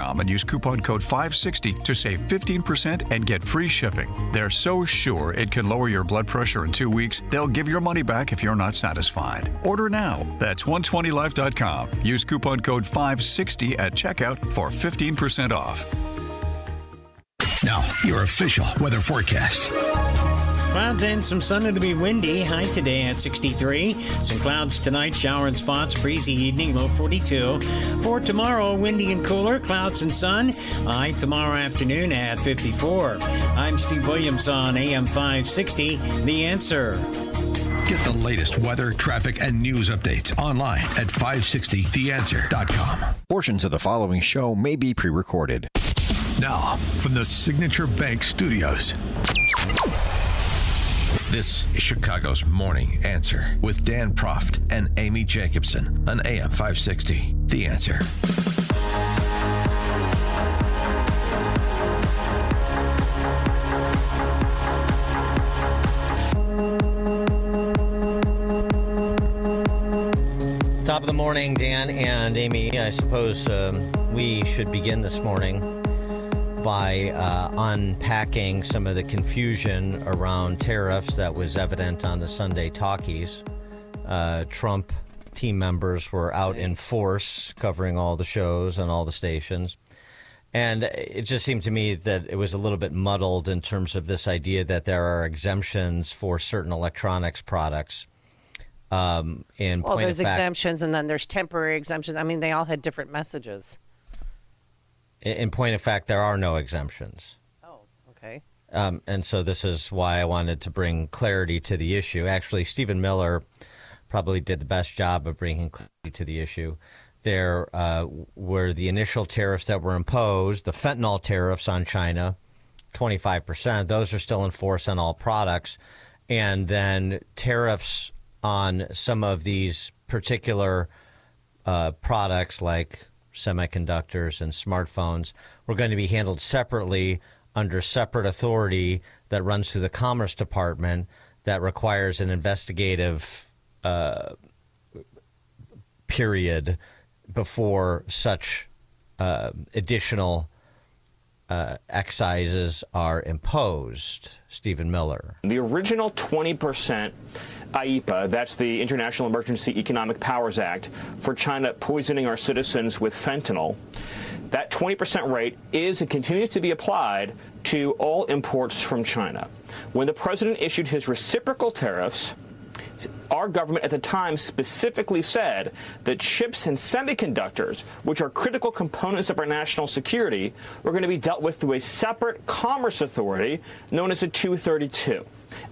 And use coupon code 560 to save 15% and get free shipping. They're so sure it can lower your blood pressure in 2 weeks, they'll give your money back if you're not satisfied. Order now. That's 120life.com. Use coupon code 560 at checkout for 15% off. Now, your official weather forecast. Clouds and some sun. It'll be windy. High today at 63. Some clouds tonight. Shower in spots. Breezy evening. Low 42. For tomorrow, windy and cooler. Clouds and sun. High tomorrow afternoon at 54. I'm Steve Williams on AM 560. The Answer. Get the latest weather, traffic, and news updates online at 560theanswer.com. Portions of the following show may be pre-recorded. Now, from the Signature Bank Studios. This is Chicago's Morning Answer with Dan Proft and Amy Jacobson on AM 560. The Answer. Top of the morning, Dan and Amy. I suppose we should begin this morning by unpacking some of the confusion around tariffs that was evident on the Sunday talkies. Trump team members were out in force covering all the shows and all the stations. And it just seemed to me that it was a little bit muddled in terms of this idea that there are exemptions for certain electronics products. There's exemptions and then there's temporary exemptions. I mean, they all had different messages. In point of fact, there are no exemptions. Oh, okay. And so this is why I wanted to bring clarity to the issue. Actually, Stephen Miller probably did the best job of bringing clarity to the issue. There were the initial tariffs that were imposed, the fentanyl tariffs on China, 25%. Those are still in force on all products. And then tariffs on some of these particular products like semiconductors and smartphones were going to be handled separately under separate authority that runs through the Commerce Department that requires an investigative period before such additional excises are imposed. Stephen Miller. The original 20% IEPA, that's the International Emergency Economic Powers Act, for China poisoning our citizens with fentanyl, that 20% rate is and continues to be applied to all imports from China. When the president issued his reciprocal tariffs, our government at the time specifically said that chips and semiconductors, which are critical components of our national security, were going to be dealt with through a separate commerce authority known as a 232.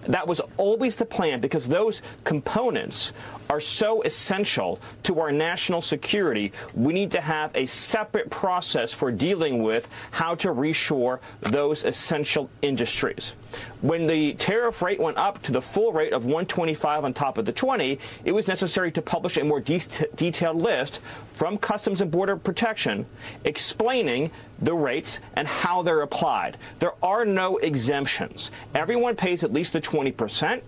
That was always the plan because those components are so essential to our national security. We need to have a separate process for dealing with how to reshore those essential industries. When the tariff rate went up to the full rate of 125 on top of the 20, it was necessary to publish a more detailed list from Customs and Border Protection explaining the rates and how they're applied. There are no exemptions. Everyone pays at least the 20%,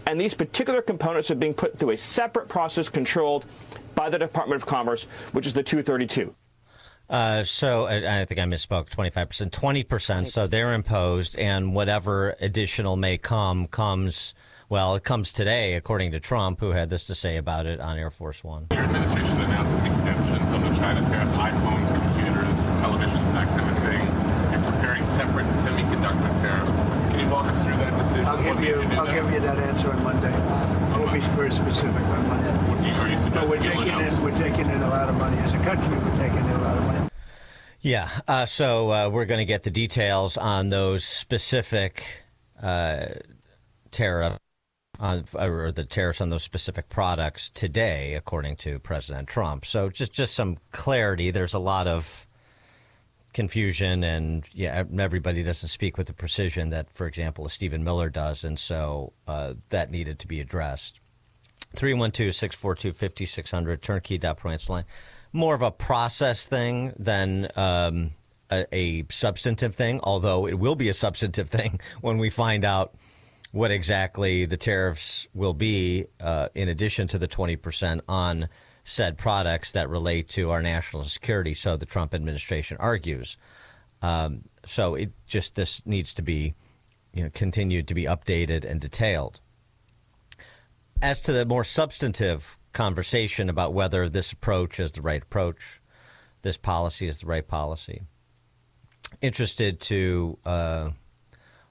and these particular components are being put through a separate process controlled by the Department of Commerce, which is the 232. So I think I misspoke, 25%, 20%. So they're imposed, and whatever additional may comes, well, it comes today, according to Trump, who had this to say about it on Air Force One. Your administration announced exemptions on the China tariffs, iPhones, computers, televisions, that kind of thing. You're preparing separate semiconductor tariffs. Can you walk us through that decision? I'll give you that answer on Monday. We'll be very specific on Monday. Are you suggesting we're taking in a lot of money as a country? We're taking in a lot of money. Yeah. So we're going to get the details on those specific tariffs. Or the tariffs on those specific products today, according to President Trump. So just some clarity. There's a lot of confusion, and everybody doesn't speak with the precision that, for example, Stephen Miller does, and so that needed to be addressed. 312-642-5600, turnkey.pro answer line. More of a process thing than a substantive thing, although it will be a substantive thing when we find out what exactly the tariffs will be in addition to the 20% on said products that relate to our national security, so the Trump administration argues. So this needs to be continued to be updated and detailed. As to the more substantive conversation about whether this approach is the right approach, this policy is the right policy, interested to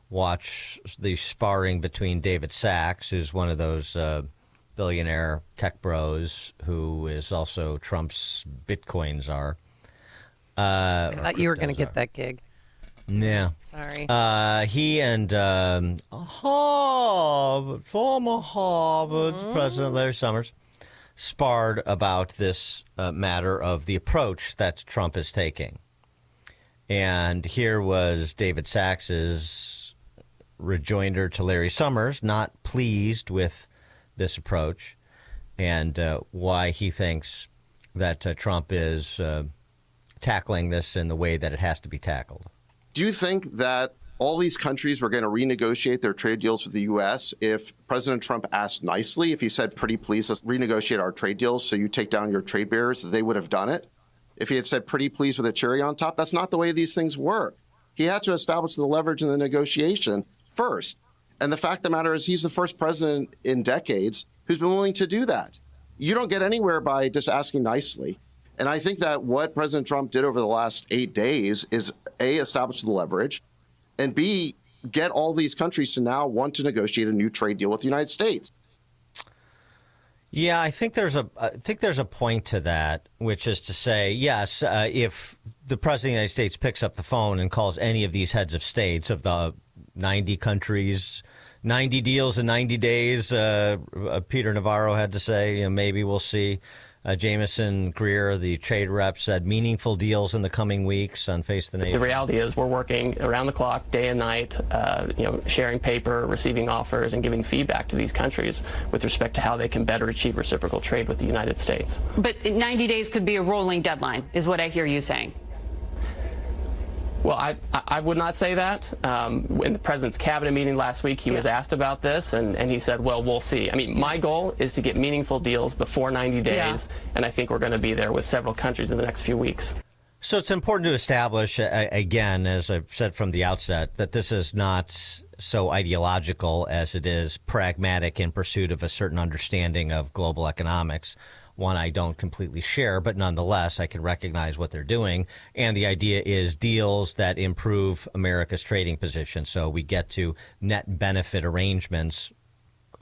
watch the sparring between David Sachs, who's one of those billionaire tech bros who is also Trump's Bitcoin czar. I thought you were going to get that gig. Yeah. Sorry. He and former Harvard President Larry Summers sparred about this matter of the approach that Trump is taking. And here was David Sachs's rejoinder to Larry Summers, not pleased with this approach, and why he thinks that Trump is tackling this in the way that it has to be tackled. Do you think that all these countries were going to renegotiate their trade deals with the U.S. if President Trump asked nicely, if he said, pretty please, let's renegotiate our trade deals so you take down your trade barriers, that they would have done it? If he had said, pretty please, with a cherry on top? That's not the way these things work. He had to establish the leverage in the negotiation first. And the fact of the matter is he's the first president in decades who's been willing to do that. You don't get anywhere by just asking nicely. And I think that what President Trump did over the last 8 days is, A, establish the leverage, and B, get all these countries to now want to negotiate a new trade deal with the United States. Yeah, I think there's a point to that, which is to say, yes, if the President of the United States picks up the phone and calls any of these heads of states of the 90 countries, 90 deals in 90 days, Peter Navarro had to say, maybe we'll see. Jameson Greer, the trade rep, said meaningful deals in the coming weeks on Face the Nation. The reality is we're working around the clock, day and night, sharing paper, receiving offers, and giving feedback to these countries with respect to how they can better achieve reciprocal trade with the United States. But 90 days could be a rolling deadline, is what I hear you saying. Well, I would not say that. In the president's cabinet meeting last week, he was asked about this, and he said, well, we'll see. I mean, my goal is to get meaningful deals before 90 days, and I think we're going to be there with several countries in the next few weeks. So it's important to establish, again, as I've said from the outset, that this is not so ideological as it is pragmatic in pursuit of a certain understanding of global economics. One I don't completely share, but nonetheless, I can recognize what they're doing. And the idea is deals that improve America's trading position. So we get to net benefit arrangements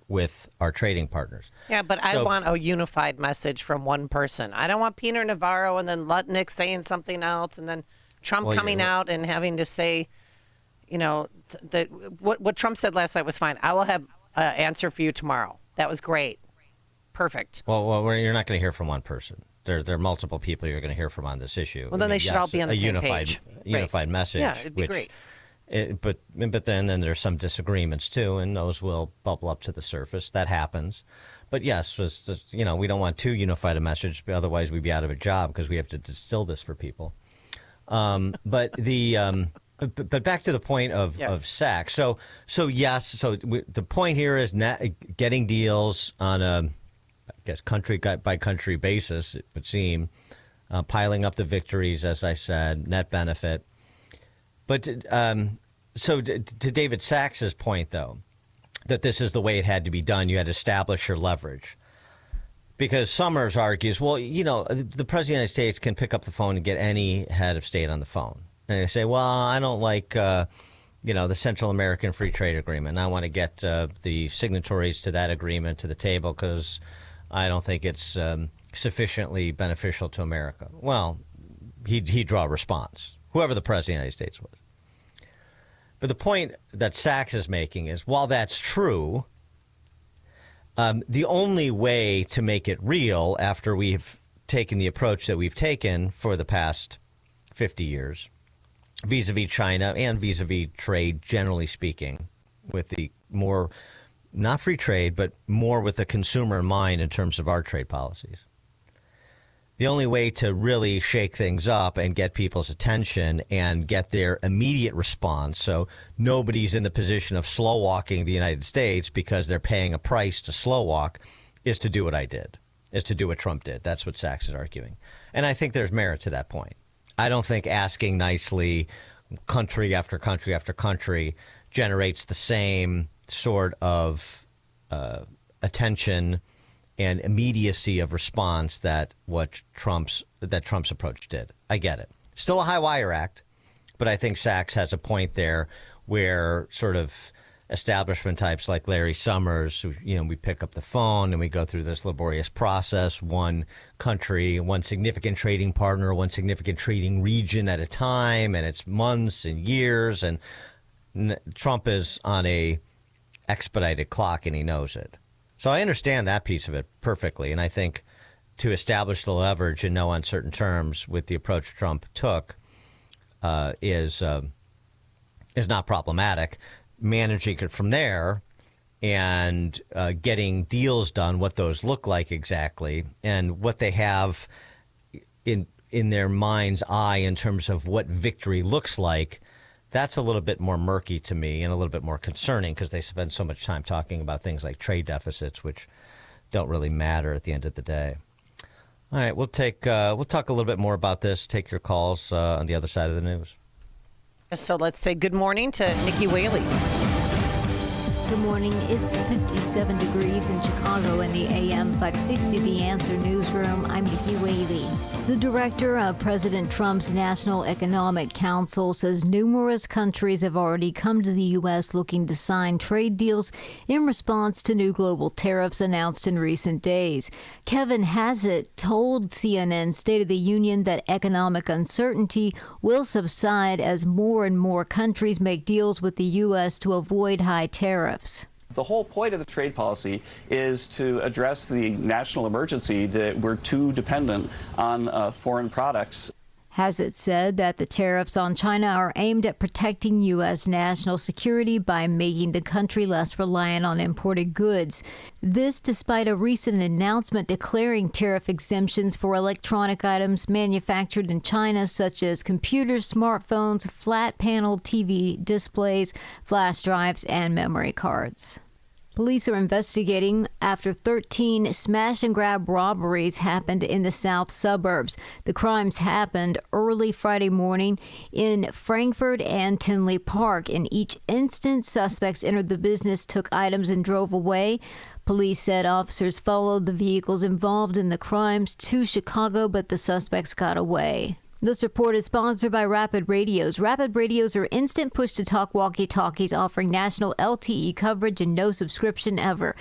with our trading partners. Yeah, but I want a unified message from one person. I don't want Peter Navarro and then Lutnick saying something else and then Trump coming out and having to say, what Trump said last night was fine. I will have an answer for you tomorrow. That was great. Perfect. Well, you're not going to hear from one person. There are multiple people you're going to hear from on this issue. Well, then they should all be on the same page. Unified message. Yeah, it'd be great. But then there's some disagreements too, and those will bubble up to the surface. That happens. But yes, we don't want too unified a message. Otherwise, we'd be out of a job because we have to distill this for people. But back to the point of Sachs. So the point here is getting deals on a, I guess, country by country basis, it would seem, piling up the victories, as I said, net benefit. But so to David Sachs's point, though, that this is the way it had to be done, you had to establish your leverage. Because Summers argues, well, the President of the United States can pick up the phone and get any head of state on the phone. And they say, well, I don't like, the Central American Free Trade Agreement. I want to get the signatories to that agreement to the table because I don't think it's sufficiently beneficial to America. Well, he'd draw a response, whoever the President of the United States was. But the point that Sachs is making is, while that's true, the only way to make it real after we've taken the approach that we've taken for the past 50 years, vis-a-vis China and vis-a-vis trade, generally speaking, with the more, not free trade, but more with the consumer in mind in terms of our trade policies. The only way to really shake things up and get people's attention and get their immediate response, so nobody's in the position of slow walking the United States because they're paying a price to slow walk, is to do what I did. is to do what Trump did. That's what Sachs is arguing. And I think there's merit to that point. I don't think asking nicely country after country after country generates the same sort of attention and immediacy of response that Trump's approach did. I get it. Still a high wire act, but I think Sachs has a point there where sort of establishment types like Larry Summers, we pick up the phone and we go through this laborious process, one country, one significant trading partner, one significant trading region at a time, and it's months and years, and Trump is on a expedited clock and he knows it. So I understand that piece of it perfectly, and I think to establish the leverage in no uncertain terms with the approach Trump took is not problematic. Managing it from there and getting deals done, what those look like exactly, and what they have in their mind's eye in terms of what victory looks like, that's a little bit more murky to me and a little bit more concerning because they spend so much time talking about things like trade deficits, which don't really matter at the end of the day. All right, we'll talk a little bit more about this. Take your calls on the other side of the news. So let's say good morning to Nikki Whaley. Good morning. It's 57 degrees in Chicago in the AM 560 The Answer newsroom. I'm Nikki Whaley. The director of President Trump's National Economic Council says numerous countries have already come to the U.S. looking to sign trade deals in response to new global tariffs announced in recent days. Kevin Hassett told CNN State of the Union that economic uncertainty will subside as more and more countries make deals with the U.S. to avoid high tariffs. The whole point of the trade policy is to address the national emergency that we're too dependent on foreign products. Hassett said that the tariffs on China are aimed at protecting U.S. national security by making the country less reliant on imported goods. This despite a recent announcement declaring tariff exemptions for electronic items manufactured in China, such as computers, smartphones, flat panel TV displays, flash drives, and memory cards. Police are investigating after 13 smash-and-grab robberies happened in the south suburbs. The crimes happened early Friday morning in Frankfurt and Tinley Park. In each instance, suspects entered the business, took items, and drove away. Police said officers followed the vehicles involved in the crimes to Chicago, but the suspects got away. This report is sponsored by Rapid Radios. Rapid Radios are instant push-to-talk walkie-talkies offering national LTE coverage and no subscription ever.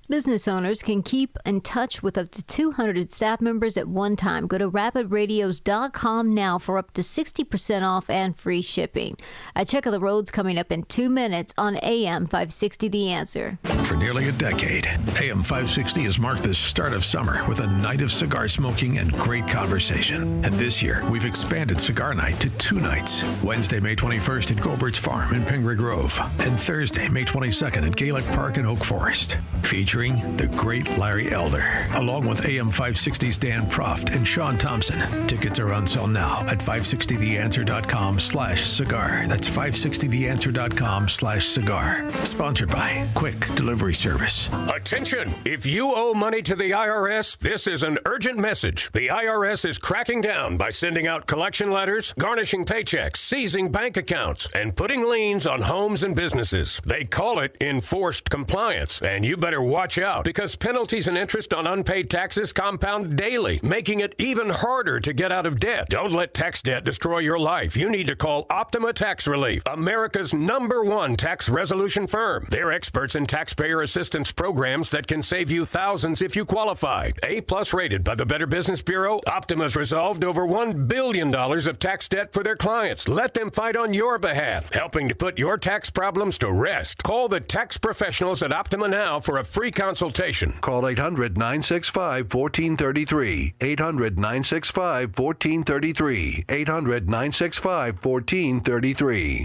Business owners can keep in touch with up to 200 staff members at one time. Go to rapidradios.com now for up to 60% off and free shipping. A check of the roads coming up in 2 minutes on AM 560 The Answer. For nearly a decade, AM 560 has marked the start of summer with a night of cigar smoking and great conversation. And this year, we've expanded Cigar Night to 2 nights. Wednesday, May 21st at Gobert's Farm in Pingree Grove. And Thursday, May 22nd at Gaelic Park in Oak Forest. Featuring the great Larry Elder, along with AM 560's Dan Proft and Sean Thompson. Tickets are on sale now at 560theanswer.com/cigar. That's 560theanswer.com/cigar. Sponsored by Quick Delivery Service. Attention! If you owe money to the IRS, this is an urgent message. The IRS is cracking down by sending out collection letters, garnishing paychecks, seizing bank accounts, and putting liens on homes and businesses. They call it enforced compliance, and you better watch out because penalties and interest on unpaid taxes compound daily, making it even harder to get out of debt. Don't let tax debt destroy your life. You need to call Optima Tax Relief, America's #1 tax resolution firm. They're experts in taxpayer assistance programs that can save you thousands if you qualify. A+ rated by the Better Business Bureau, Optima's resolved over $1 billion of tax debt for their clients. Let them fight on your behalf, helping to put your tax problems to rest. Call the tax professionals at Optima now for a free consultation. Call 800-965-1433. 800-965-1433. 800-965-1433.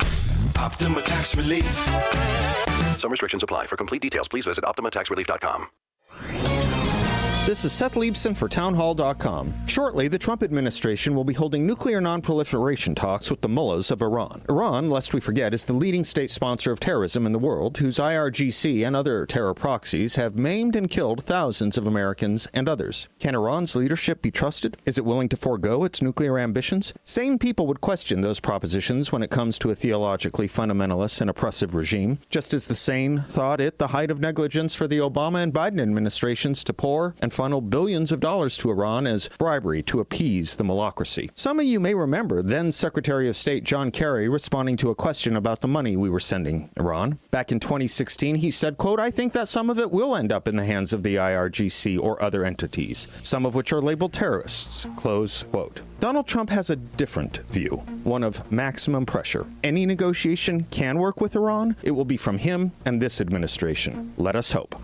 Optima Tax Relief. Some restrictions apply. For complete details, please visit OptimaTaxRelief.com. This is Seth Liebson for townhall.com. Shortly, the Trump administration will be holding nuclear non-proliferation talks with the mullahs of Iran. Iran, lest we forget, is the leading state sponsor of terrorism in the world, whose IRGC and other terror proxies have maimed and killed thousands of Americans and others. Can Iran's leadership be trusted? Is it willing to forego its nuclear ambitions? Sane people would question those propositions when it comes to a theologically fundamentalist and oppressive regime, just as the sane thought it the height of negligence for the Obama and Biden administrations to pour and funnel billions of dollars to Iran as bribery to appease the malocracy. Some of you may remember then Secretary of State John Kerry responding to a question about the money we were sending Iran. Back in 2016, he said, quote, "I think that some of it will end up in the hands of the IRGC or other entities, some of which are labeled terrorists," close quote. Donald Trump has a different view, one of maximum pressure. Any negotiation can work with Iran. It will be from him and this administration. Let us hope.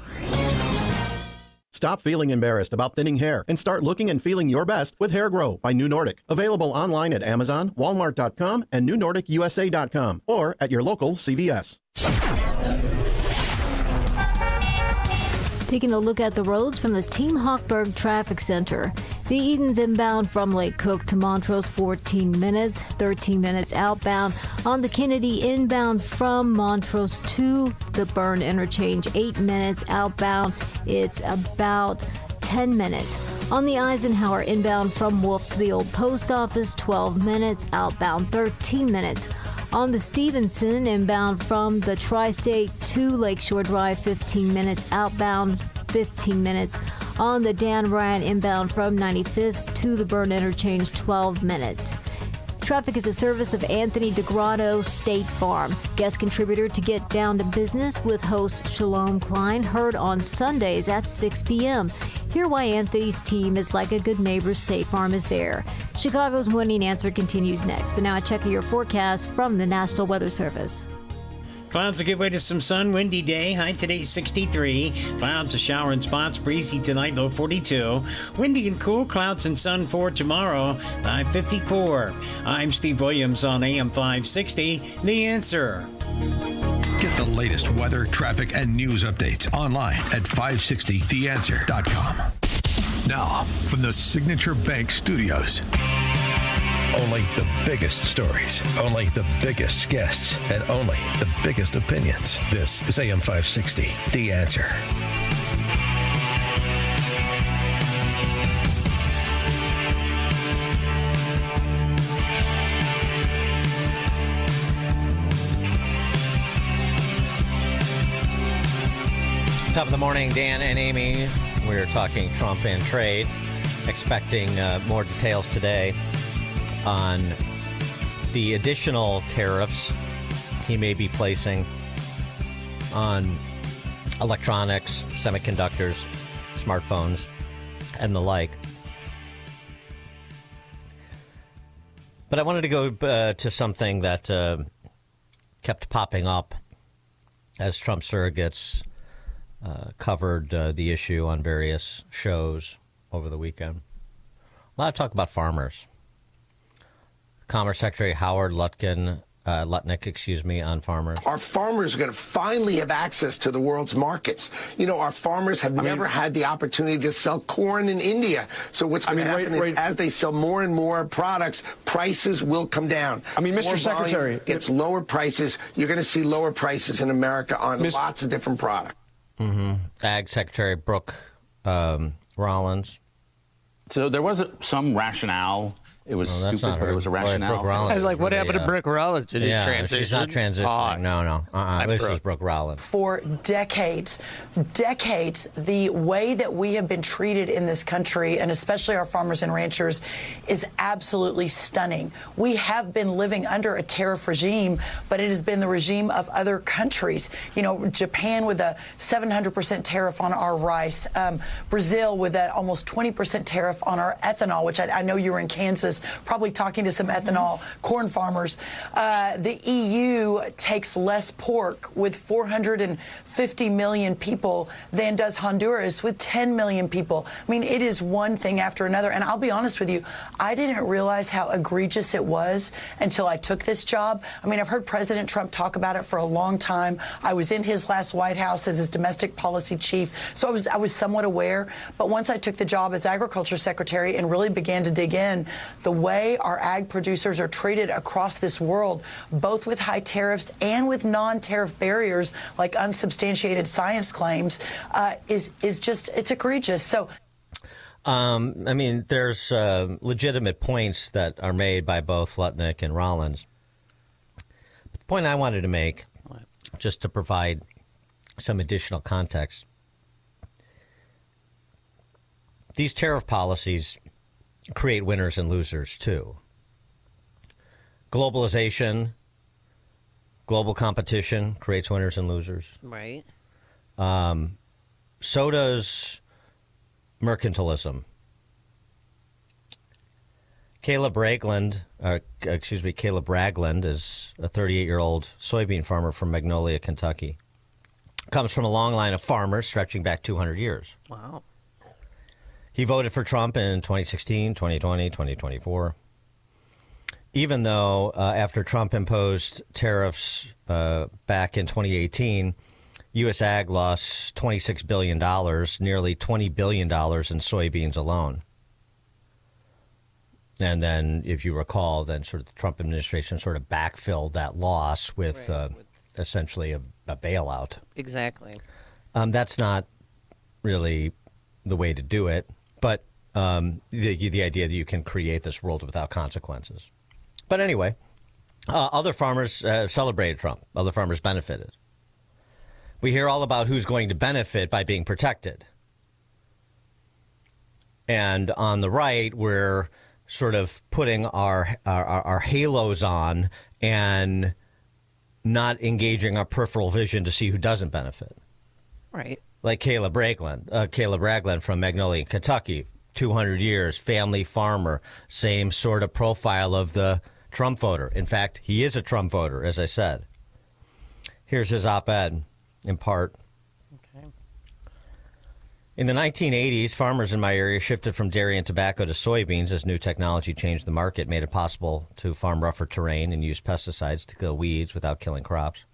Stop feeling embarrassed about thinning hair and start looking and feeling your best with Hair Grow by New Nordic. Available online at Amazon, Walmart.com, and NewNordicUSA.com, or at your local CVS. Taking a look at the roads from the Team Hochberg Traffic Center. The Edens inbound from Lake Cook to Montrose, 14 minutes, 13 minutes outbound. On the Kennedy inbound from Montrose to the Byrne interchange, 8 minutes outbound. It's about 10 minutes. On the Eisenhower inbound from Wolf to the Old Post Office, 12 minutes, outbound 13 minutes. On the Stevenson inbound from the Tri-State to Lakeshore Drive, 15 minutes, outbound 15 minutes. On the Dan Ryan inbound from 95th to the Byrne interchange, 12 minutes. Traffic is a service of Anthony DeGrotto State Farm. Guest contributor to Get Down to Business with host Shalom Klein, heard on Sundays at 6 p.m. Hear why Anthony's team is like a good neighbor. State Farm is there. Chicago's Morning Answer continues next, but now a check of your forecast from the National Weather Service. Clouds will give way to some sun. Windy day. High today 63. Clouds, a shower in spots. Breezy tonight, low 42. Windy and cool. Clouds and sun for tomorrow. High 54. I'm Steve Williams on AM 560. The Answer. Get the latest weather, traffic, and news updates online at 560theanswer.com. Now, from the Signature Bank Studios. Only the biggest stories, only the biggest guests, and only the biggest opinions. This is AM 560, The Answer. Top of the morning, Dan and Amy. We're talking Trump and trade, expecting more details today on the additional tariffs he may be placing on electronics, semiconductors, smartphones, and the like. But I wanted to go to something that kept popping up as Trump surrogates covered the issue on various shows over the weekend. A lot of talk about farmers. Commerce Secretary Howard Lutnick, on farmers. Our farmers are going to finally have access to the world's markets. You know, our farmers have never had the opportunity to sell corn in India. So what's going to happen is as they sell more and more products, prices will come down. Mr. Secretary, gets lower prices. You're going to see lower prices in America on lots of different products. Mm-hmm. Ag Secretary Brooke Rollins. So there was some rationale. It was stupid, but it was a rationale. I was like, what happened to Brooke Rollins? Did he transition? She's not transitioning. No. This is Brooke Rollins. For decades, the way that we have been treated in this country, and especially our farmers and ranchers, is absolutely stunning. We have been living under a tariff regime, but it has been the regime of other countries. You know, Japan with a 700% tariff on our rice, Brazil with that almost 20% tariff on our ethanol, which I know you were in Kansas this, probably talking to some ethanol corn farmers. The EU takes less pork with 450 million people than does Honduras with 10 million people. I mean, it is one thing after another. And I'll be honest with you, I didn't realize how egregious it was until I took this job. I mean, I've heard President Trump talk about it for a long time. I was in his last White House as his domestic policy chief, so I was somewhat aware. But once I took the job as agriculture secretary and really began to dig in, the way our ag producers are treated across this world, both with high tariffs and with non-tariff barriers like unsubstantiated science claims, is just, it's egregious. So. I mean, there's legitimate points that are made by both Lutnick and Rollins. But the point I wanted to make, just to provide some additional context, these tariff policies create winners and losers, too. Globalization, global competition creates winners and losers. Right. So does mercantilism. Caleb Ragland is a 38-year-old soybean farmer from Magnolia, Kentucky. Comes from a long line of farmers stretching back 200 years. Wow. He voted for Trump in 2016, 2020, 2024. Even though after Trump imposed tariffs back in 2018, U.S. Ag lost $26 billion, nearly $20 billion in soybeans alone. And then, if you recall, then sort of the Trump administration sort of backfilled that loss with essentially a bailout. Exactly. That's not really the way to do it, but the idea that you can create this world without consequences. But anyway, other farmers celebrated Trump. Other farmers benefited. We hear all about who's going to benefit by being protected. And on the right, we're sort of putting our halos on and not engaging our peripheral vision to see who doesn't benefit. Right. Like Caleb Ragland from Magnolia, Kentucky, 200 years, family farmer, same sort of profile of the Trump voter. In fact, he is a Trump voter, as I said. Here's his op-ed. In part. Okay. In the 1980s, farmers in my area shifted from dairy and tobacco to soybeans as new technology changed the market, made it possible to farm rougher terrain and use pesticides to kill weeds without killing crops.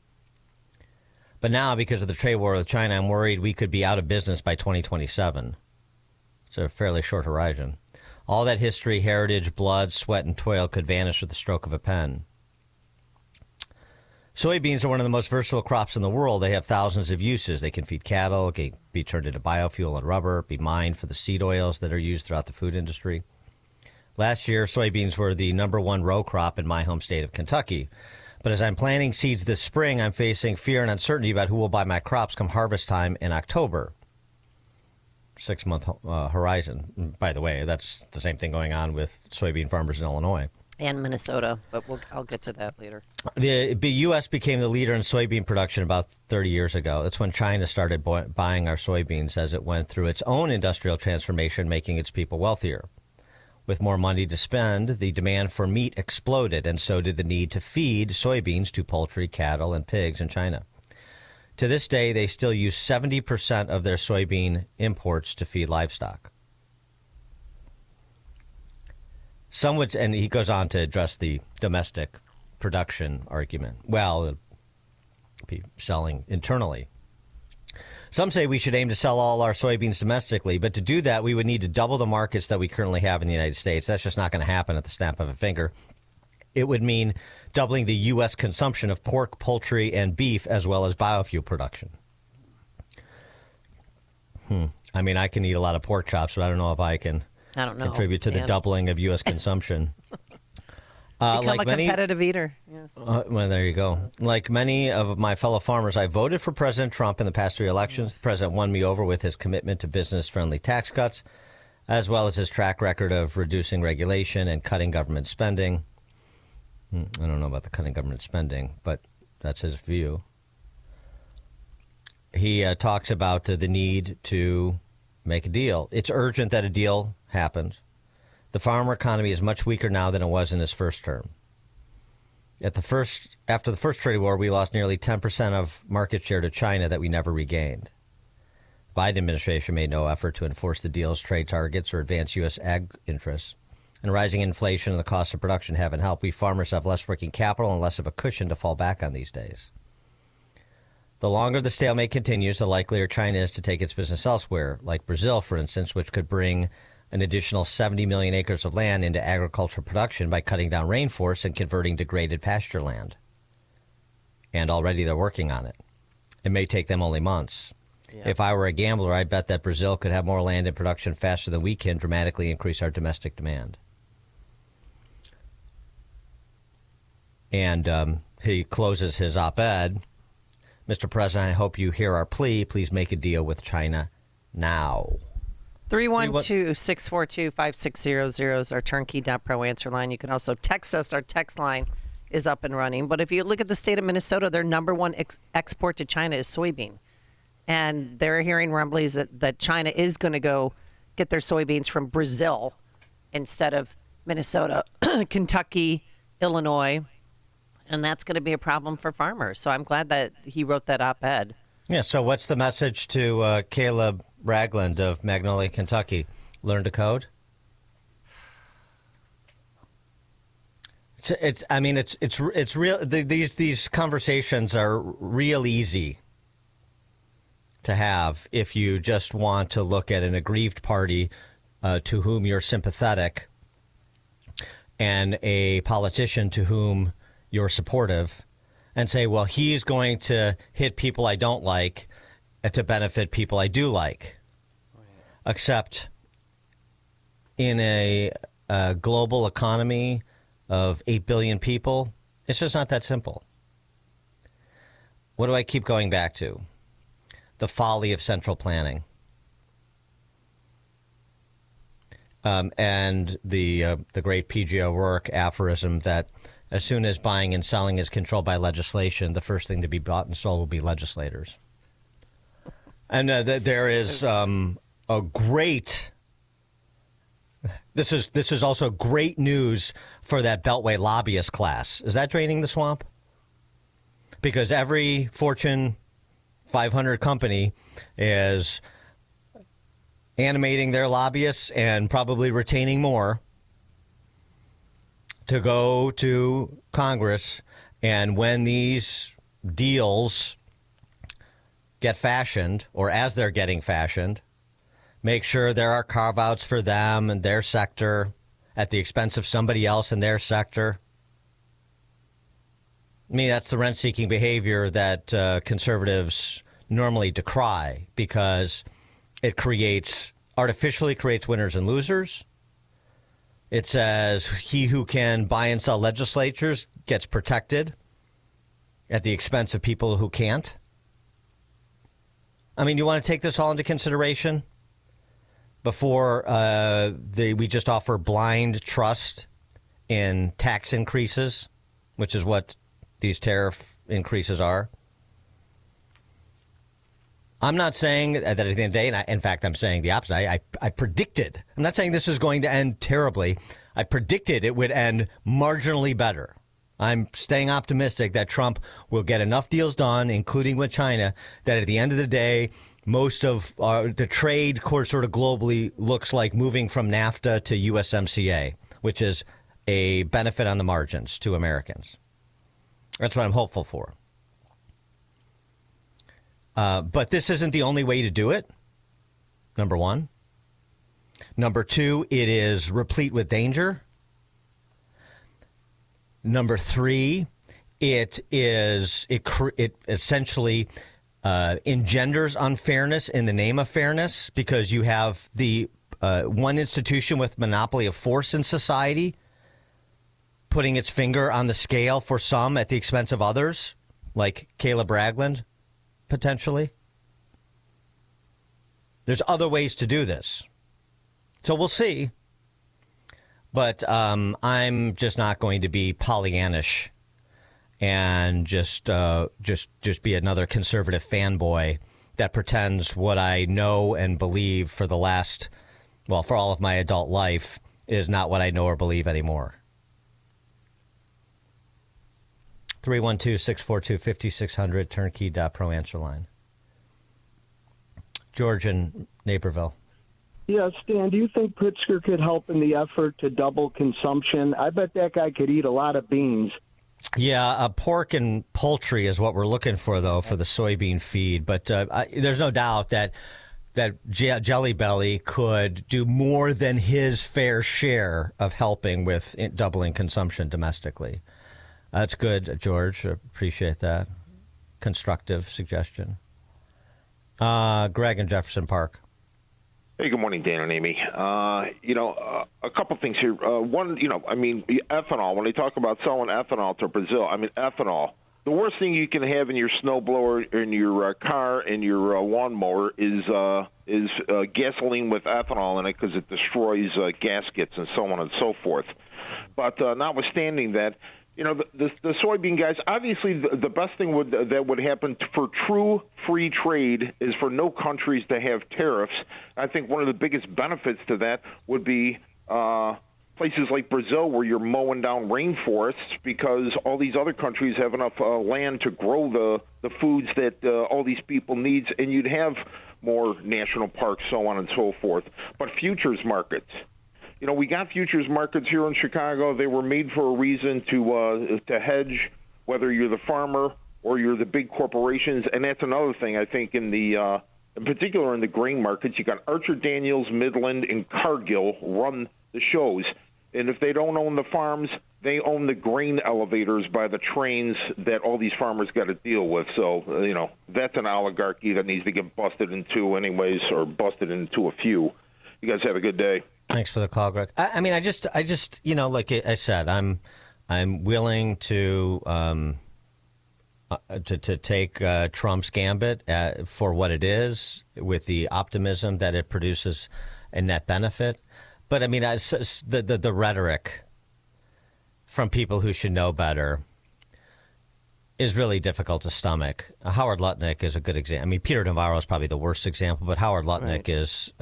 But now, because of the trade war with China, I'm worried we could be out of business by 2027. It's a fairly short horizon. All that history, heritage, blood, sweat, and toil could vanish with the stroke of a pen. Soybeans are one of the most versatile crops in the world. They have thousands of uses. They can feed cattle, be turned into biofuel and rubber, be mined for the seed oils that are used throughout the food industry. Last year, soybeans were the #1 row crop in my home state of Kentucky. But as I'm planting seeds this spring, I'm facing fear and uncertainty about who will buy my crops come harvest time in October. 6-month horizon. By the way, that's the same thing going on with soybean farmers in Illinois. And Minnesota, but I'll get to that later. The U.S. became the leader in soybean production about 30 years ago. That's when China started buying our soybeans as it went through its own industrial transformation, making its people wealthier. With more money to spend, the demand for meat exploded, and so did the need to feed soybeans to poultry, cattle, and pigs in China. To this day, they still use 70% of their soybean imports to feed livestock. Some would, and he goes on to address the domestic production argument. Well, it'll be selling internally. Some say we should aim to sell all our soybeans domestically, but to do that, we would need to double the markets that we currently have in the United States. That's just not going to happen at the snap of a finger. It would mean doubling the U.S. consumption of pork, poultry, and beef, as well as biofuel production. I mean, I can eat a lot of pork chops, but I don't know if I can contribute to the doubling of U.S. consumption. Become a competitive eater. Yes. Well, there you go. Like many of my fellow farmers, I voted for President Trump in the past 3 elections. The president won me over with his commitment to business-friendly tax cuts, as well as his track record of reducing regulation and cutting government spending. I don't know about the cutting government spending, but that's his view. He talks about the need to make a deal. It's urgent that a deal happens. The farmer economy is much weaker now than it was in his first term. After the first trade war, we lost nearly 10% of market share to China that we never regained. The Biden administration made no effort to enforce the deal's trade targets or advance U.S. ag interests. And rising inflation and the cost of production haven't helped. We farmers have less working capital and less of a cushion to fall back on these days. The longer the stalemate continues, the likelier China is to take its business elsewhere, like Brazil, for instance, which could bring an additional 70 million acres of land into agricultural production by cutting down rainforests and converting degraded pasture land. And already they're working on it. It may take them only months. Yeah. If I were a gambler, I bet that Brazil could have more land in production faster than we can, dramatically increase our domestic demand. And he closes his op-ed. Mr. President, I hope you hear our plea. Please make a deal with China now. 312-642-5600 is our turnkey.pro answer line. You can also text us. Our text line is up and running. But if you look at the state of Minnesota, their number one export to China is soybean. And they're hearing rumblings that China is going to go get their soybeans from Brazil instead of Minnesota, Kentucky, Illinois. And that's going to be a problem for farmers. So I'm glad that he wrote that op-ed. Yeah, so what's the message to Caleb Ragland of Magnolia, Kentucky? Learn to code? It's real. These conversations are real easy to have if you just want to look at an aggrieved party to whom you're sympathetic and a politician to whom you're supportive, and say, well, he's going to hit people I don't like to benefit people I do like. Right. Except in a global economy of 8 billion people, it's just not that simple. What do I keep going back to? The folly of central planning. And the great P.G. O'Rourke aphorism that as soon as buying and selling is controlled by legislation, the first thing to be bought and sold will be legislators. And there is a great. This is also great news for that Beltway lobbyist class. Is that draining the swamp? Because every Fortune 500 company is animating their lobbyists and probably retaining more to go to Congress, and when these deals get fashioned, or as they're getting fashioned, make sure there are carve-outs for them and their sector at the expense of somebody else in their sector. I mean, that's the rent-seeking behavior that conservatives normally decry, because it artificially creates winners and losers. It says he who can buy and sell legislatures gets protected at the expense of people who can't. I mean, you want to take this all into consideration before we just offer blind trust in tax increases, which is what these tariff increases are. I'm not saying that at the end of the day, and in fact, I'm saying the opposite. I predicted. I'm not saying this is going to end terribly. I predicted it would end marginally better. I'm staying optimistic that Trump will get enough deals done, including with China, that at the end of the day, most of the trade sort of globally looks like moving from NAFTA to USMCA, which is a benefit on the margins to Americans. That's what I'm hopeful for. But this isn't the only way to do it, number one. Number two, it is replete with danger. Number three, it essentially engenders unfairness in the name of fairness, because you have the one institution with monopoly of force in society putting its finger on the scale for some at the expense of others, like Caleb Ragland. Potentially. There's other ways to do this. So we'll see. But I'm just not going to be Pollyannish and just be another conservative fanboy that pretends what I know and believe for all of my adult life is not what I know or believe anymore. 312-642-5600, turnkey.pro answer line. George in Naperville. Yeah, Stan, do you think Pritzker could help in the effort to double consumption? I bet that guy could eat a lot of beans. Yeah, pork and poultry is what we're looking for, though, for the soybean feed. But there's no doubt that Jelly Belly could do more than his fair share of helping with doubling consumption domestically. That's good, George. Appreciate that. Constructive suggestion. Greg in Jefferson Park. Hey, good morning, Dan and Amy. A couple things here. One, ethanol. When they talk about selling ethanol to Brazil, ethanol. The worst thing you can have in your snowblower, in your car, in your lawnmower is gasoline with ethanol in it because it destroys gaskets and so on and so forth. But notwithstanding that, the soybean guys, obviously the best thing that would happen for true free trade is for no countries to have tariffs. I think one of the biggest benefits to that would be places like Brazil where you're mowing down rainforests because all these other countries have enough land to grow the foods that all these people need, and you'd have more national parks, so on and so forth. But futures markets. We got futures markets here in Chicago. They were made for a reason to hedge, whether you're the farmer or you're the big corporations. And that's another thing I think in particular in the grain markets. You got Archer Daniels, Midland, and Cargill run the shows. And if they don't own the farms, they own the grain elevators by the trains that all these farmers got to deal with. So, that's an oligarchy that needs to get busted in two anyways, or busted into a few. You guys have a good day. Thanks for the call, Greg. I just, like I said, I'm willing to take Trump's gambit for what it is, with the optimism that it produces a net benefit. But the rhetoric from people who should know better is really difficult to stomach. Howard Lutnick is a good example. Peter Navarro is probably the worst example, but Howard Lutnick is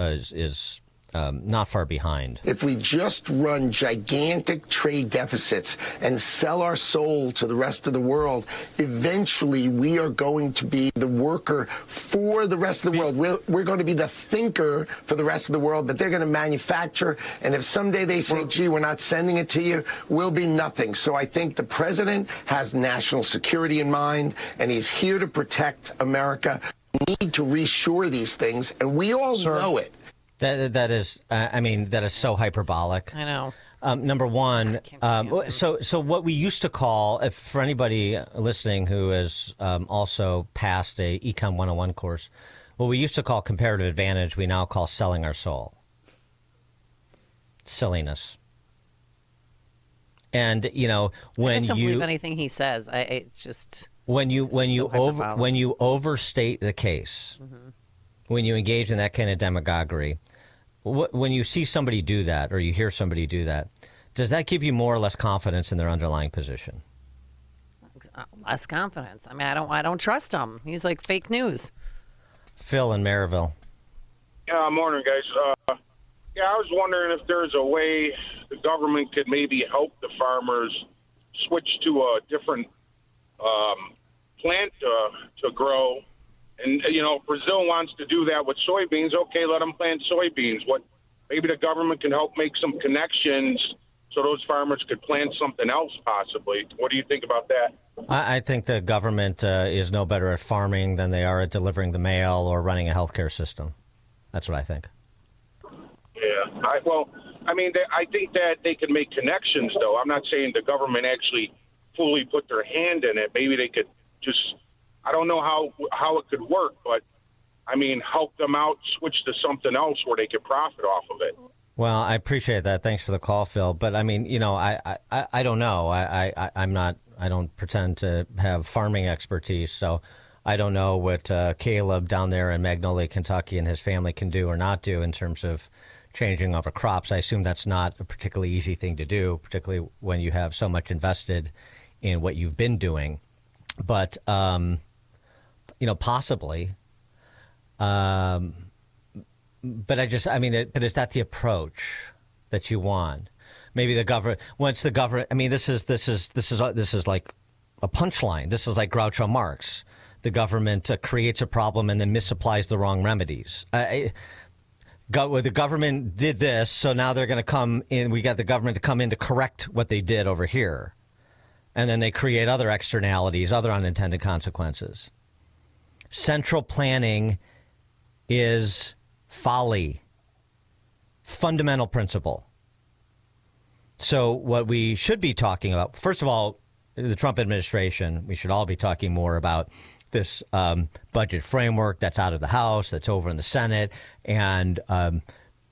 not far behind. If we just run gigantic trade deficits and sell our soul to the rest of the world, eventually we are going to be the worker for the rest of the world. We're going to be the thinker for the rest of the world that they're going to manufacture. And if someday they say, gee, we're not sending it to you, we'll be nothing. So I think the president has national security in mind, and he's here to protect America. We need to reassure these things, and we all know it. That is so hyperbolic. I know. Number one, so what we used to call, for anybody listening who has also passed a Econ 101 course, what we used to call comparative advantage, we now call selling our soul. Silliness. And when I just don't believe anything he says. It's just when you overstate the case. Mm-hmm. When you engage in that kind of demagoguery, when you see somebody do that or you hear somebody do that, does that give you more or less confidence in their underlying position? Less confidence. I don't trust him. He's like fake news. Phil in Maryville. Yeah, morning, guys. I was wondering if there's a way the government could maybe help the farmers switch to a different plant to grow. And, Brazil wants to do that with soybeans. Okay, let them plant soybeans. Maybe the government can help make some connections so those farmers could plant something else possibly. What do you think about that? I think the government is no better at farming than they are at delivering the mail or running a healthcare system. That's what I think. Yeah. I think that they can make connections, though. I'm not saying the government actually fully put their hand in it. Maybe they could just... I don't know how it could work, but, help them out, switch to something else where they could profit off of it. Well, I appreciate that. Thanks for the call, Phil. But, I don't know. I don't pretend to have farming expertise, so I don't know what Caleb down there in Magnolia, Kentucky, and his family can do or not do in terms of changing over crops. I assume that's not a particularly easy thing to do, particularly when you have so much invested in what you've been doing. But, possibly. But but is that the approach? that you want. Maybe the government, once the government, I mean, this is like a punchline. This is like Groucho Marx. The government creates a problem and then misapplies the wrong remedies. The government did this, so now they're going to come in. We got the government to come in to correct what they did over here. And then they create other externalities, other unintended consequences. Central planning is folly. Fundamental principle. So what we should be talking about, first of all, the Trump administration, we should all be talking more about this budget framework that's out of the House, that's over in the Senate, and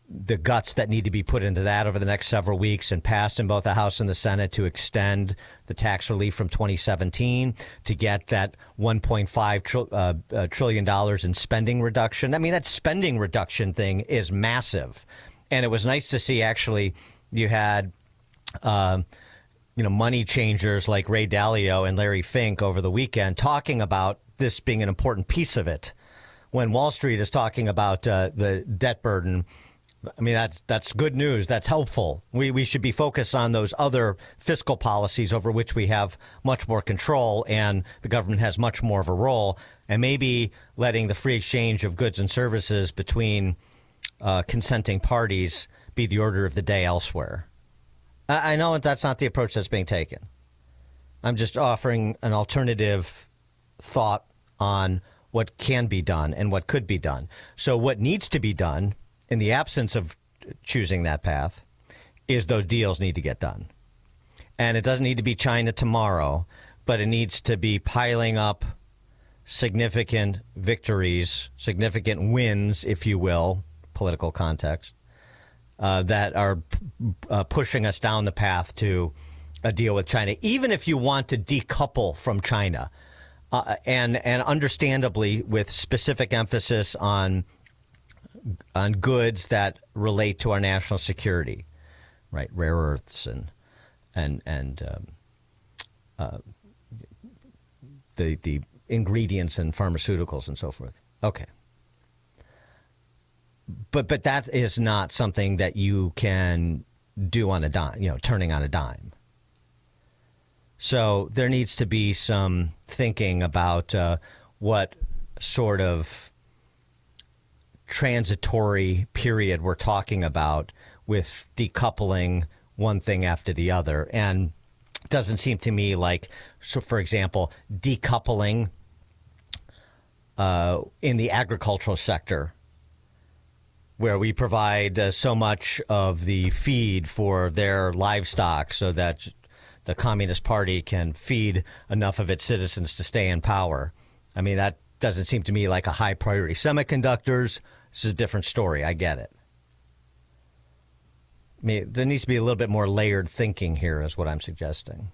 the guts that need to be put into that over the next several weeks and passed in both the House and the Senate to extend the tax relief from 2017 to get that $1.5 trillion in spending reduction. I mean, that spending reduction thing is massive. And it was nice to see, actually, you had money changers like Ray Dalio and Larry Fink over the weekend talking about this being an important piece of it. When Wall Street is talking about the debt burden, I mean, that's good news. That's helpful. We should be focused on those other fiscal policies over which we have much more control and the government has much more of a role, and maybe letting the free exchange of goods and services between consenting parties be the order of the day elsewhere. I know that's not the approach that's being taken. I'm just offering an alternative thought on what can be done and what could be done. So what needs to be done in the absence of choosing that path is those deals need to get done. And it doesn't need to be China tomorrow, but it needs to be piling up significant victories, significant wins, if you will, political context, that are pushing us down the path to a deal with China, even if you want to decouple from China, and understandably with specific emphasis on goods that relate to our national security, right? Rare earths and the ingredients in pharmaceuticals and so forth. Okay. But that is not something that you can do on a dime, turning on a dime. So there needs to be some thinking about what sort of transitory period we're talking about with decoupling one thing after the other. And it doesn't seem to me like, so for example, decoupling in the agricultural sector, where we provide so much of the feed for their livestock so that the Communist Party can feed enough of its citizens to stay in power. I mean, that doesn't seem to me like a high priority. Semiconductors, this is a different story. I get it. I mean, there needs to be a little bit more layered thinking here is what I'm suggesting.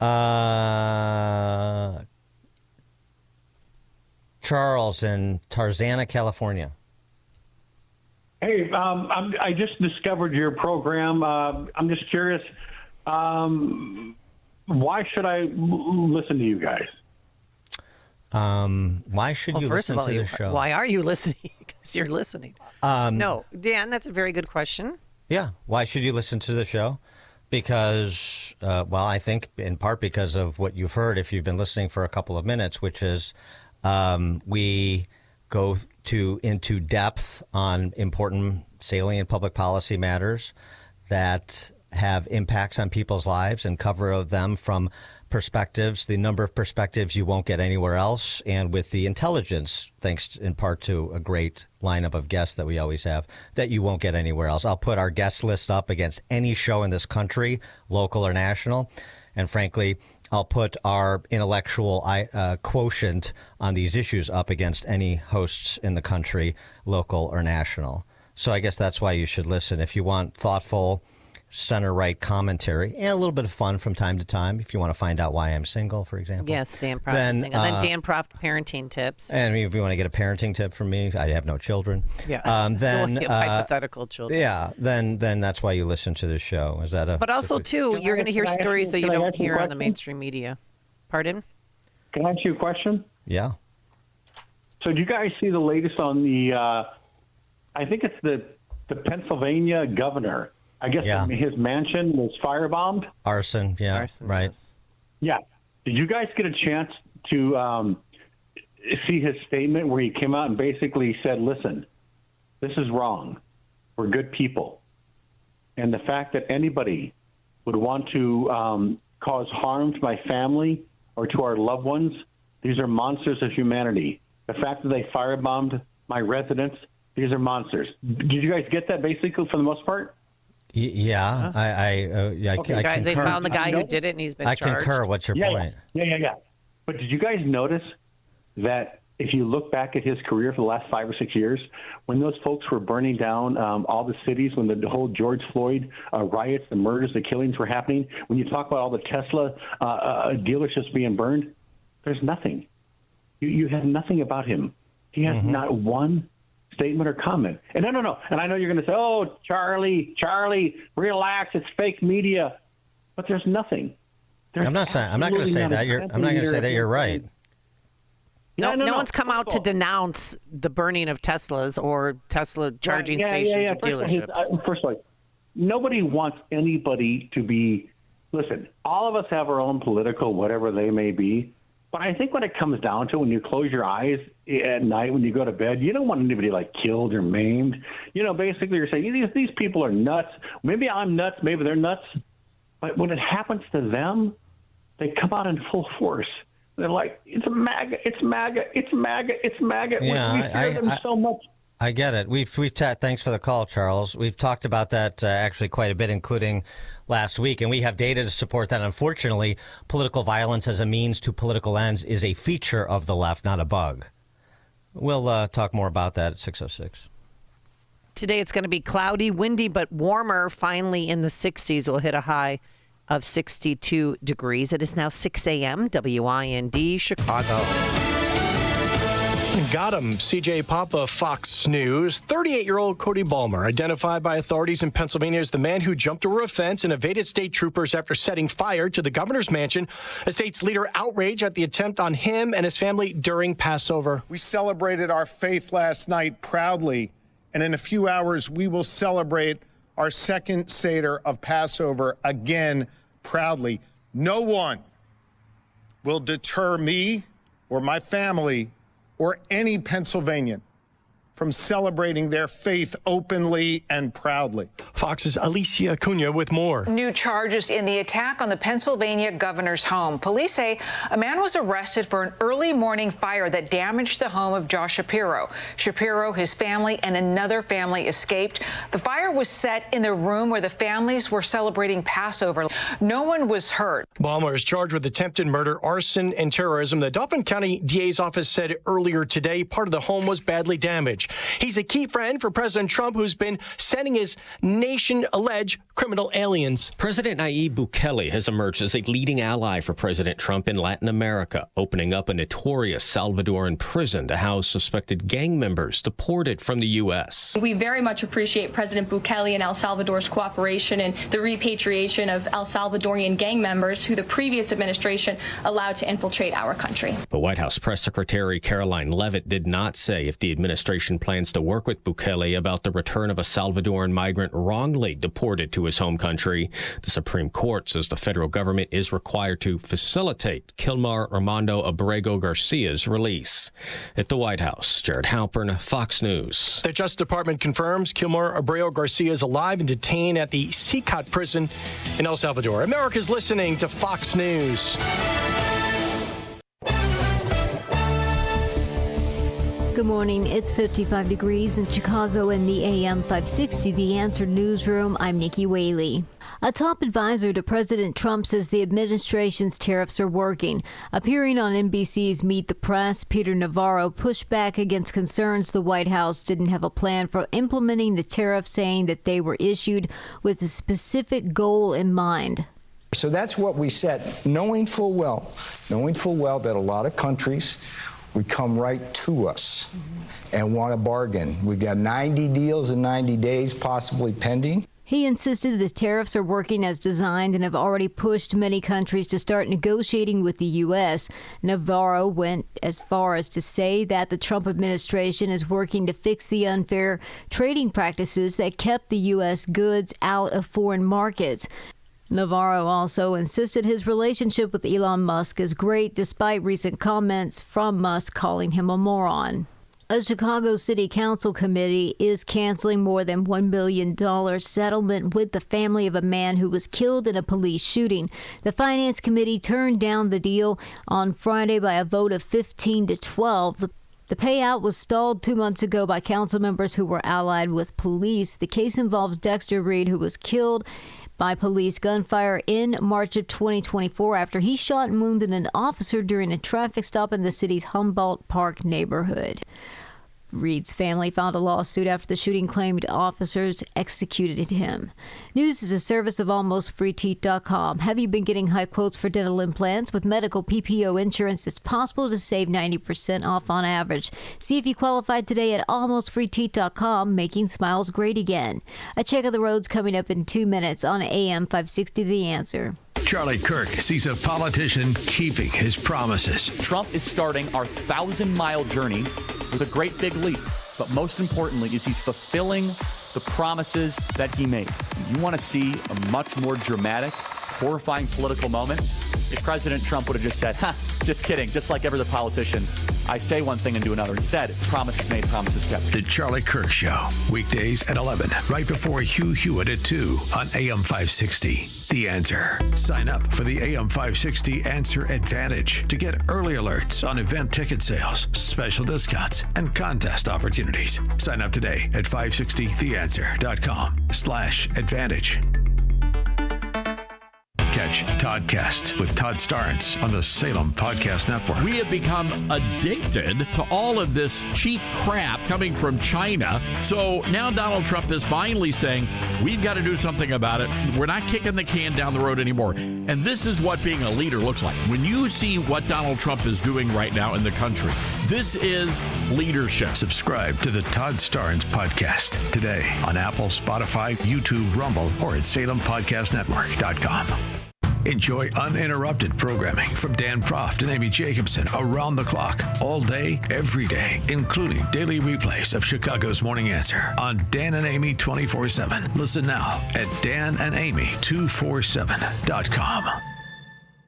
Charles in Tarzana, California. Hey, I just discovered your program. I'm just curious, why should I listen to you guys? Why should you listen to the show? Why are you listening? Because you're listening. No, Dan, that's a very good question. Yeah. Why should you listen to the show? Because, I think in part because of what you've heard if you've been listening for a couple of minutes, which is we go into depth on important, salient public policy matters that have impacts on people's lives and cover them from perspectives, the number of perspectives you won't get anywhere else, and with the intelligence, thanks in part to a great lineup of guests that we always have, that you won't get anywhere else. I'll put our guest list up against any show in this country, local or national, and frankly, I'll put our intellectual quotient on these issues up against any hosts in the country, local or national. So I guess that's why you should listen. If you want thoughtful, center-right commentary and a little bit of fun from time to time, if you want to find out why I'm single, for example. Yes, Dan Proft is single. And then Dan Proft parenting tips. And if you want to get a parenting tip from me, I have no children. Yeah. Then hypothetical children. Yeah. Then that's why you listen to this show. Is that a? But also too, you're going to hear stories that you don't hear on the mainstream media. Pardon? Can I ask you a question? Yeah. So do you guys see the latest on the? I think it's the the Pennsylvania governor, I guess his mansion was firebombed. Arson, right. Yeah. Did you guys get a chance to see his statement where he came out and basically said, listen, this is wrong. We're good people. And the fact that anybody would want to cause harm to my family or to our loved ones, these are monsters of humanity. The fact that they firebombed my residence, these are monsters. Did you guys get that basically for the most part? Yeah, I concur. They found the guy who did it, and he's been charged. I concur. What's your point? Yeah. But did you guys notice that if you look back at his career for the last 5 or 6 years, when those folks were burning down all the cities, when the whole George Floyd riots, the murders, the killings were happening, when you talk about all the Tesla dealerships being burned, there's nothing. You have nothing about him. He has not one statement or comment. And no. And I know you're going to say, oh, Charlie, relax, it's fake media. But there's nothing. I'm not going to say that. I'm not going to say that you're right. No one's come out to denounce the burning of Teslas or Tesla charging stations or dealerships. First of all, nobody wants anybody to be, listen, all of us have our own political, whatever they may be. But I think when it comes down to when you close your eyes at night when you go to bed, you don't want anybody like killed or maimed. Basically you're saying these people are nuts. Maybe I'm nuts. Maybe they're nuts. But when it happens to them, they come out in full force. They're like, it's a MAGA, it's MAGA, it's MAGA, it's MAGA. Yeah, we fear them so much. I get it. Thanks for the call, Charles. We've talked about that actually quite a bit, including last week, and we have data to support that. Unfortunately, political violence as a means to political ends is a feature of the left, not a bug. We'll talk more about that at 6:06. Today it's going to be cloudy, windy, but warmer. Finally in the 60s. We'll hit a high of 62 degrees. It is now 6 a.m. WIND, Chicago. Got him. CJ Papa, Fox News. 38-year-old Cody Ballmer, identified by authorities in Pennsylvania as the man who jumped over a fence and evaded state troopers after setting fire to the governor's mansion. A state's leader outraged at the attempt on him and his family during Passover. We celebrated our faith last night proudly, and in a few hours we will celebrate our second Seder of Passover again proudly. No one will deter me or my family or any Pennsylvanian from celebrating their faith openly and proudly. Fox's Alicia Cunha with more. New charges in the attack on the Pennsylvania governor's home. Police say a man was arrested for an early morning fire that damaged the home of Josh Shapiro. Shapiro, his family, and another family escaped. The fire was set in the room where the families were celebrating Passover. No one was hurt. Ballmer is charged with attempted murder, arson, and terrorism. The Dauphin County DA's office said earlier today part of the home was badly damaged. He's a key friend for President Trump, who's been sending his nation alleged criminal aliens. President Nayib Bukele has emerged as a leading ally for President Trump in Latin America, opening up a notorious Salvadoran prison to house suspected gang members deported from the U.S. We very much appreciate President Bukele and El Salvador's cooperation in the repatriation of El Salvadorian gang members who the previous administration allowed to infiltrate our country. The White House Press Secretary Caroline Leavitt did not say if the administration plans to work with Bukele about the return of a Salvadoran migrant wrongly deported to his home country. The Supreme Court says the federal government is required to facilitate Kilmar Armando Abrego Garcia's release. At the White House, Jared Halpern, Fox News. The Justice Department confirms Kilmar Abrego Garcia is alive and detained at the Sicat prison in El Salvador. America's listening to Fox News. Good morning. It's 55 degrees in Chicago in the AM 560, The Answer newsroom. I'm Nikki Whaley. A top advisor to President Trump says the administration's tariffs are working. Appearing on NBC's Meet the Press, Peter Navarro pushed back against concerns the White House didn't have a plan for implementing the tariffs, saying that they were issued with a specific goal in mind. So that's what we said, knowing full well that a lot of countries would come right to us and want a bargain. We've got 90 deals in 90 days, possibly pending. He insisted the tariffs are working as designed and have already pushed many countries to start negotiating with the U.S. Navarro went as far as to say that the Trump administration is working to fix the unfair trading practices that kept the U.S. goods out of foreign markets. Navarro also insisted his relationship with Elon Musk is great, despite recent comments from Musk calling him a moron. A Chicago City Council committee is canceling more than $1 billion settlement with the family of a man who was killed in a police shooting. The Finance Committee turned down the deal on Friday by a vote of 15-12. The payout was stalled 2 months ago by council members who were allied with police. The case involves Dexter Reed, who was killed by police gunfire in March of 2024 after he shot and wounded an officer during a traffic stop in the city's Humboldt Park neighborhood. Reed's family filed a lawsuit after the shooting claimed officers executed him. News is a service of AlmostFreeTeeth.com. Have you been getting high quotes for dental implants? With medical PPO insurance, it's possible to save 90% off on average. See if you qualify today at AlmostFreeTeeth.com, making smiles great again. A check of the roads coming up in 2 minutes on AM 560 The Answer. Charlie Kirk sees a politician keeping his promises. Trump is starting our 1,000-mile journey with a great big leap. But most importantly is he's fulfilling the promises that he made. You want to see a much more dramatic, horrifying political moment? If President Trump would have just said, just kidding, just like every other politician, I say one thing and do another. Instead, it's promises made, promises kept. The Charlie Kirk Show, weekdays at 11, right before Hugh Hewitt at 2 on AM 560. The Answer. Sign up for the AM 560 Answer Advantage to get early alerts on event ticket sales, special discounts, and contest opportunities. Sign up today at 560theanswer.com/advantage. Catch Toddcast with Todd Starnes on the Salem Podcast Network. We have become addicted to all of this cheap crap coming from China. So now Donald Trump is finally saying, we've got to do something about it. We're not kicking the can down the road anymore. And this is what being a leader looks like. When you see what Donald Trump is doing right now in the country, this is leadership. Subscribe to the Todd Starnes Podcast today on Apple, Spotify, YouTube, Rumble, or at SalemPodcastNetwork.com. Enjoy uninterrupted programming from Dan Proft and Amy Jacobson around the clock, all day, every day, including daily replays of Chicago's Morning Answer on Dan and Amy 24/7. Listen now at danandamy247.com.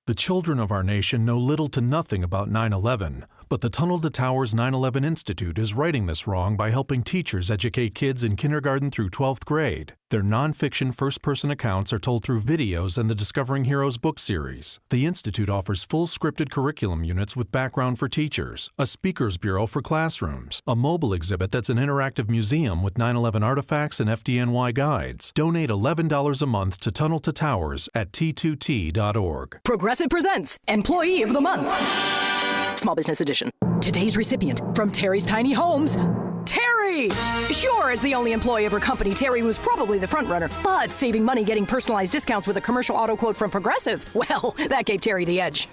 The children of our nation know little to nothing about 9/11, but the Tunnel to Towers 9/11 Institute is righting this wrong by helping teachers educate kids in kindergarten through 12th grade. Their nonfiction first-person accounts are told through videos and the Discovering Heroes book series. The Institute offers full scripted curriculum units with background for teachers, a speakers bureau for classrooms, a mobile exhibit that's an interactive museum with 9/11 artifacts and FDNY guides. Donate $11 a month to Tunnel to Towers at t2t.org. Progressive presents Employee of the Month. Small Business Edition. Today's recipient from Terry's Tiny Homes, Terry! Sure, as the only employee of her company, Terry was probably the front runner, but saving money getting personalized discounts with a commercial auto quote from Progressive, well, that gave Terry the edge.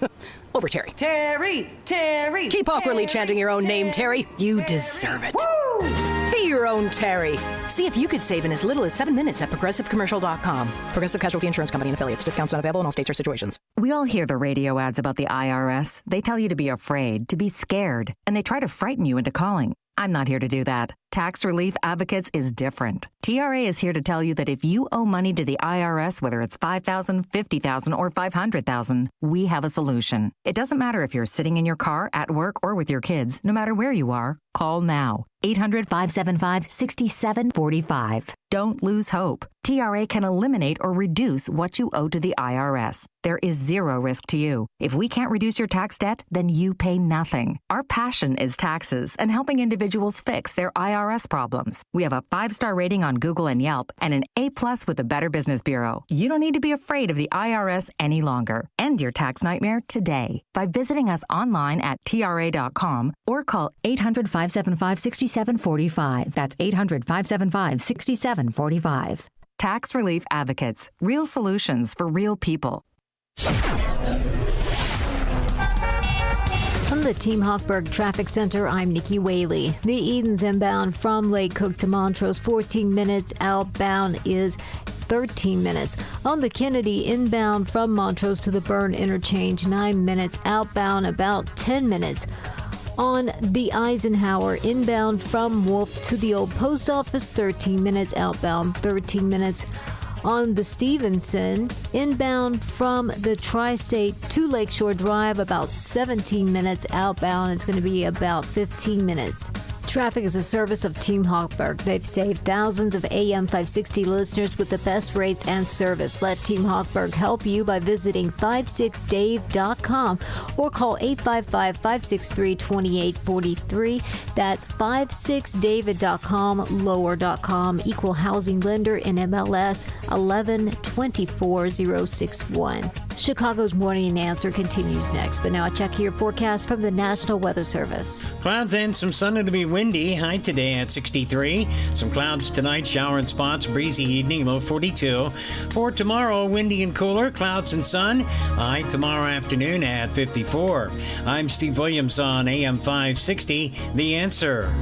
Over Terry. Terry! Terry! Keep awkwardly chanting your own name, Terry. You deserve it. Woo! Be your own Terry. See if you could save in as little as 7 minutes at ProgressiveCommercial.com. Progressive Casualty Insurance Company and Affiliates. Discounts not available in all states or situations. We all hear the radio ads about the IRS. They tell you to be afraid, to be scared, and they try to frighten you into calling. I'm not here to do that. Tax Relief Advocates is different. TRA is here to tell you that if you owe money to the IRS, whether it's $5,000, $50,000, or $500,000, we have a solution. It doesn't matter if you're sitting in your car, at work, or with your kids. No matter where you are, call now. 800-575-6745. Don't lose hope. TRA can eliminate or reduce what you owe to the IRS. There is zero risk to you. If we can't reduce your tax debt, then you pay nothing. Our passion is taxes and helping individuals fix their IRS problems. We have a 5-star rating on Google and Yelp and an A+ with the Better Business Bureau. You don't need to be afraid of the IRS any longer. End your tax nightmare today by visiting us online at TRA.com or call 800-575-6745. That's 800-575-6745. Tax Relief Advocates. Real solutions for real people. From the Team Hochberg Traffic Center, I'm Nikki Whaley. The Edens inbound from Lake Cook to Montrose, 14 minutes. Outbound is 13 minutes. On the Kennedy, inbound from Montrose to the Byrne interchange, 9 minutes. Outbound, about 10 minutes. On the Eisenhower, inbound from Wolf to the old post office, 13 minutes. Outbound, 13 minutes. On the Stevenson, inbound from the Tri-State to Lakeshore Drive, about 17 minutes. Outbound, it's going to be about 15 minutes. Traffic is a service of Team Hochberg. They've saved thousands of AM 560 listeners with the best rates and service. Let Team Hochberg help you by visiting 56dave.com or call 855-563-2843. That's 56david.com, lower.com, equal housing lender in MLS 1124061. Chicago's Morning Answer continues next, but now a check your forecast from the National Weather Service. Clouds and some sun. It'll be windy. High today at 63. Some clouds tonight, shower and spots. Breezy evening, low 42. For tomorrow, windy and cooler. Clouds and sun. High tomorrow afternoon at 54. I'm Steve Williams on AM 560. The Answer.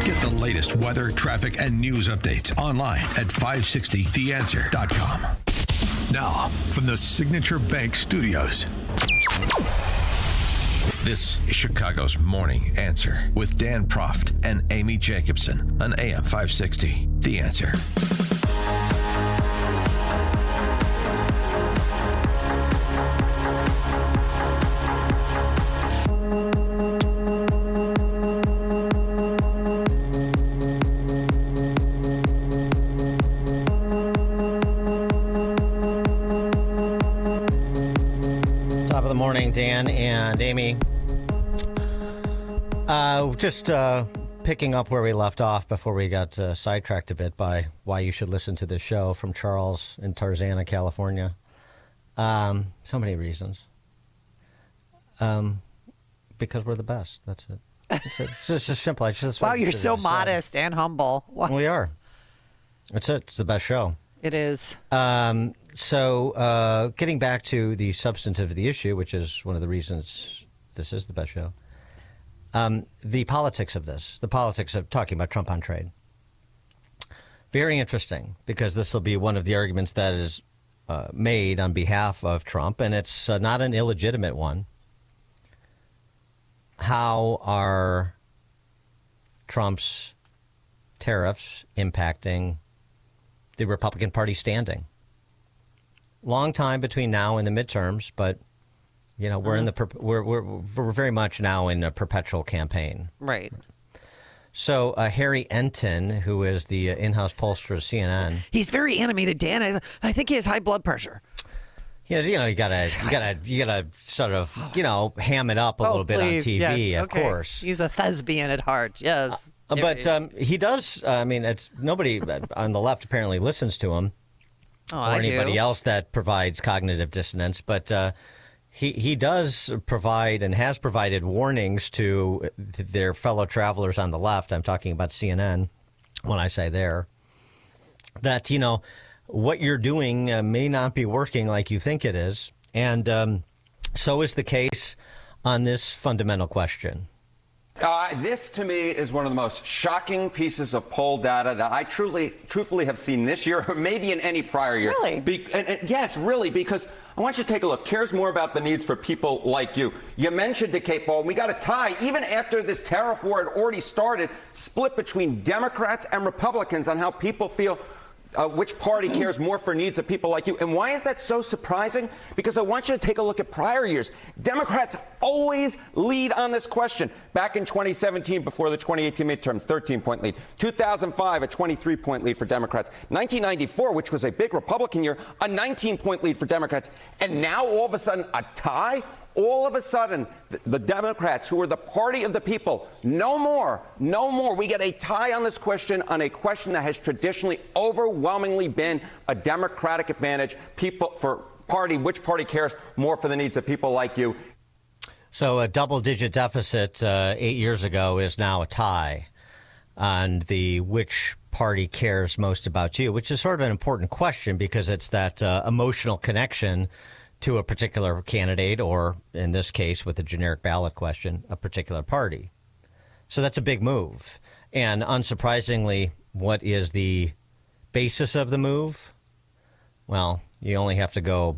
Get the latest weather, traffic, and news updates online at 560theanswer.com. Now, from the Signature Bank Studios, this is Chicago's Morning Answer with Dan Proft and Amy Jacobson on AM 560. The Answer. Morning, Dan and Amy. Just picking up where we left off before we got sidetracked a bit by why you should listen to this show from Charles in Tarzana, California. So many reasons. Because we're the best. That's it. It's just simple. Wow, you're so modest and humble. Wow. We are. That's it. It's the best show. It is. So getting back to the substantive of the issue, which is one of the reasons this is the best show, the politics of this, the politics of talking about Trump on trade. Very interesting, because this will be one of the arguments that is made on behalf of Trump, and it's not an illegitimate one. How are Trump's tariffs impacting the Republican Party standing? Long time between now and the midterms, but you know we're in the we're very much now in a perpetual campaign. Right. So Harry Enton, who is the in-house pollster of CNN, he's very animated, Dan. I think he has high blood pressure. Yes, you know, you gotta sort of ham it up a little bit on TV, yes. of course. He's a thespian at heart, yes. But he does. I mean, it's nobody on the left apparently listens to him, or anybody else that provides cognitive dissonance. But he does provide and has provided warnings to their fellow travelers on the left. I'm talking about CNN when I say there that what you're doing may not be working like you think it is, and so is the case on this fundamental question. This, to me, is one of the most shocking pieces of poll data that I truthfully have seen this year, or maybe in any prior year. Really? Yes, really, because I want you to take a look. Cares more about the needs for people like you. You mentioned the Cape Ball. We got a tie, even after this tariff war had already started, split between Democrats and Republicans on how people feel. Which party cares more for needs of people like you? And why is that so surprising? Because I want you to take a look at prior years. Democrats always lead on this question. Back in 2017, before the 2018 midterms, 13-point lead. 2005, a 23-point lead for Democrats. 1994, which was a big Republican year, a 19-point lead for Democrats. And now, all of a sudden, a tie? All of a sudden, the Democrats, who are the party of the people, no more. We get a tie on this question, on a question that has traditionally overwhelmingly been a Democratic advantage. Which party cares more for the needs of people like you? So a double-digit deficit 8 years ago is now a tie on the which party cares most about you, which is sort of an important question because it's that emotional connection to a particular candidate, or in this case, with the generic ballot question, a particular party. So that's a big move. And unsurprisingly, what is the basis of the move, well, you only have to go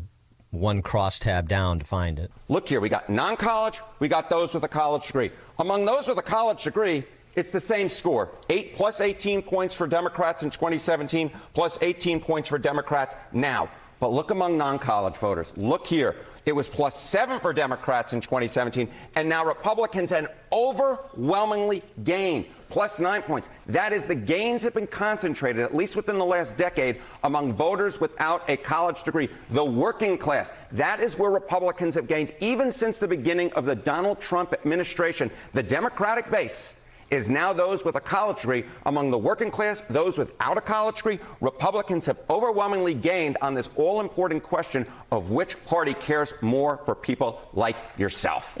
one crosstab down to find it. Look here, we got non-college, we got those with a college degree. Among those with a college degree, it's the same score. 8 plus 18 points for Democrats in 2017, plus 18 points for Democrats now. But look among non-college voters. Look here. It was plus 7 for Democrats in 2017, and now Republicans an overwhelmingly gain, plus 9 points. That is, the gains have been concentrated, at least within the last decade, among voters without a college degree. The working class, that is where Republicans have gained even since the beginning of the Donald Trump administration. The Democratic base is now those with a college degree. Among the working class, those without a college degree, Republicans have overwhelmingly gained on this all-important question of which party cares more for people like yourself.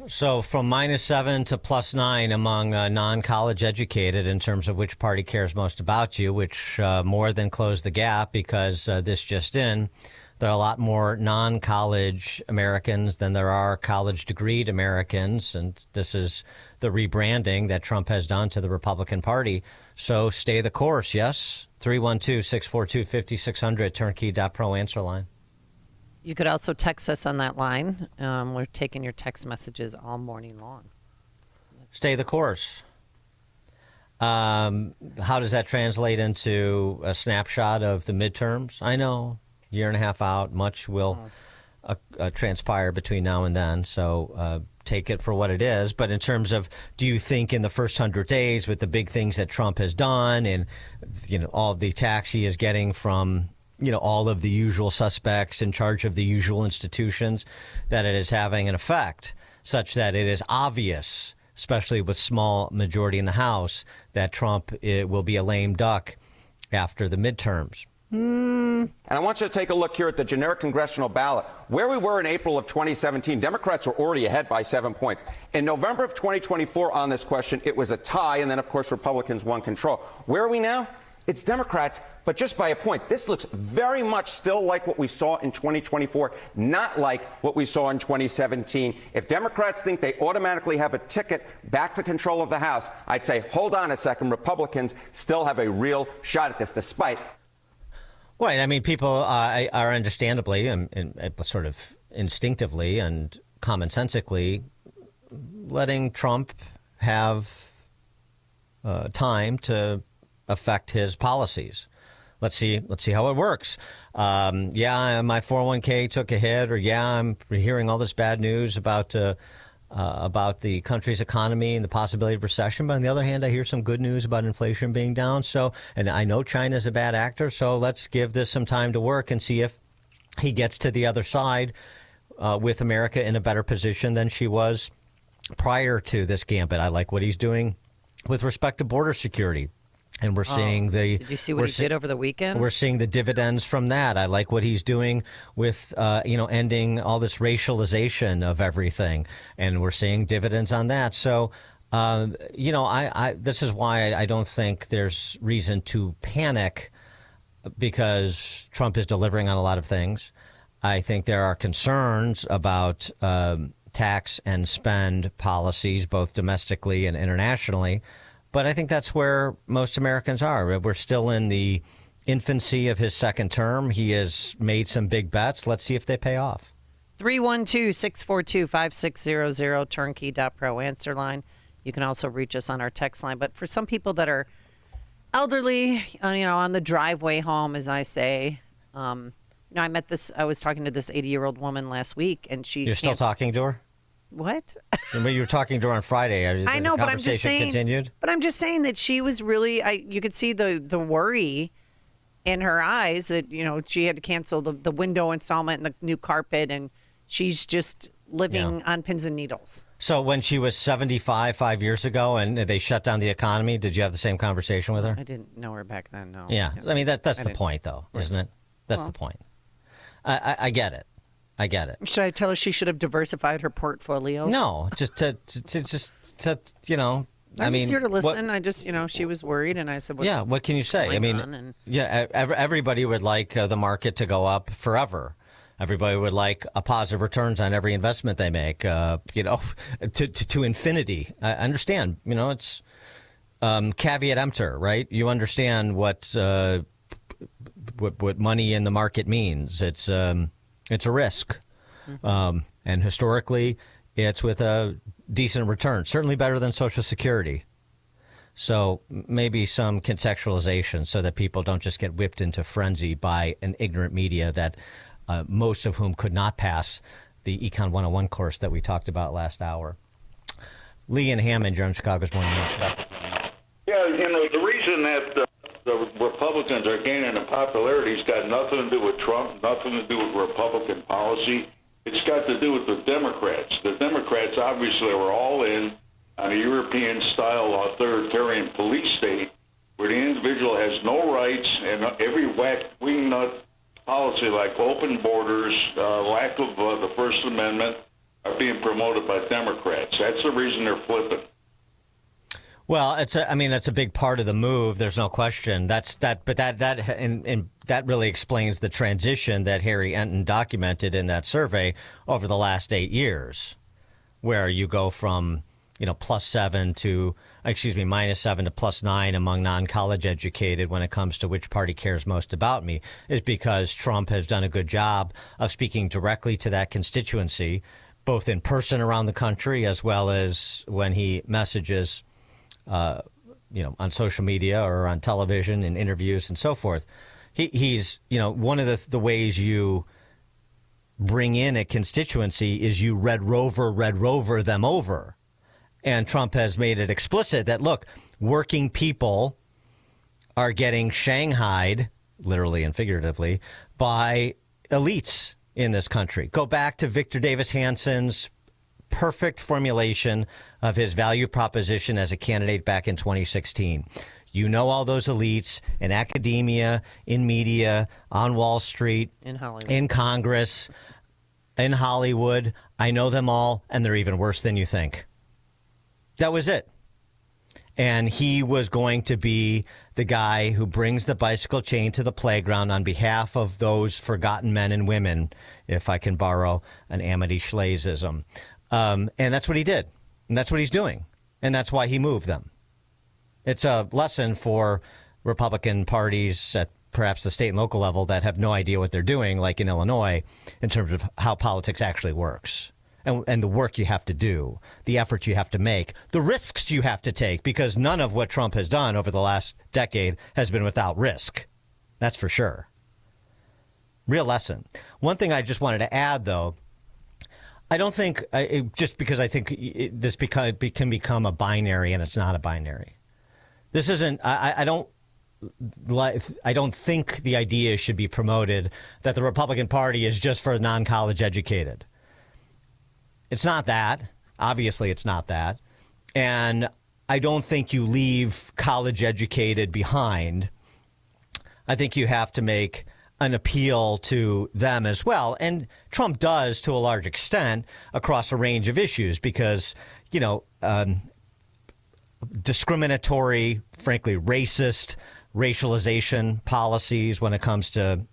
So from -7 to +9 among non-college educated in terms of which party cares most about you, which more than closed the gap because this just in. There are a lot more non-college Americans than there are college-degreed Americans, and this is the rebranding that Trump has done to the Republican Party. So stay the course, yes? 312-642-5600, turnkey.pro answer line. You could also text us on that line. We're taking your text messages all morning long. Stay the course. How does that translate into a snapshot of the midterms? I know. Year and a half out, much will transpire between now and then. So take it for what it is. But in terms of, do you think in the first 100 days with the big things that Trump has done and, all of the attacks he is getting from, all of the usual suspects in charge of the usual institutions, that it is having an effect such that it is obvious, especially with small majority in the House, that Trump will be a lame duck after the midterms? And I want you to take a look here at the generic congressional ballot. Where we were in April of 2017, Democrats were already ahead by 7 points. In November of 2024 on this question, it was a tie, and then, of course, Republicans won control. Where are we now? It's Democrats, but just by a point. This looks very much still like what we saw in 2024, not like what we saw in 2017. If Democrats think they automatically have a ticket back to control of the House, I'd say, hold on a second. Republicans still have a real shot at this, despite... Right. I mean, people are understandably and sort of instinctively and commonsensically letting Trump have time to affect his policies. Let's see how it works. Yeah, my 401k took a hit, or yeah, I'm hearing all this bad news about the country's economy and the possibility of recession. But on the other hand, I hear some good news about inflation being down. So, and I know China's a bad actor. So let's give this some time to work and see if he gets to the other side with America in a better position than she was prior to this gambit. I like what he's doing with respect to border security. And we're seeing Did you see what he did over the weekend? We're seeing the dividends from that. I like what he's doing with, ending all this racialization of everything. And we're seeing dividends on that. So, this is why I don't think there's reason to panic because Trump is delivering on a lot of things. I think there are concerns about tax and spend policies, both domestically and internationally. But I think that's where most Americans are. We're still in the infancy of his second term. He has made some big bets. Let's see if they pay off. 312-642-5600, turnkey.pro answer line. You can also reach us on our text line. But for some people that are elderly, on the driveway home, as I say, I was talking to this 80-year-old woman last week, and You're still talking to her? What? But you were talking to her on Friday. I know, but I'm just saying. Continued? But I'm just saying that she was really. You could see the worry in her eyes that she had to cancel the window installment and the new carpet, and she's just living on pins and needles. So when she was 75 5 years ago, and they shut down the economy, did you have the same conversation with her? I didn't know her back then. No. Yeah, I mean that's the point, though, isn't it? That's the point. I get it. I get it. Should I tell her she should have diversified her portfolio? No, just to I was here to listen. I just, she was worried, and I said, what can you say? I mean, everybody would like the market to go up forever. Everybody would like a positive returns on every investment they make, to infinity. I understand, caveat emptor, right? You understand what money in the market means. It's a risk, and historically, it's with a decent return, certainly better than Social Security. So maybe some contextualization so that people don't just get whipped into frenzy by an ignorant media that most of whom could not pass the Econ 101 course that we talked about last hour. Lee and Hammond, you're on Chicago's Morning News. Yeah, the reason that the Republicans are gaining in popularity has got nothing to do with Trump, nothing to do with Republican policy. It's got to do with the Democrats. The Democrats obviously were all in on a European-style authoritarian police state where the individual has no rights, and every wing-nut policy like open borders, lack of the First Amendment are being promoted by Democrats. That's the reason they're flipping. Well, that's a big part of the move. There's no question. But that really explains the transition that Harry Enton documented in that survey over the last 8 years, where you go from -7 to +9 among non-college educated when it comes to which party cares most about me, is because Trump has done a good job of speaking directly to that constituency, both in person around the country as well as when he messages on social media or on television in interviews and so forth. He's one of the ways you bring in a constituency is you red rover them over. And Trump has made it explicit that, look, working people are getting shanghaied, literally and figuratively, by elites in this country. Go back to Victor Davis Hanson's perfect formulation of his value proposition as a candidate back in 2016. You know all those elites in academia, in media, on Wall Street, in Hollywood, in Congress, in Hollywood. I know them all, and they're even worse than you think. That was it. And he was going to be the guy who brings the bicycle chain to the playground on behalf of those forgotten men and women, if I can borrow an Amity Schleisism. And that's what he did. And that's what he's doing. And that's why he moved them. It's a lesson for Republican parties at perhaps the state and local level that have no idea what they're doing, like in Illinois, in terms of how politics actually works. And the work you have to do, the effort you have to make, the risks you have to take, because none of what Trump has done over the last decade has been without risk. That's for sure. Real lesson. One thing I just wanted to add, though, I don't think, just because I think this can become a binary, and it's not a binary. This isn't, I don't think the idea should be promoted that the Republican Party is just for non-college educated. It's not that. Obviously, it's not that. And I don't think you leave college educated behind. I think you have to make an appeal to them as well. And Trump does to a large extent across a range of issues because, discriminatory, frankly, racist racialization policies when it comes to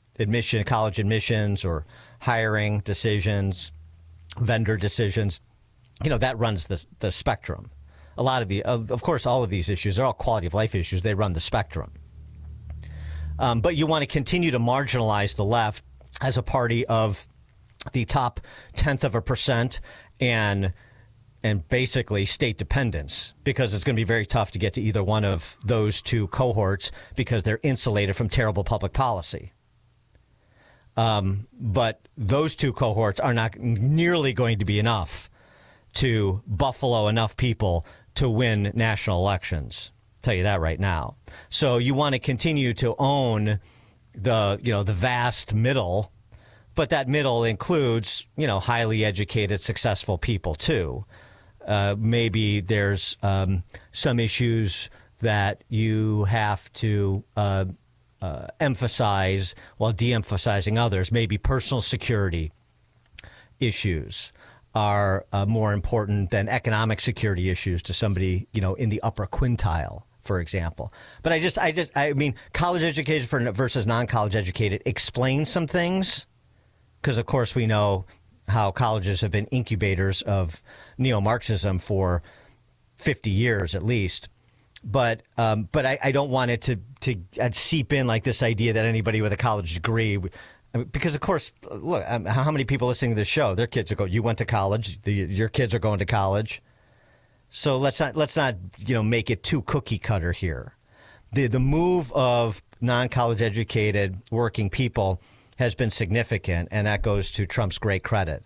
college admissions or hiring decisions, vendor decisions, that runs the spectrum. A lot of of course, all of these issues are all quality of life issues. They run the spectrum. But you want to continue to marginalize the left as a party of the top 0.1% and basically state dependence, because it's going to be very tough to get to either one of those two cohorts because they're insulated from terrible public policy. But those two cohorts are not nearly going to be enough to buffalo enough people to win national elections. I'll tell you that right now. So you want to continue to own the vast middle, but that middle includes, highly educated, successful people too. Maybe there's some issues that you have to emphasize while de-emphasizing others. Maybe personal security issues are more important than economic security issues to somebody, in the upper quintile, for example. But I mean, college educated versus non-college educated explains some things, because of course we know how colleges have been incubators of neo-Marxism for 50 years at least. But I don't want it to seep in like this idea that anybody with a college degree, because of course, look, how many people listening to this show, their kids are going, you went to college, your kids are going to college. So let's not make it too cookie cutter here. The move of non-college educated working people has been significant, and that goes to Trump's great credit.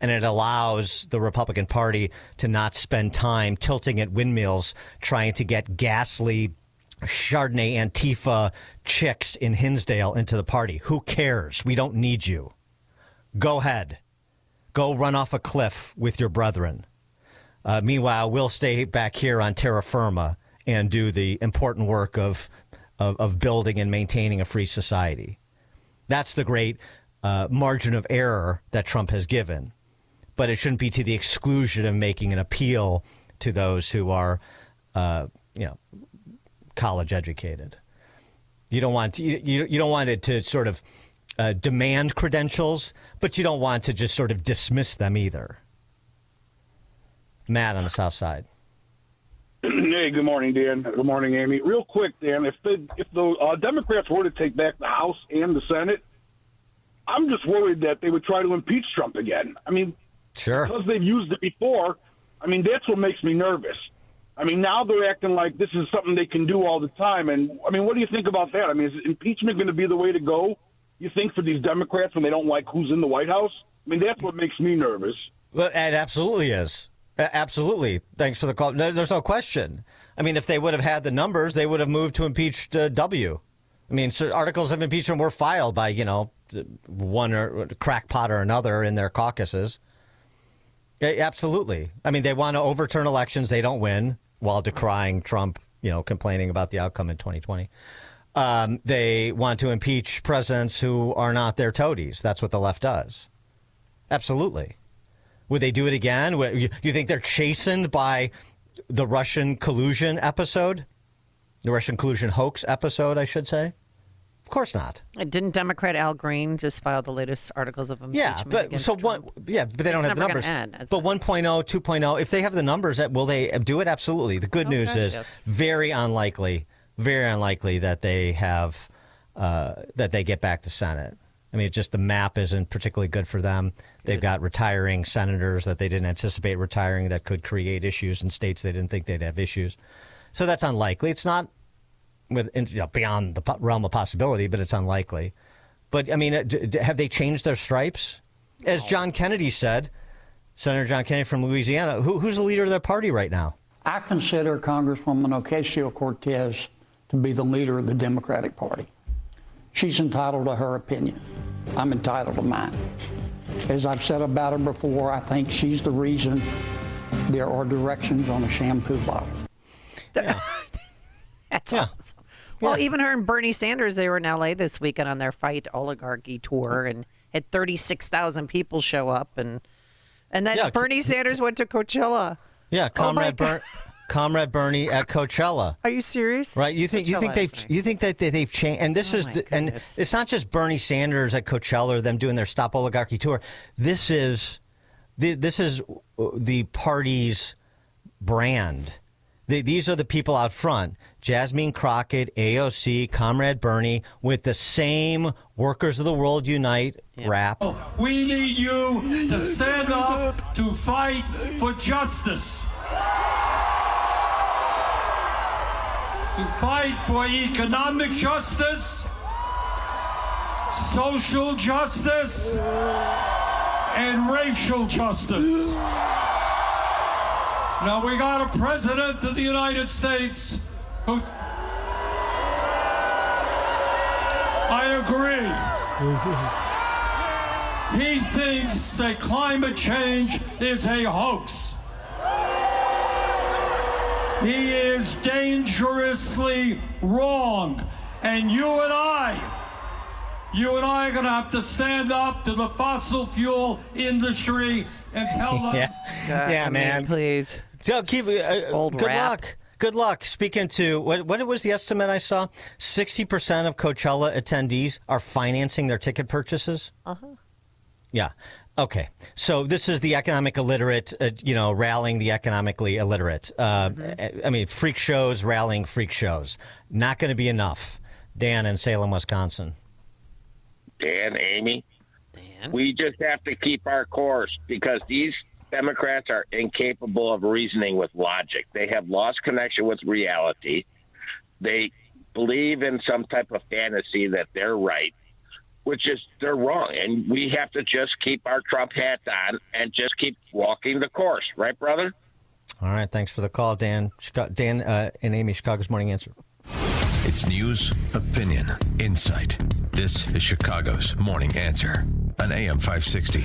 And it allows the Republican Party to not spend time tilting at windmills trying to get ghastly Chardonnay Antifa chicks in Hinsdale into the party. Who cares? We don't need you. Go ahead. Go run off a cliff with your brethren. Meanwhile, we'll stay back here on terra firma and do the important work of building and maintaining a free society. That's the great margin of error that Trump has given. But it shouldn't be to the exclusion of making an appeal to those who are, college educated. You don't want it to sort of demand credentials, but you don't want to just sort of dismiss them either. Matt on the South Side. Hey, good morning, Dan. Good morning, Amy. Real quick, Dan, if the Democrats were to take back the House and the Senate, I'm just worried that they would try to impeach Trump again. I mean, sure, because they've used it before. I mean, that's what makes me nervous. I mean, now they're acting like this is something they can do all the time. And, I mean, what do you think about that? I mean, is impeachment going to be the way to go, you think, for these Democrats when they don't like who's in the White House? I mean, that's what makes me nervous. Well, it absolutely is. Absolutely. Thanks for the call. No, there's no question. I mean, if they would have had the numbers, they would have moved to impeach W. I mean, articles of impeachment were filed by, one or crackpot or another in their caucuses. Yeah, absolutely. I mean, they want to overturn elections. They don't win while decrying Trump, complaining about the outcome in 2020. They want to impeach presidents who are not their toadies. That's what the left does. Absolutely. Would they do it again? You think they're chastened by the Russian collusion episode? The Russian collusion hoax episode, I should say? Of course not. Didn't Democrat Al Green just file the latest articles of impeachment? But they don't have the numbers. But 1.0, 2.0, if they have the numbers, will they do it? Absolutely. The good news is very unlikely that they have that they get back the Senate. I mean, just the map isn't particularly good for them. They've got retiring senators that they didn't anticipate retiring that could create issues in states they didn't think they'd have issues. So that's unlikely. It's not beyond the realm of possibility, but it's unlikely. But, I mean, have they changed their stripes? As John Kennedy said, Senator John Kennedy from Louisiana, who's the leader of their party right now? I consider Congresswoman Ocasio-Cortez to be the leader of the Democratic Party. She's entitled to her opinion. I'm entitled to mine. As I've said about her before, I think she's the reason there are directions on a shampoo bottle. Yeah. That's awesome. Well, even her and Bernie Sanders, they were in L.A. this weekend on their Fight Oligarchy tour and had 36,000 people show up. And then Bernie Sanders went to Coachella. Yeah, Comrade Bernie at Coachella. Are you serious? Right? You think that they've changed? And this and it's not just Bernie Sanders at Coachella or them doing their Stop Oligarchy tour. This is the party's brand. These are the people out front. Jasmine Crockett, AOC, Comrade Bernie, with the same Workers of the World Unite rap. We need you to stand up to fight for justice. To fight for economic justice, social justice, and racial justice. Now, we got a president of the United States who... I agree. He thinks that climate change is a hoax. He is dangerously wrong. And you and I are going to have to stand up to the fossil fuel industry and tell them. Man. Please. So keep good luck. Good luck. Speaking to what was the estimate I saw? 60% of Coachella attendees are financing their ticket purchases. Uh-huh. Yeah. Okay, so this is the economic illiterate, rallying the economically illiterate. I mean, freak shows, rallying freak shows. Not going to be enough. Dan in Salem, Wisconsin. Dan, Amy, we just have to keep our course because these Democrats are incapable of reasoning with logic. They have lost connection with reality. They believe in some type of fantasy that they're right, which is they're wrong. And we have to just keep our Trump hats on and just keep walking the course. Right, brother? All right. Thanks for the call, Dan. Dan and Amy, Chicago's Morning Answer. It's news, opinion, insight. This is Chicago's Morning Answer on AM 560.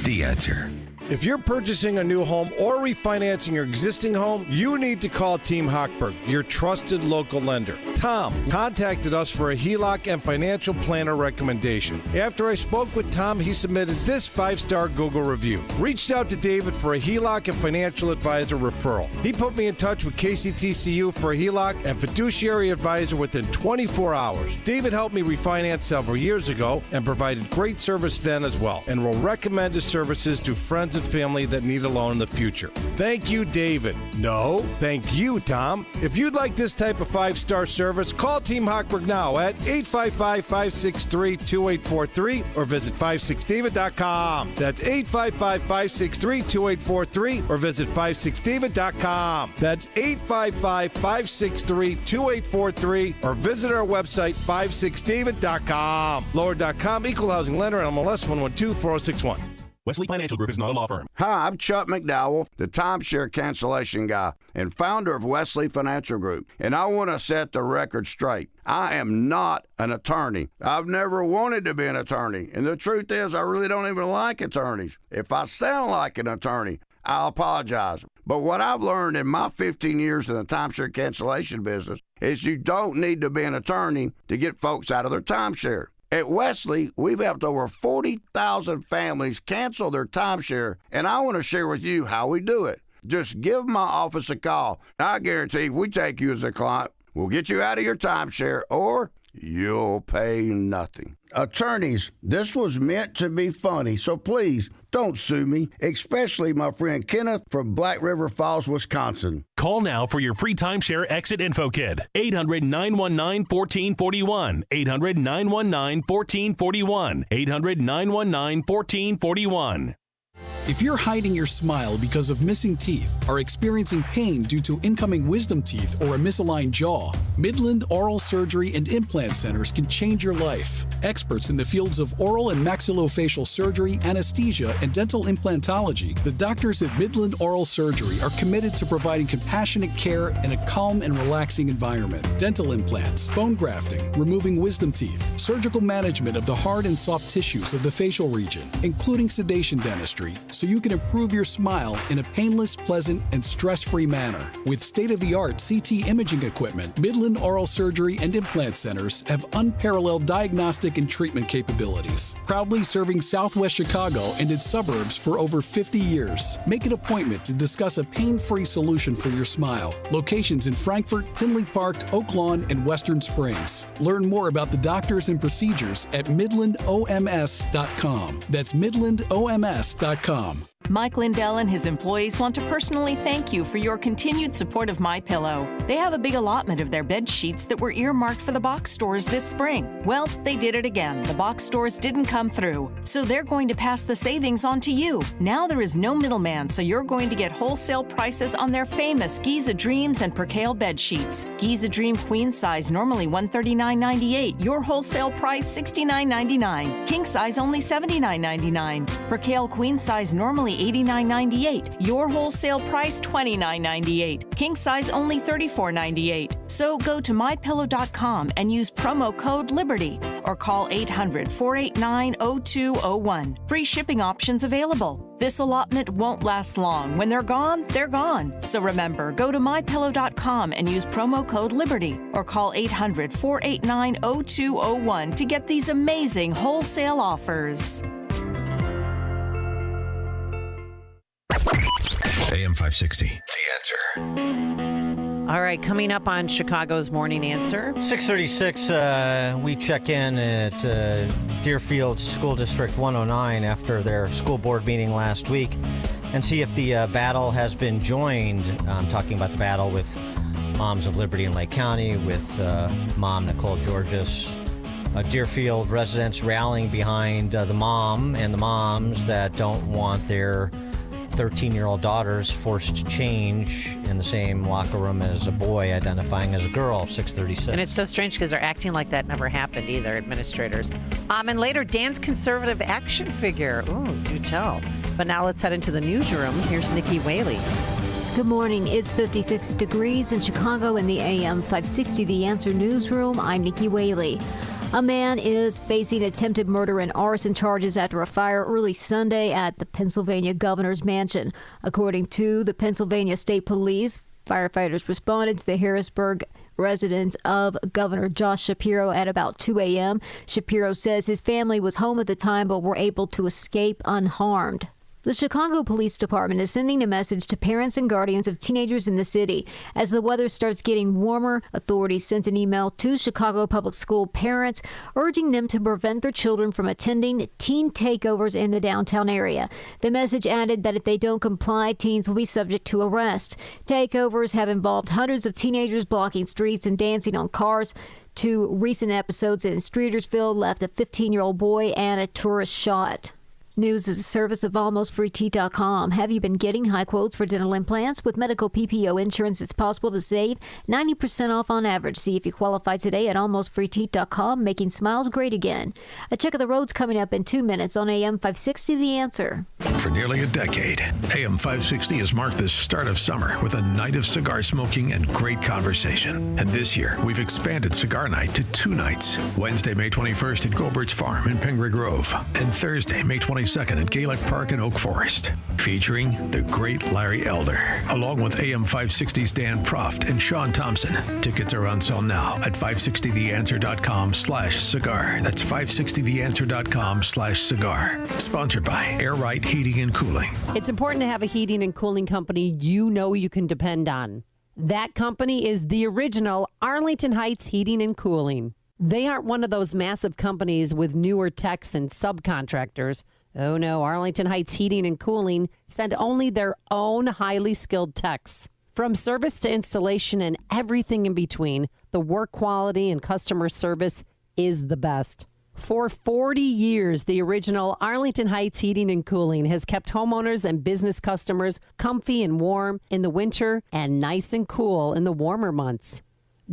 The Answer. If you're purchasing a new home or refinancing your existing home, you need to call Team Hochberg, your trusted local lender. Tom contacted us for a HELOC and financial planner recommendation. After I spoke with Tom, he submitted this 5-star Google review. Reached out to David for a HELOC and financial advisor referral. He put me in touch with KCTCU for a HELOC and fiduciary advisor within 24 hours. David helped me refinance several years ago and provided great service then as well, and will recommend his services to friends and family that need a loan in the future. Thank you, David. No, thank you, Tom. If you'd like this type of 5-star service, call Team Hochberg now at 855-563-2843 or visit 56david.com. That's 855-563-2843 or visit 56david.com. That's 855-563-2843 or visit our website 56david.com. Lower.com, equal housing lender, MLS 112-4061. Wesley Financial Group is not a law firm. Hi, I'm Chuck McDowell, the timeshare cancellation guy and founder of Wesley Financial Group. And I want to set the record straight. I am not an attorney. I've never wanted to be an attorney. And the truth is, I really don't even like attorneys. If I sound like an attorney, I'll apologize. But what I've learned in my 15 years in the timeshare cancellation business is you don't need to be an attorney to get folks out of their timeshare. At Wesley, we've helped over 40,000 families cancel their timeshare, and I want to share with you how we do it. Just give my office a call. I guarantee if we take you as a client, we'll get you out of your timeshare, or you'll pay nothing. Attorneys, this was meant to be funny, so please don't sue me, especially my friend Kenneth from Black River Falls, Wisconsin. Call now for your free timeshare exit info kit. 800-919-1441. 800-919-1441. 800-919-1441. If you're hiding your smile because of missing teeth, are experiencing pain due to incoming wisdom teeth or a misaligned jaw, Midland Oral Surgery and Implant Centers can change your life. Experts in the fields of oral and maxillofacial surgery, anesthesia, and dental implantology, the doctors at Midland Oral Surgery are committed to providing compassionate care in a calm and relaxing environment. Dental implants, bone grafting, removing wisdom teeth, surgical management of the hard and soft tissues of the facial region, including sedation dentistry, so you can improve your smile in a painless, pleasant, and stress-free manner. With state-of-the-art CT imaging equipment, Midland Oral Surgery and Implant Centers have unparalleled diagnostic and treatment capabilities. Proudly serving Southwest Chicago and its suburbs for over 50 years. Make an appointment to discuss a pain-free solution for your smile. Locations in Frankfort, Tinley Park, Oak Lawn, and Western Springs. Learn more about the doctors and procedures at midlandoms.com. That's midlandoms.com. Mike Lindell and his employees want to personally thank you for your continued support of MyPillow. They have a big allotment of their bed sheets that were earmarked for the box stores this spring. Well, they did it again. The box stores didn't come through, so they're going to pass the savings on to you. Now there is no middleman, so you're going to get wholesale prices on their famous Giza Dreams and Percale bed sheets. Giza Dream Queen Size normally $139.98. Your wholesale price $69.99. King Size only $79.99. Percale Queen Size normally $89.98. Your wholesale price $29.98. King size only $34.98. So go to mypillow.com and use promo code LIBERTY or call 800-489-0201. Free shipping options available. This allotment won't last long. When they're gone, they're gone. So remember, go to mypillow.com and use promo code LIBERTY or call 800-489-0201 to get these amazing wholesale offers. AM 560, The Answer. All right, coming up on Chicago's Morning Answer. 6:36, we check in at Deerfield School District 109 after their school board meeting last week and see if the battle has been joined. I'm talking about the battle with Moms of Liberty in Lake County, with Mom Nicole Georges. Deerfield residents rallying behind the mom and the moms that don't want their 13-year-old daughters forced to change in the same locker room as a boy identifying as a girl. 6:36. And it's so strange because they're acting like that never happened either, administrators. And later, Dan's conservative action figure. Ooh, do tell. But now let's head into the newsroom. Here's Nikki Whaley. Good morning. It's 56 degrees in Chicago in the AM 560 The Answer newsroom. I'm Nikki Whaley. A man is facing attempted murder and arson charges after a fire early Sunday at the Pennsylvania governor's mansion. According to the Pennsylvania State Police, firefighters responded to the Harrisburg residence of Governor Josh Shapiro at about 2 a.m. Shapiro says his family was home at the time but were able to escape unharmed. The Chicago Police Department is sending a message to parents and guardians of teenagers in the city. As the weather starts getting warmer, authorities sent an email to Chicago public school parents urging them to prevent their children from attending teen takeovers in the downtown area. The message added that if they don't comply, teens will be subject to arrest. Takeovers have involved hundreds of teenagers blocking streets and dancing on cars. Two recent episodes in Streetersville left a 15-year-old boy and a tourist shot. News is a service of almostfreeteeth.com. Have you been getting high quotes for dental implants? With medical PPO insurance, it's possible to save 90% off on average. See if you qualify today at almostfreeteeth.com, making smiles great again. A check of the roads coming up in 2 minutes on AM 560 The Answer. For nearly a decade, AM 560 has marked the start of summer with a night of cigar smoking and great conversation. And this year, we've expanded Cigar Night to 2 nights. Wednesday, May 21st at Gobert's Farm in Pingree Grove, and Thursday, May 22nd at Gaelic Park in Oak Forest, featuring the great Larry Elder, along with AM 560's Dan Proft and Sean Thompson. Tickets are on sale now at 560theanswer.com/cigar. That's 560theanswer.com/cigar. Sponsored by Air Right Heating and Cooling. It's important to have a heating and cooling company you know you can depend on. That company is the original Arlington Heights Heating and Cooling. They aren't one of those massive companies with newer techs and subcontractors. Oh no, Arlington Heights Heating and Cooling send only their own highly skilled techs. From service to installation and everything in between, the work quality and customer service is the best. For 40 years, the original Arlington Heights Heating and Cooling has kept homeowners and business customers comfy and warm in the winter and nice and cool in the warmer months.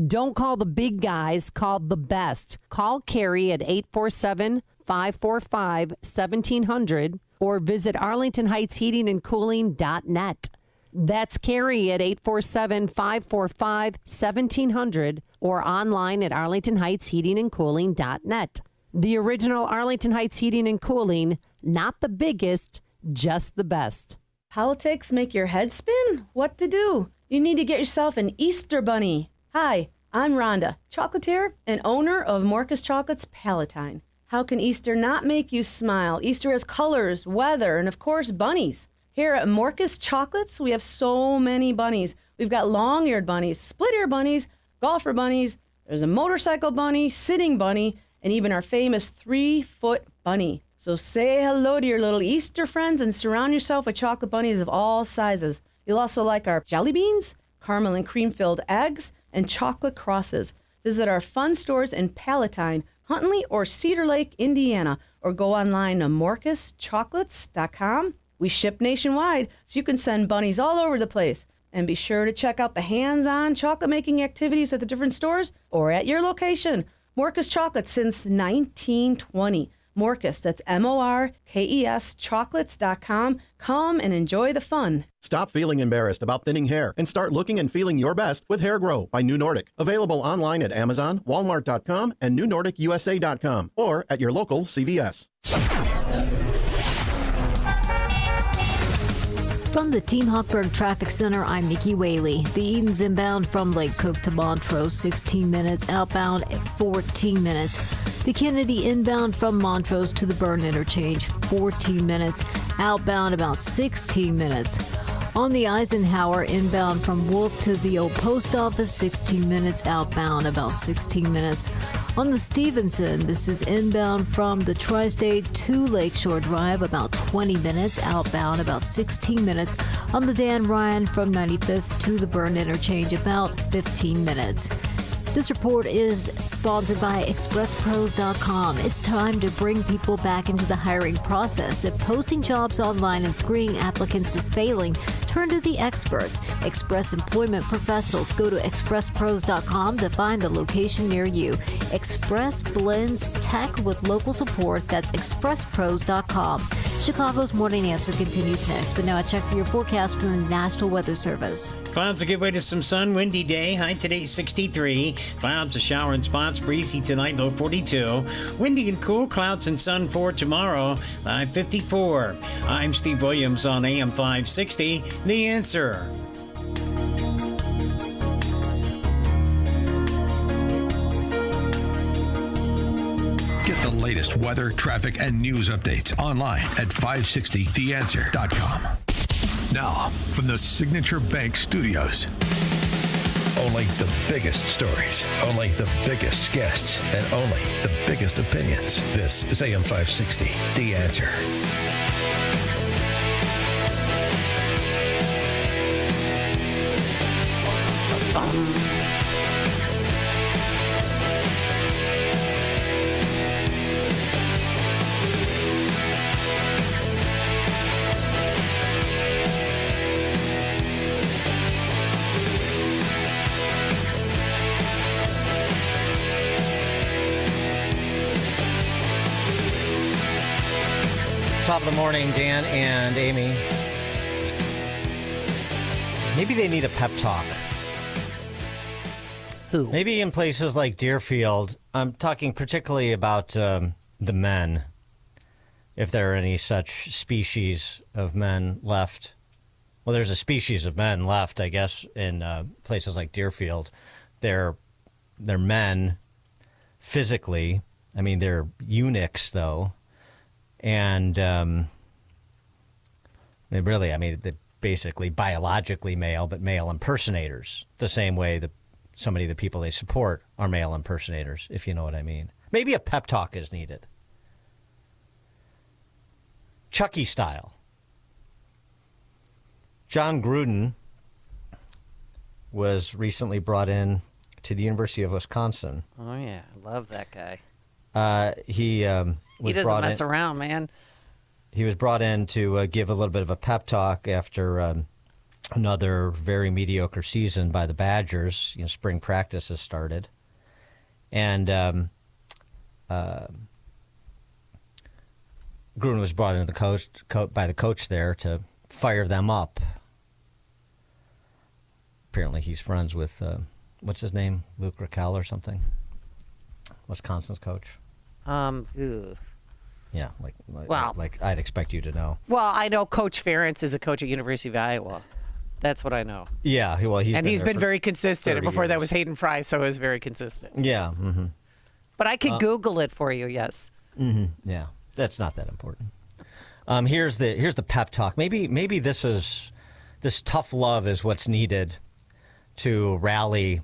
Don't call the big guys, call the best. Call Carrie at 847-545-1700 or visit arlingtonheightsheatingandcooling.net. That's Carrie at 847-545-1700 or online at arlingtonheightsheatingandcooling.net. The original Arlington Heights Heating and Cooling, not the biggest, just the best. Politics make your head spin? What to do? You need to get yourself an Easter bunny. Hi, I'm Rhonda, chocolatier and owner of Morcus Chocolates Palatine. How can Easter not make you smile? Easter has colors, weather, and of course, bunnies. Here at Morcus Chocolates, we have so many bunnies. We've got long-eared bunnies, split-ear bunnies, golfer bunnies, there's a motorcycle bunny, sitting bunny, and even our famous 3-foot bunny. So say hello to your little Easter friends and surround yourself with chocolate bunnies of all sizes. You'll also like our jelly beans, caramel and cream-filled eggs, and chocolate crosses. Visit our fun stores in Palatine, Huntley, or Cedar Lake, Indiana, or go online to morcuschocolates.com. We ship nationwide, so you can send bunnies all over the place. And be sure to check out the hands-on chocolate-making activities at the different stores or at your location. Morcus Chocolates since 1920. Morcus, that's MORKES, chocolates.com. Come and enjoy the fun. Stop feeling embarrassed about thinning hair and start looking and feeling your best with Hair Grow by New Nordic. Available online at Amazon, Walmart.com, and NewNordicUSA.com, or at your local CVS. From the Team Hochberg Traffic Center, I'm Nikki Whaley. The Edens inbound from Lake Cook to Montrose, 16 minutes. Outbound, 14 minutes. The Kennedy inbound from Montrose to the Burn Interchange, 14 minutes. Outbound, about 16 minutes. On the Eisenhower, inbound from Wolf to the old post office, 16 minutes. Outbound, about 16 minutes. On the Stevenson, this is inbound from the Tri-State to Lakeshore Drive, about 20 minutes. Outbound, about 16 minutes. On the Dan Ryan from 95th to the Burn Interchange, about 15 minutes. This report is sponsored by ExpressPros.com. It's time to bring people back into the hiring process. If posting jobs online and screening applicants is failing, turn to the experts. Express Employment Professionals. Go to ExpressPros.com to find the location near you. Express blends tech with local support. That's ExpressPros.com. Chicago's Morning Answer continues next, but now I check for your forecast from the National Weather Service. Clouds will give way to some sun. Windy day. High today 63. Clouds, a shower in spots. Breezy tonight, low 42. Windy and cool. Clouds and sun for tomorrow, high 54. I'm Steve Williams on AM 560. The Answer. Get the latest weather, traffic, and news updates online at 560theanswer.com. Now, from the Signature Bank Studios. Only the biggest stories, only the biggest guests, and only the biggest opinions. This is AM 560, The Answer. Top of the morning, Dan and Amy. Maybe they need a pep talk. Who? Maybe in places like Deerfield. I'm talking particularly about the men. If there are any such species of men left. Well, there's a species of men left, I guess, in places like Deerfield. They're men physically. I mean, they're eunuchs, though. And they're basically biologically male, but male impersonators, the same way that so many of the people they support are male impersonators, if you know what I mean. Maybe a pep talk is needed. Chucky style. John Gruden was recently brought in to the University of Wisconsin. Oh, yeah. I love that guy. He doesn't mess around, man. He was brought in to give a little bit of a pep talk after another very mediocre season by the Badgers. Spring practice has started. And Gruden was brought in by the coach there to fire them up. Apparently he's friends with, what's his name? Luke Raquel or something? Wisconsin's coach. Yeah, like I'd expect you to know. Well, I know Coach Ferentz is a coach at University of Iowa. That's what I know. Yeah, well, he's been very consistent. And before years. That was Hayden Fry, so he was very consistent. Yeah. Mm-hmm. But I could Google it for you. Yes. Mm-hmm. Yeah, that's not that important. Here's the pep talk. Maybe this tough love is what's needed to rally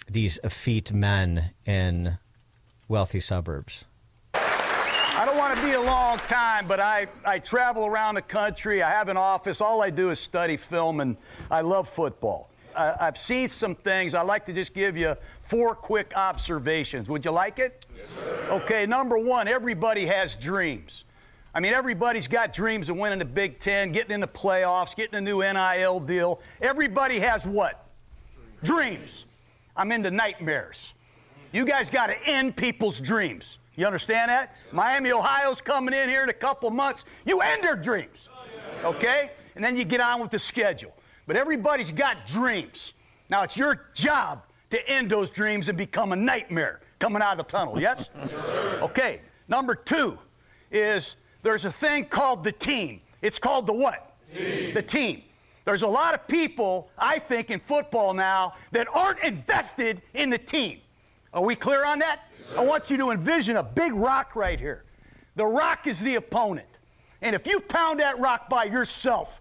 these effete men in wealthy suburbs. I don't want to be a long time, but I travel around the country. I have an office. All I do is study film, and I love football. I've seen some things. I'd like to just give you 4 quick observations. Would you like it? Yes, sir. Okay, number 1, everybody has dreams. I mean, everybody's got dreams of winning the Big Ten, getting in the playoffs, getting a new NIL deal. Everybody has what? Dreams. I'm into nightmares. You guys got to end people's dreams. You understand that? Miami, Ohio's coming in here in a couple months. You end their dreams, okay? And then you get on with the schedule. But everybody's got dreams. Now, it's your job to end those dreams and become a nightmare coming out of the tunnel, yes? Okay, number 2 is there's a thing called the team. It's called the what? Team. The team. There's a lot of people, I think, in football now that aren't invested in the team. Are we clear on that? I want you to envision a big rock right here. The rock is the opponent. And if you pound that rock by yourself,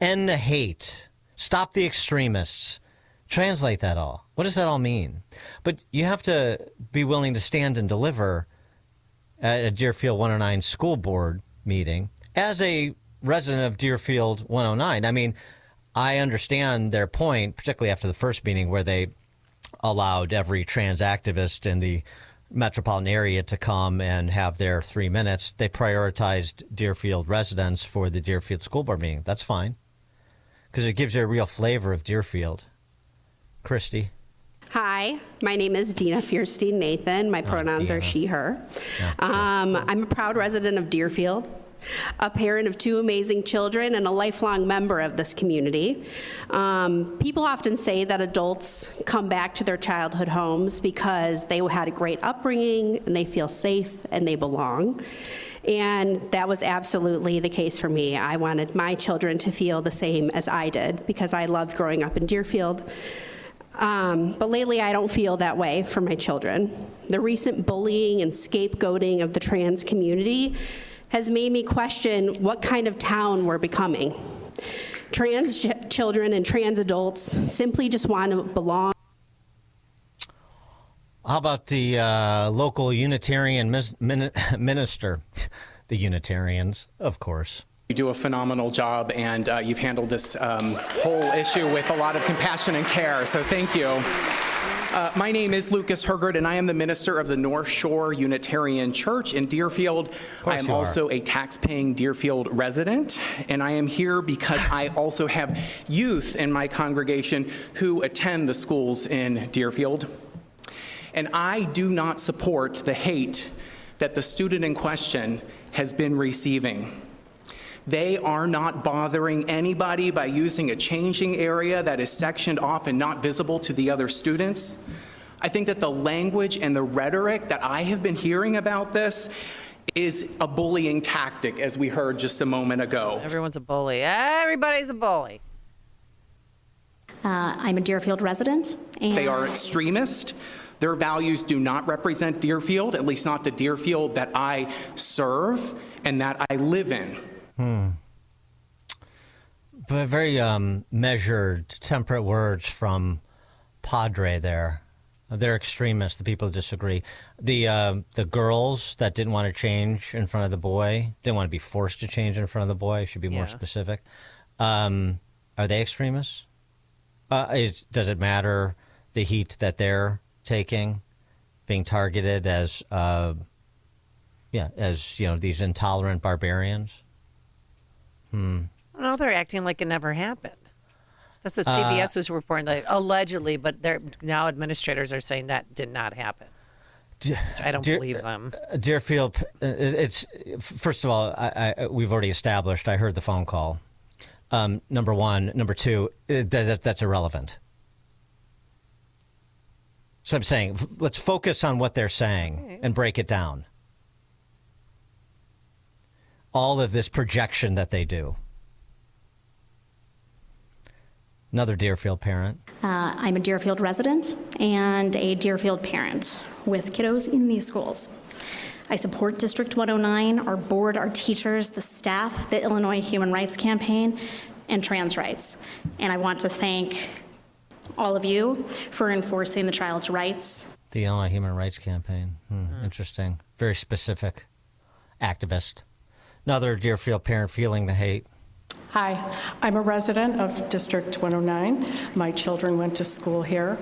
End the hate. Stop the extremists. Translate that all. What does that all mean? But you have to be willing to stand and deliver at a Deerfield 109 school board meeting as a resident of Deerfield 109. I mean, I understand their point, particularly after the first meeting where they allowed every trans activist in the metropolitan area to come and have their 3 minutes. They prioritized Deerfield residents for the Deerfield school board meeting. That's fine, because it gives you a real flavor of Deerfield. Christy. Hi, my name is Dina Fierstein Nathan. My pronouns are she, her. I'm a proud resident of Deerfield, a parent of 2 amazing children, and a lifelong member of this community. People often say that adults come back to their childhood homes because they had a great upbringing and they feel safe and they belong. And that was absolutely the case for me. I wanted my children to feel the same as I did because I loved growing up in Deerfield. But lately, I don't feel that way for my children. The recent bullying and scapegoating of the trans community has made me question what kind of town we're becoming. Trans children and trans adults simply just want to belong. How about the local Unitarian minister? The Unitarians, of course. You do a phenomenal job, and you've handled this whole issue with a lot of compassion and care, so thank you. My name is Lucas Hergert, and I am the minister of the North Shore Unitarian Church in Deerfield. I am also a tax-paying Deerfield resident, and I am here because I also have youth in my congregation who attend the schools in Deerfield. And I do not support the hate that the student in question has been receiving. They are not bothering anybody by using a changing area that is sectioned off and not visible to the other students. I think that the language and the rhetoric that I have been hearing about this is a bullying tactic, as we heard just a moment ago. Everyone's a bully. Everybody's a bully. I'm a Deerfield resident. And they are extremist. Their values do not represent Deerfield, at least not the Deerfield that I serve and that I live in. But very measured, temperate words from Padre there. They're extremists, the people who disagree. The girls that didn't want to change in front of the boy, didn't want to be forced to change in front of the boy, I should be more specific. Are they extremists? Does it matter the heat that they're taking, being targeted as these intolerant barbarians? No, they're acting like it never happened. That's what CBS was reporting, like, allegedly, but now administrators are saying that did not happen. I don't believe them. Deerfield, it's first of all, we've already established. I heard the phone call. Number one, number two, that's irrelevant. So I'm saying, let's focus on what they're saying and break it down. All of this projection that they do. Another Deerfield parent. I'm a Deerfield resident and a Deerfield parent with kiddos in these schools. I support District 109, our board, our teachers, the staff, the Illinois Human Rights Campaign, and trans rights. And I want to thank all of you for enforcing the child's rights. The Illinois Human Rights Campaign. Interesting. Very specific. Activist. Another Deerfield parent feeling the hate. Hi, I'm a resident of District 109. My children went to school here.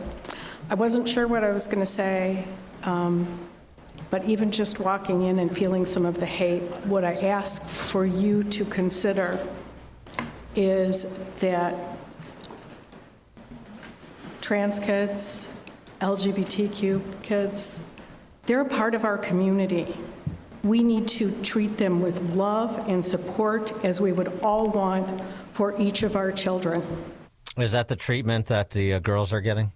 I wasn't sure what I was going to say, but even just walking in and feeling some of the hate, what I ask for you to consider is that trans kids, LGBTQ kids, they're a part of our community. We need to treat them with love and support as we would all want for each of our children. Is that the treatment that the girls are getting?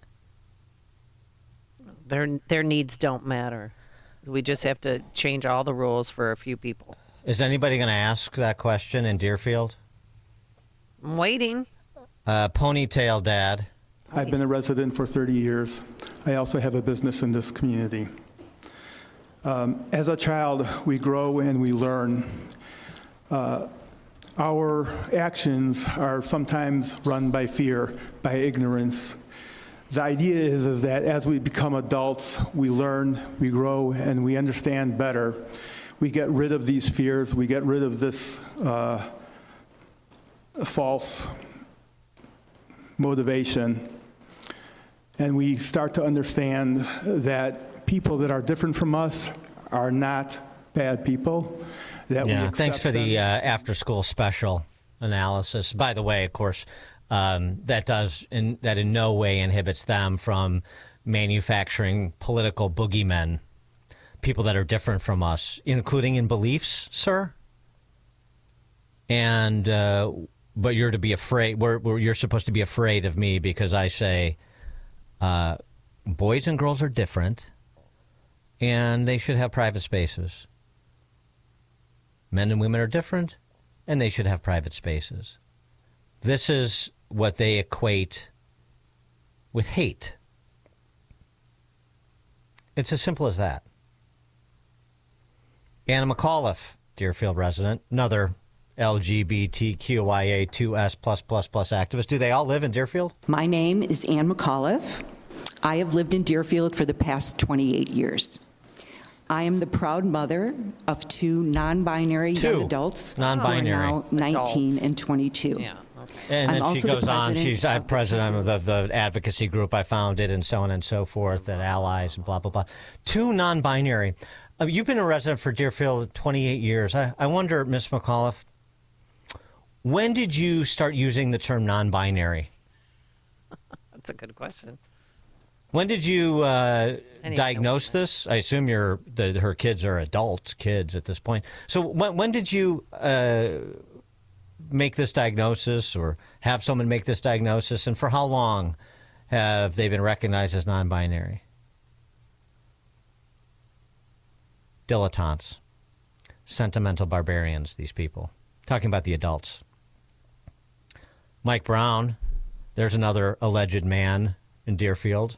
Their needs don't matter. We just have to change all the rules for a few people. Is anybody going to ask that question in Deerfield? I'm waiting. Ponytail Dad. I've been a resident for 30 years. I also have a business in this community. As a child, we grow and we learn. Our actions are sometimes run by fear, by ignorance. The idea is that as we become adults, we learn, we grow, and we understand better. We get rid of these fears. We get rid of this false motivation. And we start to understand that people that are different from us are not bad people. That we accept thanks for the them. after-school special analysis. By the way, of course, that in no way inhibits them from manufacturing political boogeymen, people that are different from us, including in beliefs, sir. And but you're to be afraid. You're supposed to be afraid of me because I say boys and girls are different, and they should have private spaces. Men and women are different, and they should have private spaces. This is what they equate with hate. It's as simple as that. Anna McAuliffe, Deerfield resident, another LGBTQIA2S++ activist. Do they all live in Deerfield? My name is Ann McAuliffe. I have lived in Deerfield for the past 28 years. I am the proud mother of two non-binary young adults non-binary. who are now 19 Adults. and 22. Yeah, okay. And I'm then she also the goes on, president I'm of the president of the advocacy group I founded and so on and so forth, and allies and blah, blah, blah. Two non-binary. You've been a resident for Deerfield 28 years. I wonder, Ms. McAuliffe, when did you start using the term non-binary? That's a good question. When did you diagnose this? I assume her kids are adult kids at this point. So when did you make this diagnosis or have someone make this diagnosis? And for how long have they been recognized as non-binary? Dilettantes. Sentimental barbarians, these people. Talking about the adults. Mike Brown, there's another alleged man in Deerfield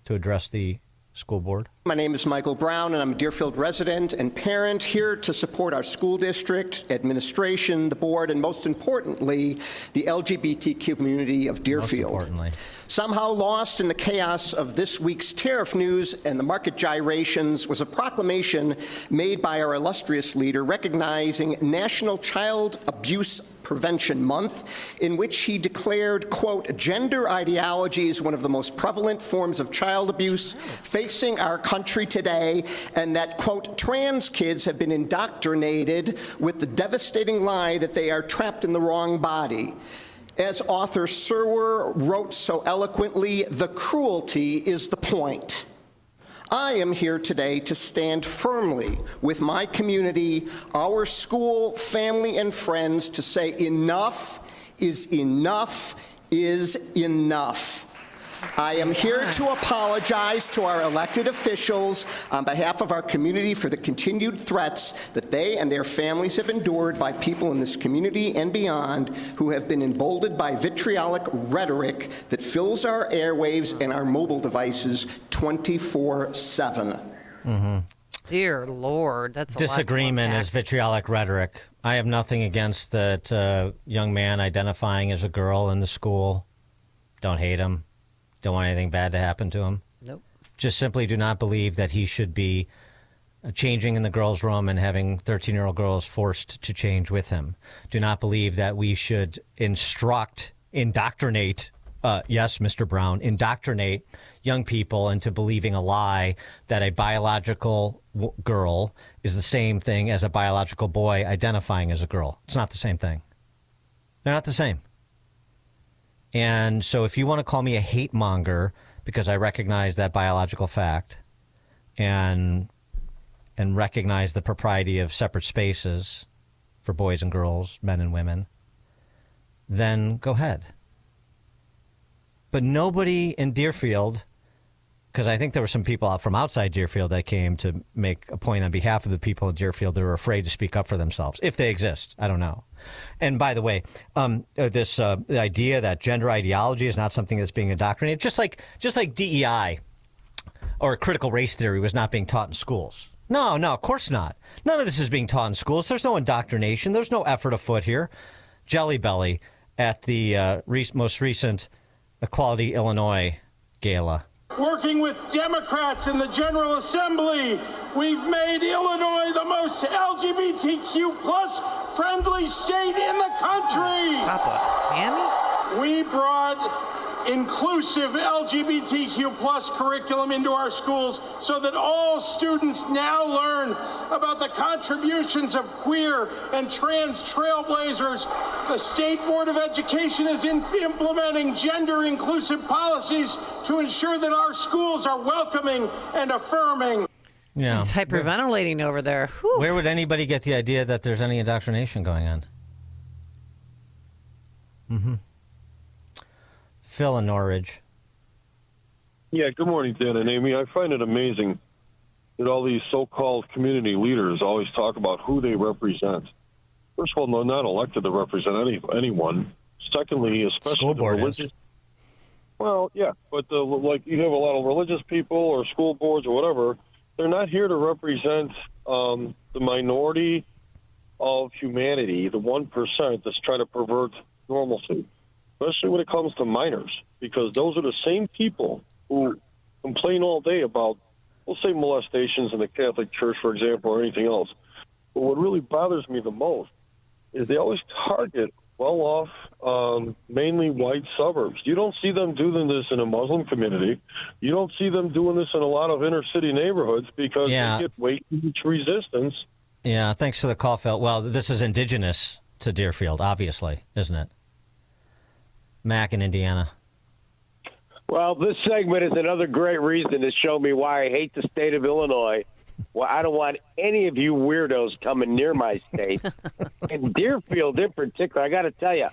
to address the school board. My name is Michael Brown, and I'm a Deerfield resident and parent here to support our school district, administration, the board, and most importantly, the LGBTQ community of Deerfield. Most importantly. Somehow lost in the chaos of this week's tariff news and the market gyrations was a proclamation made by our illustrious leader recognizing National Child Abuse Prevention Month, in which he declared, quote, gender ideology is one of the most prevalent forms of child abuse facing our country today, and that, quote, trans kids have been indoctrinated with the devastating lie that they are trapped in the wrong body. As author Serwer wrote so eloquently, the cruelty is the point. I am here today to stand firmly with my community, our school, family, and friends to say enough is enough is enough. I am here to apologize to our elected officials on behalf of our community for the continued threats that they and their families have endured by people in this community and beyond who have been emboldened by vitriolic rhetoric that fills our airwaves and our mobile devices 24/7. Mm-hmm. Dear Lord, that's a Disagreement lot to is vitriolic rhetoric. I have nothing against that young man identifying as a girl in the school. Don't hate him. Don't want anything bad to happen to him. Nope. Just simply do not believe that he should be changing in the girls' room and having 13-year-old girls forced to change with him. Do not believe that we should indoctrinate, yes, Mr. Brown, indoctrinate young people into believing a lie that a biological girl is the same thing as a biological boy identifying as a girl. It's not the same thing. They're not the same. And so if you want to call me a hate monger because I recognize that biological fact and recognize the propriety of separate spaces for boys and girls, men and women, then go ahead. But nobody in Deerfield, because I think there were some people out from outside Deerfield that came to make a point on behalf of the people of Deerfield that were afraid to speak up for themselves. If they exist, I don't know. And by the way, the idea that gender ideology is not something that's being indoctrinated, just like DEI or critical race theory was not being taught in schools. No, of course not. None of this is being taught in schools. There's no indoctrination. There's no effort afoot here. Jelly Belly at the most recent Equality Illinois Gala. Working with Democrats in the General Assembly, we've made Illinois the most LGBTQ plus friendly state in the country. Papa, Annie? We brought inclusive LGBTQ plus curriculum into our schools so that all students now learn about the contributions of queer and trans trailblazers. The State Board of Education is implementing gender inclusive policies to ensure that our schools are welcoming and affirming. Yeah. He's hyperventilating over there. Whew. Where would anybody get the idea that there's any indoctrination going on? Mm-hmm. Phil in Norridge. Yeah, good morning, Dan and Amy. I find it amazing that all these so-called community leaders always talk about who they represent. First of all, they're not elected to represent anyone. Secondly, especially school board the religious. Well, yeah, but like you have a lot of religious people or school boards or whatever. They're not here to represent the minority of humanity, the 1% that's trying to pervert normalcy, especially when it comes to minors, because those are the same people who complain all day about, we'll say, molestations in the Catholic Church, for example, or anything else. But what really bothers me the most is they always target well-off, mainly white suburbs. You don't see them doing this in a Muslim community. You don't see them doing this in a lot of inner-city neighborhoods because they get way too much resistance. Yeah, thanks for the call, Phil. Well, this is indigenous to Deerfield, obviously, isn't it? Mac in Indiana. Well, this segment is another great reason to show me why I hate the state of Illinois. Well, I don't want any of you weirdos coming near my state. And Deerfield in particular, I got to tell you,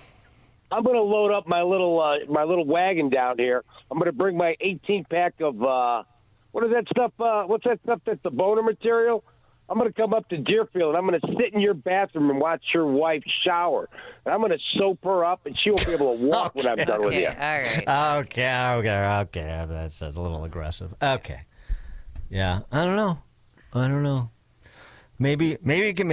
I'm going to load up my little wagon down here. I'm going to bring my 18-pack of, what is that stuff? What's that stuff that's the boner material? I'm going to come up to Deerfield, and I'm going to sit in your bathroom and watch your wife shower. And I'm going to soap her up, and she won't be able to walk when I'm done with you. All right. Okay. That's a little aggressive. Okay. Yeah, I don't know. Maybe we can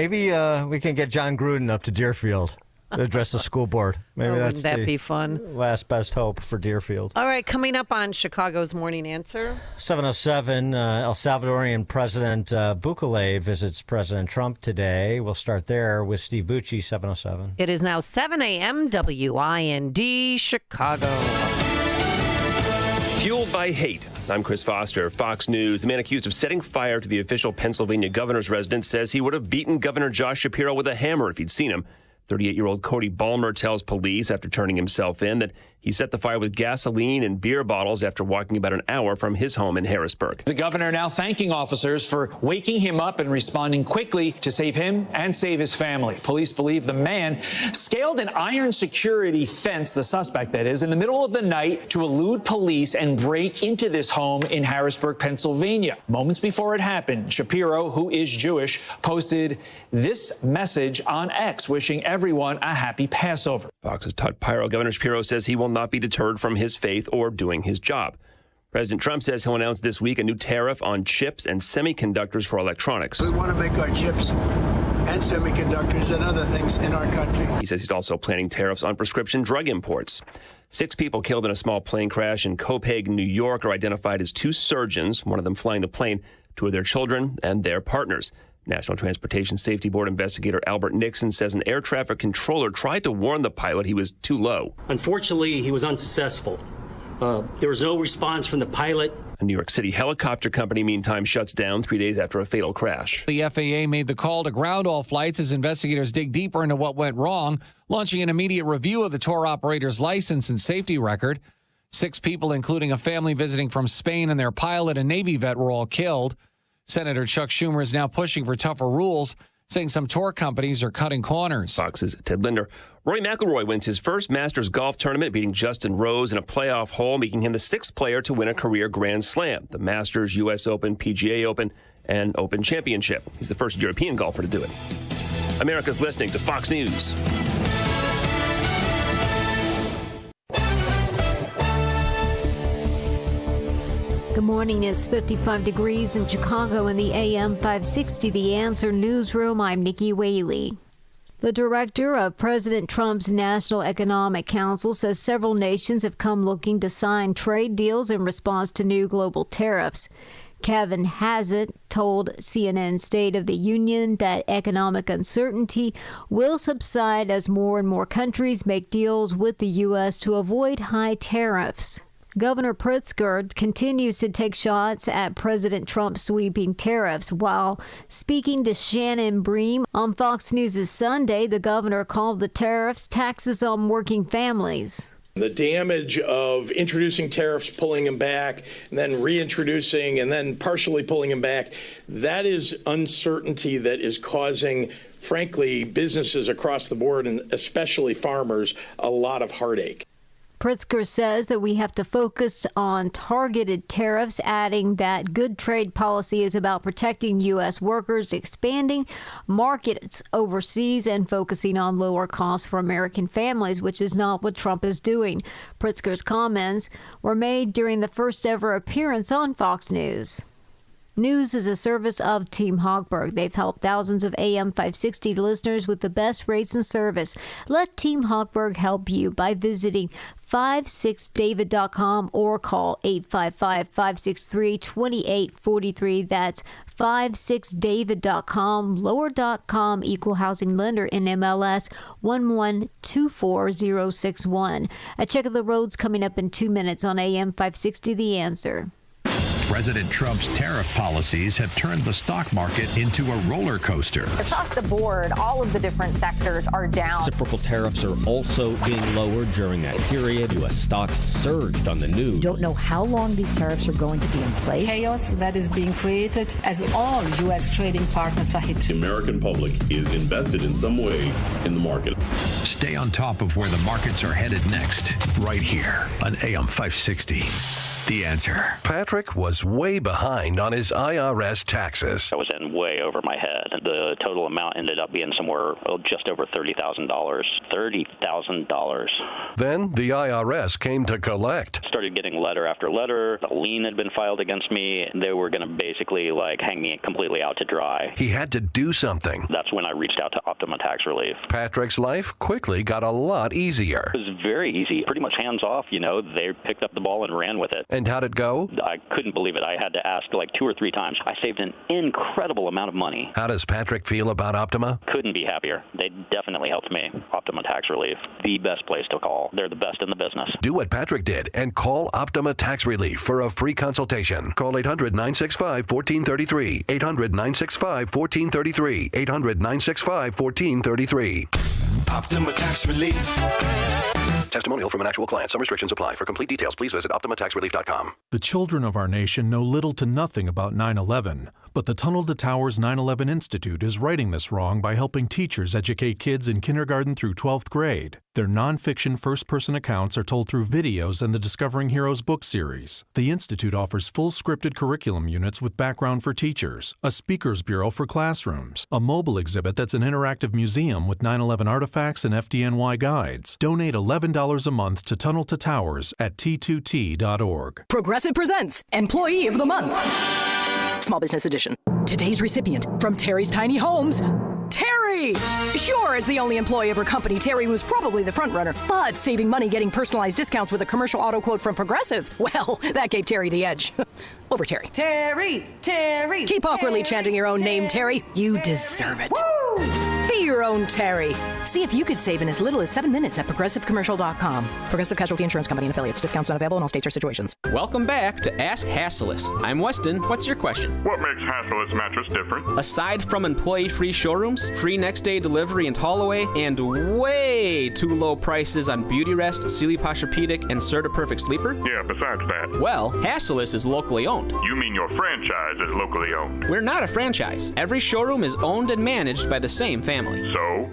get John Gruden up to Deerfield to address the school board. Maybe wouldn't that be fun? Last best hope for Deerfield. All right, coming up on Chicago's Morning Answer. 7:07, El Salvadorian President Bukele visits President Trump today. We'll start there with Steve Bucci, 7:07. It is now 7 a.m. WIND Chicago. Fueled by hate. I'm Chris Foster, Fox News. The man accused of setting fire to the official Pennsylvania governor's residence says he would have beaten Governor Josh Shapiro with a hammer if he'd seen him. 38-year-old Cody Ballmer tells police after turning himself in that he set the fire with gasoline and beer bottles after walking about an hour from his home in Harrisburg. The governor now thanking officers for waking him up and responding quickly to save him and save his family. Police believe the man scaled an iron security fence, the suspect that is, in the middle of the night to elude police and break into this home in Harrisburg, Pennsylvania. Moments before it happened, Shapiro, who is Jewish, posted this message on X, wishing everyone a happy Passover. Fox's Todd Pyro. Governor Shapiro says he will not be deterred from his faith or doing his job. President Trump says he'll announce this week a new tariff on chips and semiconductors for electronics. We want to make our chips and semiconductors and other things in our country. He says he's also planning tariffs on prescription drug imports. 6 people killed in a small plane crash in Copenhagen, New York, are identified as 2 surgeons, one of them flying the plane, 2 of their children, and their partners. National Transportation Safety Board investigator Albert Nixon says an air traffic controller tried to warn the pilot he was too low. Unfortunately, he was unsuccessful. There was no response from the pilot. A New York City helicopter company, meantime, shuts down 3 days after a fatal crash. The FAA made the call to ground all flights as investigators dig deeper into what went wrong, launching an immediate review of the tour operator's license and safety record. 6 people, including a family visiting from Spain and their pilot, a Navy vet, were all killed. Senator Chuck Schumer is now pushing for tougher rules, saying some tour companies are cutting corners. Fox's Ted Linder. Rory McIlroy wins his first Masters golf tournament, beating Justin Rose in a playoff hole, making him the 6th player to win a career Grand Slam, the Masters, U.S. Open, PGA Open, and Open Championship. He's the first European golfer to do it. America's listening to Fox News. Good morning. It's 55 degrees in Chicago in the AM 560 The Answer newsroom. I'm Nikki Whaley. The director of President Trump's National Economic Council says several nations have come looking to sign trade deals in response to new global tariffs. Kevin Hassett told CNN State of the Union that economic uncertainty will subside as more and more countries make deals with the U.S. to avoid high tariffs. Governor Pritzker continues to take shots at President Trump's sweeping tariffs. While speaking to Shannon Bream on Fox News' Sunday, the governor called the tariffs taxes on working families. The damage of introducing tariffs, pulling them back, and then reintroducing, and then partially pulling them back, that is uncertainty that is causing, frankly, businesses across the board, and especially farmers, a lot of heartache. Pritzker says that we have to focus on targeted tariffs, adding that good trade policy is about protecting U.S. workers, expanding markets overseas, and focusing on lower costs for American families, which is not what Trump is doing. Pritzker's comments were made during the first ever appearance on Fox News. News is a service of Team Hogberg. They've helped thousands of AM 560 listeners with the best rates and service. Let Team Hogberg help you by visiting 56david.com or call 855-563-2843. That's 56david.com, lower.com, equal housing lender in MLS 1124061. A check of the roads coming up in 2 minutes on AM 560 The Answer. President Trump's tariff policies have turned the stock market into a roller coaster. Across the board, all of the different sectors are down. Reciprocal tariffs are also being lowered during that period. U.S. stocks surged on the news. Don't know how long these tariffs are going to be in place. Chaos that is being created as all U.S. trading partners are hit. The American public is invested in some way in the market. Stay on top of where the markets are headed next, right here on AM 560. The Answer. Patrick was way behind on his IRS taxes. I was in way over my head. The total amount ended up being somewhere just over $30,000. $30,000. Then the IRS came to collect. Started getting letter after letter. A lien had been filed against me. They were going to basically hang me completely out to dry. He had to do something. That's when I reached out to Optima Tax Relief. Patrick's life quickly got a lot easier. It was very easy, pretty much hands off. They picked up the ball and ran with it. And how'd it go? I couldn't believe it. I had to ask 2 or 3 times. I saved an incredible amount of money. How does Patrick feel about Optima? Couldn't be happier. They definitely helped me. Optima Tax Relief, the best place to call. They're the best in the business. Do what Patrick did and call Optima Tax Relief for a free consultation. Call 800-965-1433. 800-965-1433. 800-965-1433. Optima Tax Relief. Testimonial from an actual client. Some restrictions apply. For complete details, please visit OptimaTaxRelief.com. The children of our nation know little to nothing about 9/11, but the Tunnel to Towers 9/11 Institute is righting this wrong by helping teachers educate kids in kindergarten through 12th grade. Their nonfiction first-person accounts are told through videos and the Discovering Heroes book series. The Institute offers full scripted curriculum units with background for teachers, a speakers bureau for classrooms, a mobile exhibit that's an interactive museum with 9/11 artifacts and FDNY guides. Donate $11 a month to Tunnel to Towers at T2T.org. Progressive presents Employee of the Month. Small Business Edition. Today's recipient from Terry's Tiny Homes, Terry! Sure, as the only employee of her company, Terry was probably the front runner, but saving money getting personalized discounts with a commercial auto quote from Progressive, well, that gave Terry the edge. Over Terry. Terry! Terry! Keep awkwardly chanting your own name, Terry. You deserve it. Woo! Be your own Terry. See if you could save in as little as 7 minutes at ProgressiveCommercial.com. Progressive Casualty Insurance Company and Affiliates. Discounts not available in all states or situations. Welcome back to Ask Hasselus. I'm Weston. What's your question? What makes Hasselus mattress different? Aside from employee-free showrooms, free next-day delivery and haul away, and way too low prices on Beauty Rest, Sealy Posturepedic, and Serta Perfect Sleeper? Yeah, besides that. Well, Hasselus is locally owned. You mean your franchise is locally owned? We're not a franchise. Every showroom is owned and managed by the same family.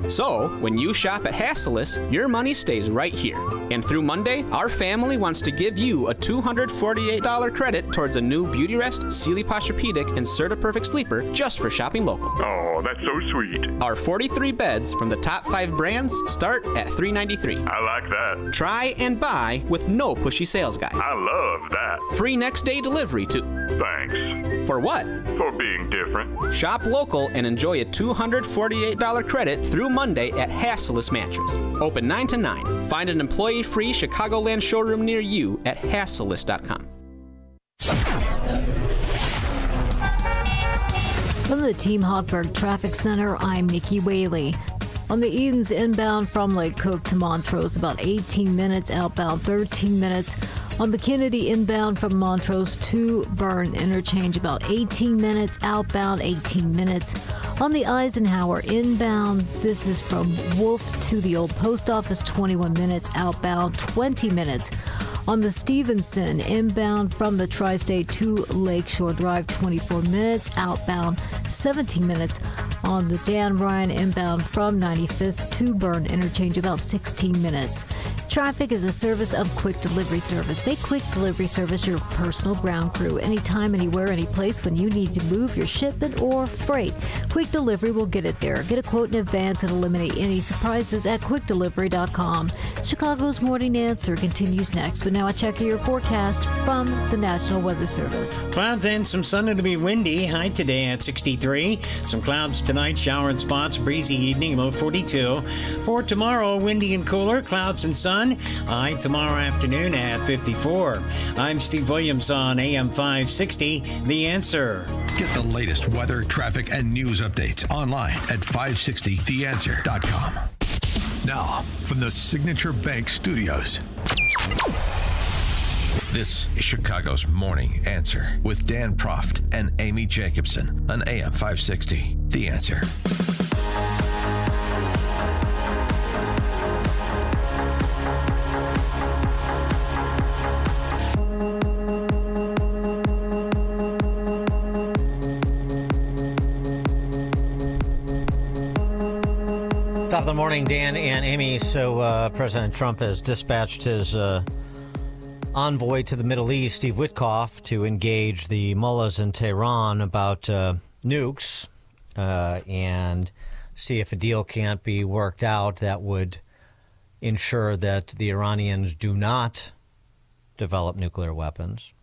So, when you shop at Hasselus, your money stays right here. And through Monday, our family wants to give you a $248 credit towards a new Beauty Rest, Sealy Posturepedic, and CertaPerfect Sleeper just for shopping local. Oh, that's so sweet. Our 43 beds from the top 5 brands start at $393. I like that. Try and buy with no pushy sales guy. I love that. Free next day delivery, too. Thanks. For what? For being different. Shop local and enjoy a $248 credit through Monday at Hasselus Mattress. Open 9 to 9. Find an employee-free Chicagoland showroom near you at Hasselus.com. From the Team Hochberg Traffic Center, I'm Nikki Whaley. On the Edens inbound from Lake Cook to Montrose, about 18 minutes, outbound 13 minutes. On the Kennedy inbound from Montrose to Byrne Interchange, about 18 minutes, outbound 18 minutes. On the Eisenhower inbound, this is from Wolf to the Old Post Office, 21 minutes, outbound 20 minutes. On the Stevenson inbound from the Tri-State to Lakeshore Drive, 24 minutes, outbound 17 minutes. On the Dan Ryan inbound from 95th to Byrne Interchange, about 16 minutes. Traffic is a service of Quick Delivery Service. Make Quick Delivery Service your personal ground crew anytime, anywhere, any place when you need to move your shipment or freight. Quick Delivery will get it there. Get a quote in advance and eliminate any surprises at quickdelivery.com. Chicago's Morning Answer continues next, but now a check of your forecast from the National Weather Service. Clouds and some sun. It'll be windy. High today at 63. Some clouds tonight, shower in spots, breezy evening, low 42. For tomorrow, windy and cooler, clouds and sun. High tomorrow afternoon at 54. I'm Steve Williams on AM 560, The Answer. Get the latest weather, traffic, and news updates online at 560theanswer.com. Now, from the Signature Bank Studios, this is Chicago's Morning Answer with Dan Proft and Amy Jacobson on AM 560, The Answer. Top of the morning, Dan and Amy. So President Trump has dispatched his envoy to the Middle East, Steve Witkoff, to engage the mullahs in Tehran about nukes and see if a deal can't be worked out that would ensure that the Iranians do not develop nuclear weapons.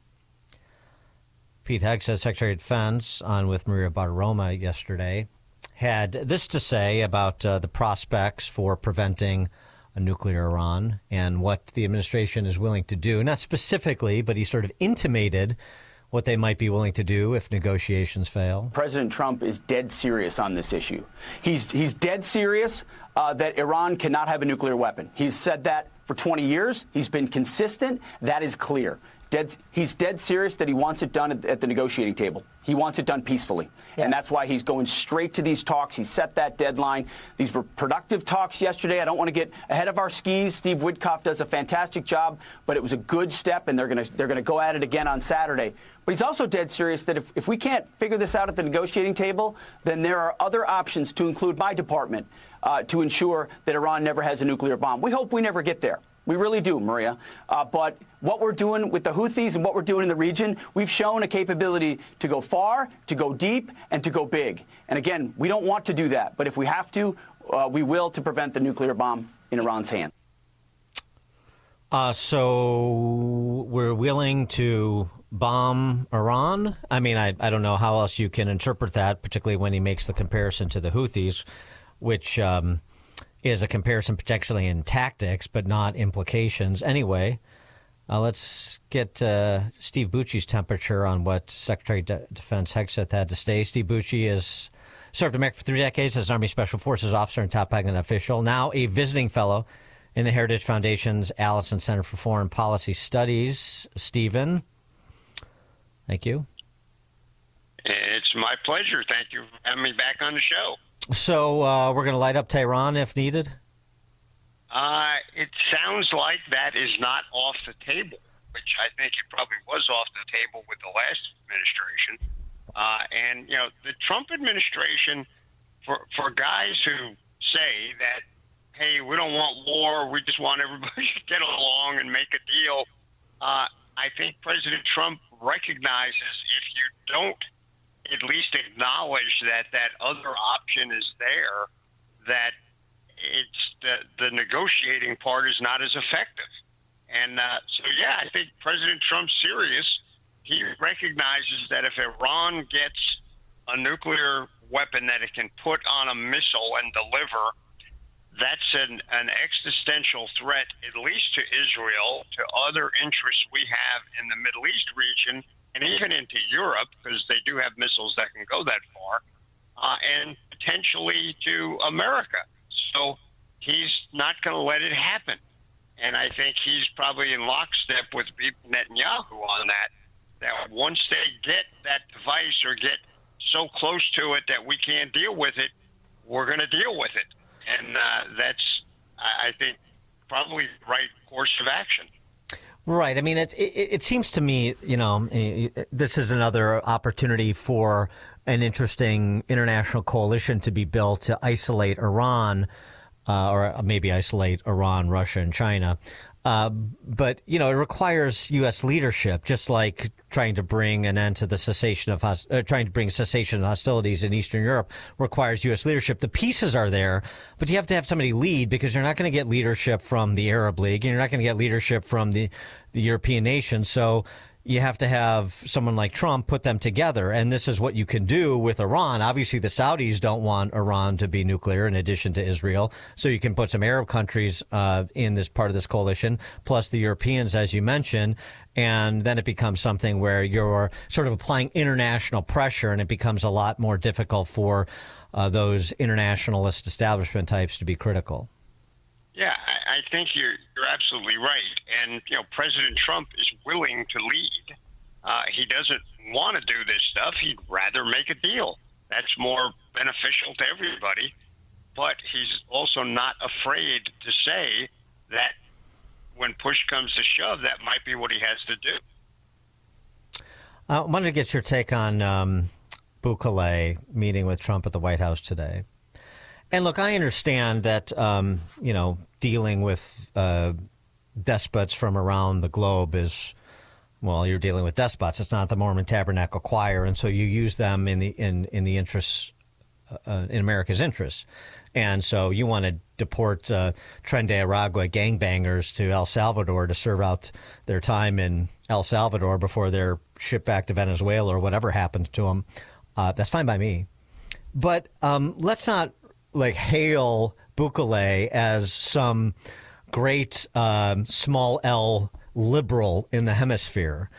Pete Hegseth, Secretary of Defense, on with Maria Bartiromo yesterday, had this to say about the prospects for preventing a nuclear Iran and what the administration is willing to do. Not specifically, but he sort of intimated what they might be willing to do if negotiations fail. President Trump is dead serious on this issue. He's dead serious that Iran cannot have a nuclear weapon. He's said that for 20 years. He's been consistent. That is clear. He's dead serious that he wants it done at the negotiating table. He wants it done peacefully. Yeah. And that's why he's going straight to these talks. He set that deadline. These were productive talks yesterday. I don't want to get ahead of our skis. Steve Witkoff does a fantastic job, but it was a good step, and they're gonna go at it again on Saturday. But he's also dead serious that if we can't figure this out at the negotiating table, then there are other options, to include my department, to ensure that Iran never has a nuclear bomb. We hope we never get there. We really do, Maria. But what we're doing with the Houthis and what we're doing in the region, we've shown a capability to go far, to go deep, and to go big. And again, we don't want to do that. But if we have to, we will, to prevent the nuclear bomb in Iran's hand. So we're willing to bomb Iran? I mean, I don't know how else you can interpret that, particularly when he makes the comparison to the Houthis, which is a comparison potentially in tactics, but not implications. Anyway, let's get Steve Bucci's temperature on what Secretary of Defense Hegseth had to say. Steve Bucci has served America for 3 decades as an Army Special Forces officer and top Pentagon official, now a visiting fellow in the Heritage Foundation's Allison Center for Foreign Policy Studies. Stephen, thank you. It's my pleasure. Thank you for having me back on the show. So we're going to light up Tehran if needed? It sounds like that is not off the table, which I think it probably was off the table with the last administration. And, you know, the Trump administration, for guys who say that, hey, we don't want war, we just want everybody to get along and make a deal. I think President Trump recognizes if you don't at least acknowledge that that other option is there, that it's the negotiating part is not as effective. And I think President Trump's serious. He recognizes that if Iran gets a nuclear weapon that it can put on a missile and deliver, that's an existential threat, at least to Israel, to other interests we have in the Middle East region, and even into Europe, because they do have missiles that can go that far, and potentially to America. So he's not going to let it happen. And I think he's probably in lockstep with Netanyahu on that once they get that device or get so close to it that we can't deal with it, we're going to deal with it. And that's, I think, probably the right course of action. Right. I mean, it seems to me, this is another opportunity for an interesting international coalition to be built to isolate Iran, or maybe isolate Iran, Russia, and China. But, it requires U.S. leadership, just like trying to bring an end to the cessation of hostilities in Eastern Europe requires U.S. leadership. The pieces are there, but you have to have somebody lead, because you're not going to get leadership from the Arab League, and you're not going to get leadership from the European nations. So you have to have someone like Trump put them together. And this is what you can do with Iran. Obviously, the Saudis don't want Iran to be nuclear in addition to Israel. So you can put some Arab countries in this part of this coalition, plus the Europeans, as you mentioned. And then it becomes something where you're sort of applying international pressure, and it becomes a lot more difficult for those internationalist establishment types to be critical. Yeah, I think you're absolutely right. And, President Trump is willing to lead. He doesn't want to do this stuff. He'd rather make a deal. That's more beneficial to everybody. But he's also not afraid to say that when push comes to shove, that might be what he has to do. I wanted to get your take on Bukele meeting with Trump at the White House today. And look, I understand that, dealing with despots from around the globe is, well, you're dealing with despots. It's not the Mormon Tabernacle Choir. And so you use them in the interests, in America's interests. And so you want to deport Tren de Aragua gangbangers to El Salvador to serve out their time in El Salvador before they're shipped back to Venezuela or whatever happens to them. That's fine by me. But let's not hail Bukele as some great small L liberal in the hemisphere.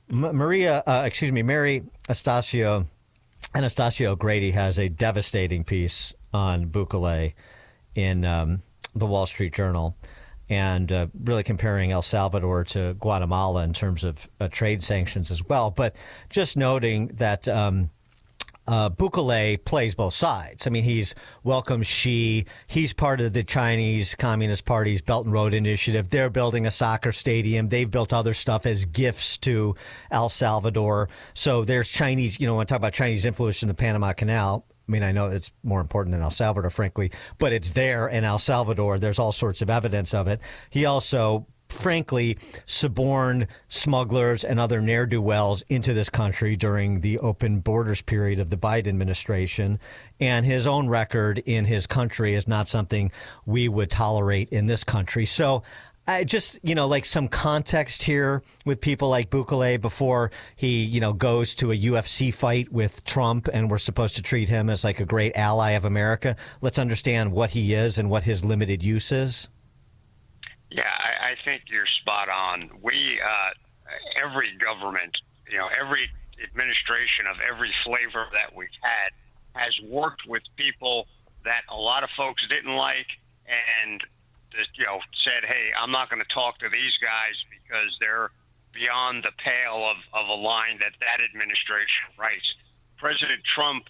Mary Anastasio Grady has a devastating piece on Bukele in the Wall Street Journal, and really comparing El Salvador to Guatemala in terms of trade sanctions as well. But just noting that Bukele plays both sides. I mean, he's welcomes Xi. He's part of the Chinese Communist Party's Belt and Road Initiative. They're building a soccer stadium. They've built other stuff as gifts to El Salvador. So there's Chinese, when I talk about Chinese influence in the Panama Canal, I mean, I know it's more important than El Salvador, frankly, but it's there in El Salvador. There's all sorts of evidence of it. He also, frankly, suborned smugglers and other ne'er-do-wells into this country during the open borders period of the Biden administration. And his own record in his country is not something we would tolerate in this country. So I just, some context here with people like Bukele before he, goes to a UFC fight with Trump, and we're supposed to treat him as like a great ally of America. Let's understand what he is and what his limited use is. Yeah, I think you're spot on. Every government, every administration of every flavor that we've had has worked with people that a lot of folks didn't like, and said, hey, I'm not going to talk to these guys because they're beyond the pale of a line that administration writes. President Trump,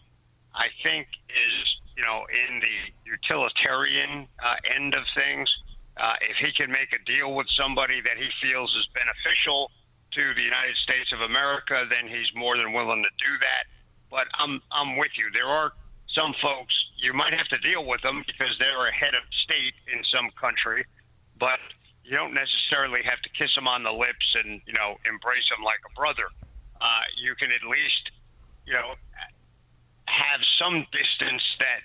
I think, is, in the utilitarian end of things. If he can make a deal with somebody that he feels is beneficial to the United States of America, then he's more than willing to do that. But I'm with you. There are some folks you might have to deal with them because they're a head of state in some country, but you don't necessarily have to kiss them on the lips and, embrace them like a brother. You can at least, have some distance that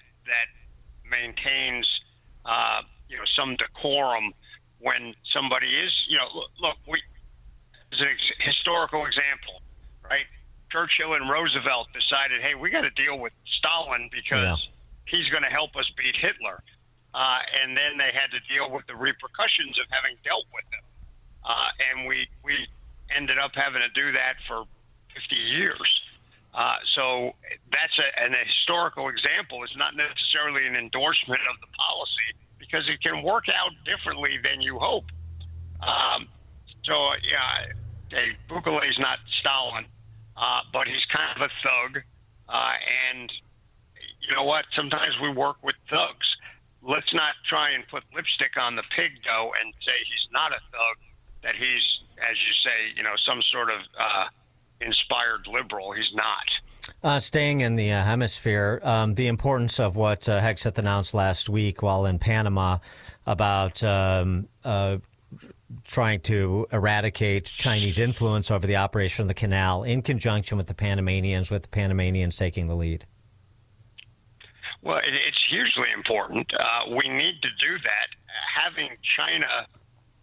maintains, some decorum when somebody is, look, as a historical example, right? Churchill and Roosevelt decided, hey, we got to deal with Stalin because he's going to help us beat Hitler. And then they had to deal with the repercussions of having dealt with him. And we ended up having to do that for 50 years. So that's an historical example. It's not necessarily an endorsement of the policy because it can work out differently than you hope. Bukele's not Stalin, but he's kind of a thug. And you know what? Sometimes we work with thugs. Let's not try and put lipstick on the pig, though, and say he's not a thug, that he's, as you say, some sort of inspired liberal. He's not. Staying in the hemisphere, the importance of what Hegseth announced last week while in Panama about trying to eradicate Chinese influence over the operation of the canal in conjunction with the Panamanians taking the lead. Well, it's hugely important. We need to do that. Having China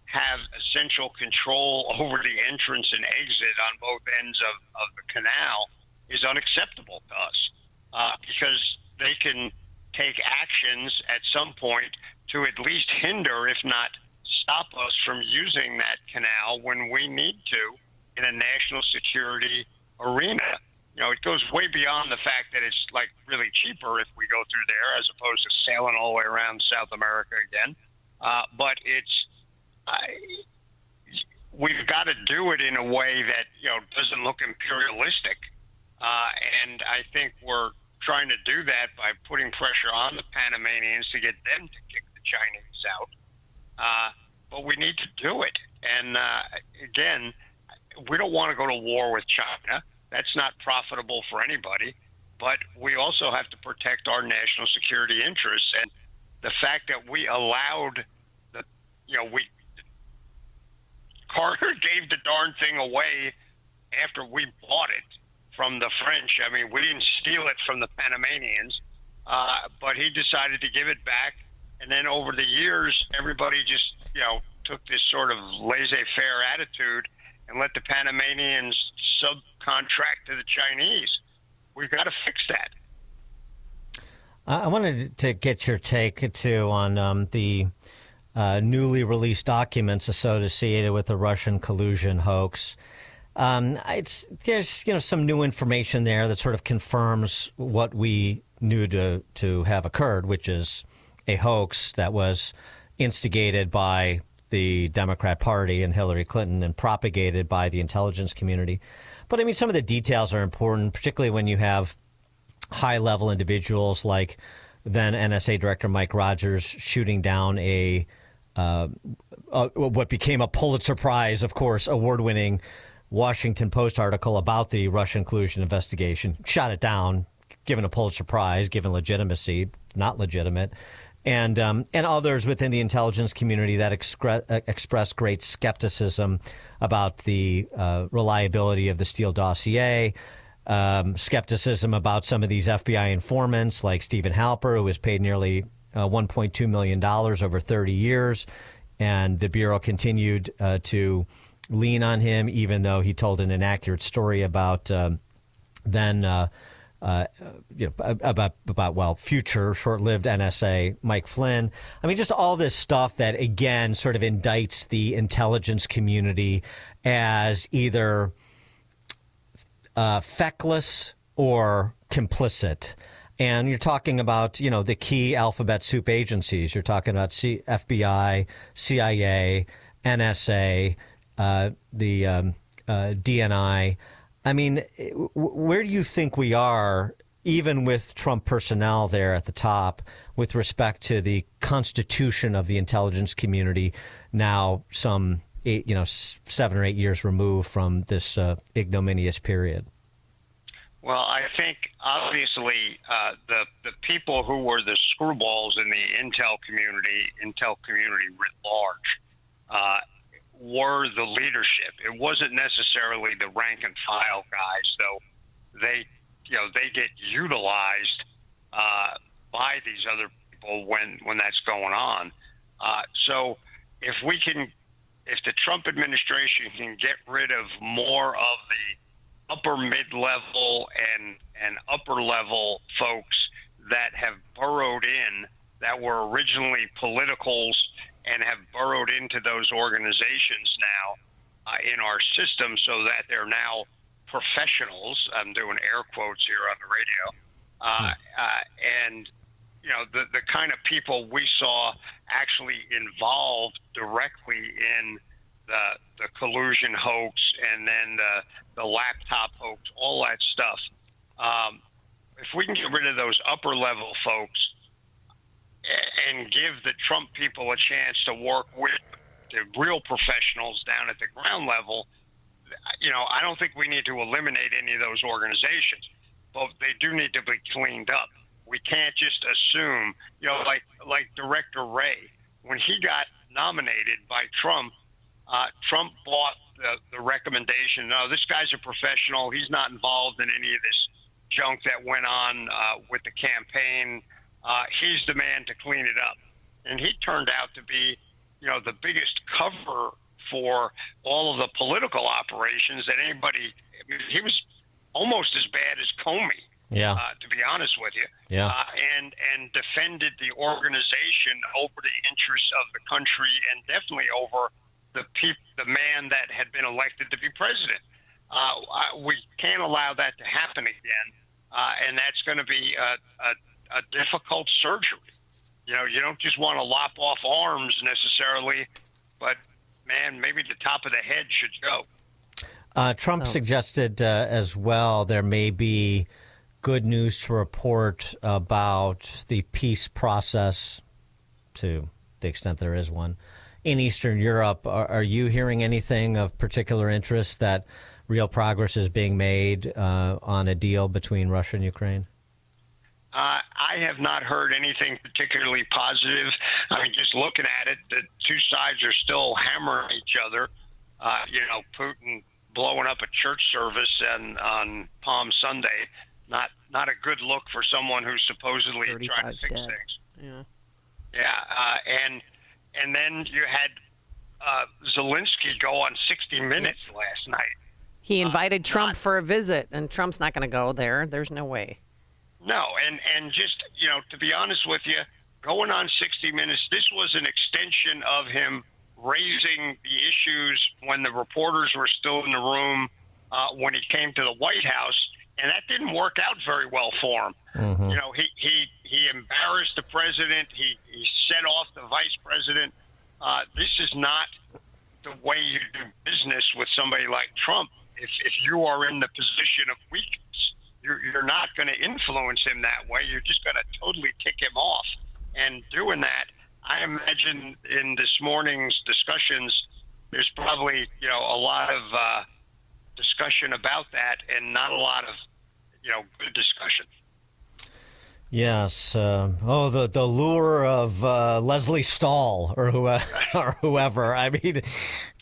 have essential control over the entrance and exit on both ends of the canal is unacceptable to us because they can take actions at some point to at least hinder, if not stop us from using that canal when we need to in a national security arena. It goes way beyond the fact that it's like really cheaper if we go through there as opposed to sailing all the way around South America again. But we've got to do it in a way that, doesn't look imperialistic. And I think we're trying to do that by putting pressure on the Panamanians to get them to kick the Chinese out. But we need to do it. And again, we don't want to go to war with China. That's not profitable for anybody. But we also have to protect our national security interests. And the fact that we allowed Carter gave the darn thing away after we bought it from the French. I mean, we didn't steal it from the Panamanians, but he decided to give it back. And then over the years, everybody just, took this sort of laissez-faire attitude and let the Panamanians subcontract to the Chinese. We've got to fix that. I wanted to get your take, too, on the newly released documents associated with the Russian collusion hoax. There's some new information there that sort of confirms what we knew to have occurred, which is a hoax that was instigated by the Democrat Party and Hillary Clinton and propagated by the intelligence community. But I mean, some of the details are important, particularly when you have high-level individuals like then NSA Director Mike Rogers shooting down what became a Pulitzer Prize, of course, award-winning Washington Post article about the Russian collusion investigation. Shot it down, given a Pulitzer Prize, given legitimacy, not legitimate. And others within the intelligence community that expressed great skepticism about the reliability of the Steele dossier, skepticism about some of these FBI informants like Stephen Halper, who was paid nearly $1.2 million over 30 years. And the Bureau continued to lean on him, even though he told an inaccurate story about future short-lived NSA Mike Flynn. I mean, just all this stuff that, again, sort of indicts the intelligence community as either feckless or complicit. And you're talking about, the key alphabet soup agencies. You're talking about FBI, CIA, NSA, the DNI. I mean, where do you think we are, even with Trump personnel there at the top, with respect to the constitution of the intelligence community now some 7 or 8 years removed from this ignominious period? Well, I think obviously the people who were the screwballs in the intel community writ large, were the leadership. It wasn't necessarily the rank and file guys, though. They get utilized by these other people when that's going on. So if the Trump administration can get rid of more of the upper mid-level and upper level folks that have burrowed in, that were originally politicals and have burrowed into those organizations now in our system, so that they're now professionals. I'm doing air quotes here on the radio. And, the kind of people we saw actually involved directly in the collusion hoax and then the laptop hoax, all that stuff. If we can get rid of those upper level folks and give the Trump people a chance to work with the real professionals down at the ground level, I don't think we need to eliminate any of those organizations, but they do need to be cleaned up. We can't just assume, like Director Wray, when he got nominated by Trump, Trump bought the recommendation. No, this guy's a professional. He's not involved in any of this junk that went on with the campaign. He's the man to clean it up. And he turned out to be, the biggest cover for all of the political operations that anybody. I mean, he was almost as bad as Comey. Yeah. To be honest with you. Yeah. And defended the organization over the interests of the country and definitely over the man that had been elected to be president. We can't allow that to happen again, and that's going to be a difficult surgery. You don't just want to lop off arms necessarily, but man, maybe the top of the head should go. Trump suggested as well there may be good news to report about the peace process, to the extent there is one, in Eastern Europe. Are you hearing anything of particular interest that real progress is being made on a deal between Russia and Ukraine? I have not heard anything particularly positive. I mean, just looking at it, the two sides are still hammering each other. Putin blowing up a church service on Palm Sunday. Not a good look for someone who's supposedly trying to fix things. Yeah. And then you had Zelensky go on 60 Minutes last night. He invited Trump for a visit, and Trump's not going to go there. There's no way. No, and just, to be honest with you, going on 60 Minutes, this was an extension of him raising the issues when the reporters were still in the room when he came to the White House, and that didn't work out very well for him. Mm-hmm. He embarrassed the president. He set off the vice president. This is not the way you do business with somebody like Trump. If you are in the position of weakness, you're not going to influence him that way. You're just going to totally tick him off. And doing that, I imagine in this morning's discussions, there's probably a lot of discussion about that, and not a lot of good discussion. Yes. The lure of Leslie Stahl or whoever. I mean,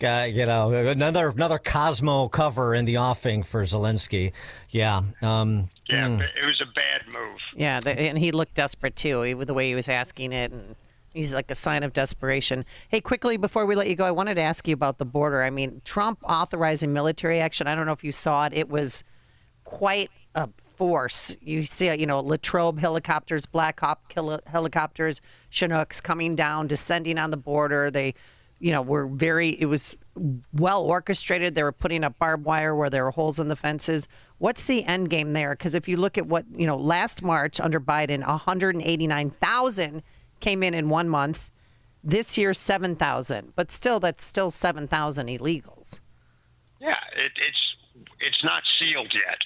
another Cosmo cover in the offing for Zelensky. Yeah. It was a bad move. Yeah, and he looked desperate too, the way he was asking it, and he's like a sign of desperation. Hey, quickly before we let you go, I wanted to ask you about the border. I mean, Trump authorizing military action. I don't know if you saw it. It was quite a force. You see, Latrobe helicopters, Black Hawk helicopters, Chinooks coming down, descending on the border. They, it was well orchestrated. They were putting up barbed wire where there were holes in the fences. What's the end game there? Because if you look at what, last March under Biden, 189,000 came in 1 month. This year, 7,000. But still, that's still 7,000 illegals. Yeah, it's not sealed yet.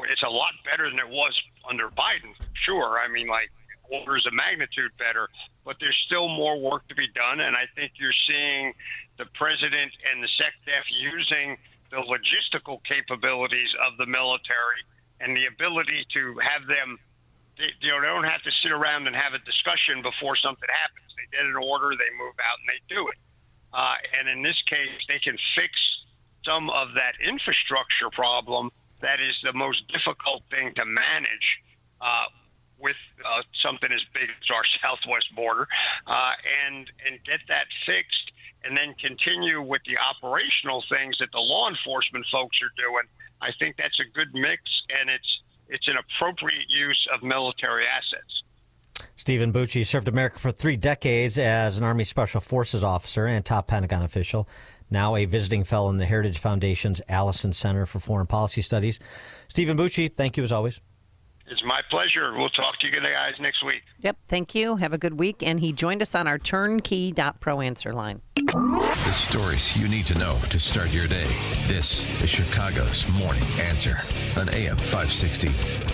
It's a lot better than it was under Biden, for sure. I mean, like orders of magnitude better, but there's still more work to be done. And I think you're seeing the president and the SecDef using the logistical capabilities of the military and the ability to have them, they don't have to sit around and have a discussion before something happens. They get an order, they move out, and they do it. And in this case, they can fix some of that infrastructure problem that is the most difficult thing to manage with something as big as our southwest border, and get that fixed, and then continue with the operational things that the law enforcement folks are doing. I think that's a good mix, and it's an appropriate use of military assets. Stephen Bucci served America for 3 decades as an Army Special Forces officer and top Pentagon official, now a visiting fellow in the Heritage Foundation's Allison Center for Foreign Policy Studies. Stephen Bucci, thank you as always. It's my pleasure. We'll talk to you guys next week. Yep, thank you. Have a good week. And he joined us on our turnkey.pro answer line. The stories you need to know to start your day. This is Chicago's Morning Answer on AM 560.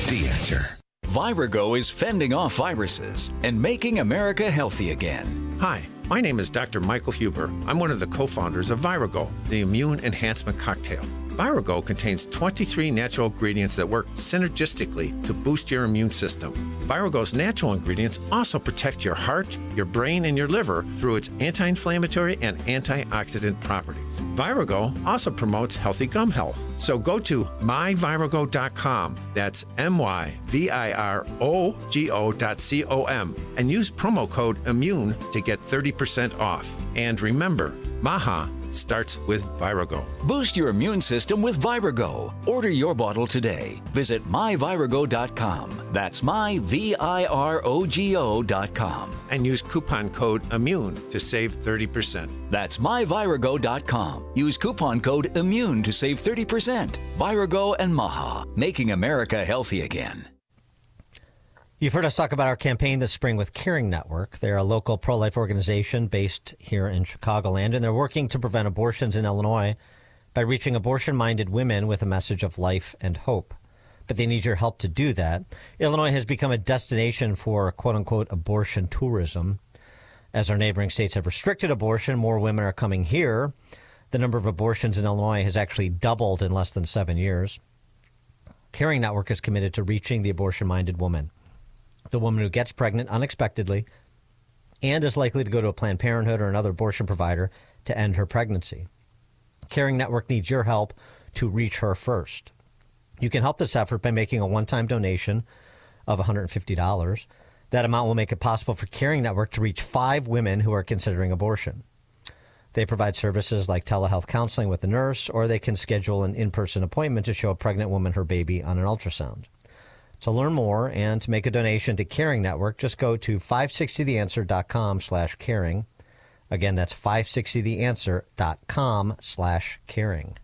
The Answer. Virago is fending off viruses and making America healthy again. Hi, my name is Dr. Michael Huber. I'm one of the co-founders of Virago, the immune enhancement cocktail. Virago contains 23 natural ingredients that work synergistically to boost your immune system. Virago's natural ingredients also protect your heart, your brain, and your liver through its anti-inflammatory and antioxidant properties. Virago also promotes healthy gum health. So go to myvirago.com, that's myvirogo.com, and use promo code IMMUNE to get 30% off. And remember, Maha starts with Virago. Boost your immune system with Virago. Order your bottle today. Visit myvirago.com. That's myvirogo.com. And use coupon code IMMUNE to save 30%. That's myvirago.com. Use coupon code IMMUNE to save 30%. Virago and Maha, making America healthy again. You've heard us talk about our campaign this spring with Caring Network. They're a local pro-life organization based here in Chicagoland, and they're working to prevent abortions in Illinois by reaching abortion-minded women with a message of life and hope. But they need your help to do that. Illinois has become a destination for quote-unquote abortion tourism. As our neighboring states have restricted abortion, more women are coming here. The number of abortions in Illinois has actually doubled in less than 7 years. Caring Network is committed to reaching the abortion-minded woman. The woman who gets pregnant unexpectedly and is likely to go to a Planned Parenthood or another abortion provider to end her pregnancy. Caring Network needs your help to reach her first. You can help this effort by making a one-time donation of $150. That amount will make it possible for Caring Network to reach 5 women who are considering abortion. They provide services like telehealth counseling with a nurse, or they can schedule an in-person appointment to show a pregnant woman her baby on an ultrasound. To learn more and to make a donation to Caring Network, just go to 560theanswer.com/caring. Again, that's 560theanswer.com/caring.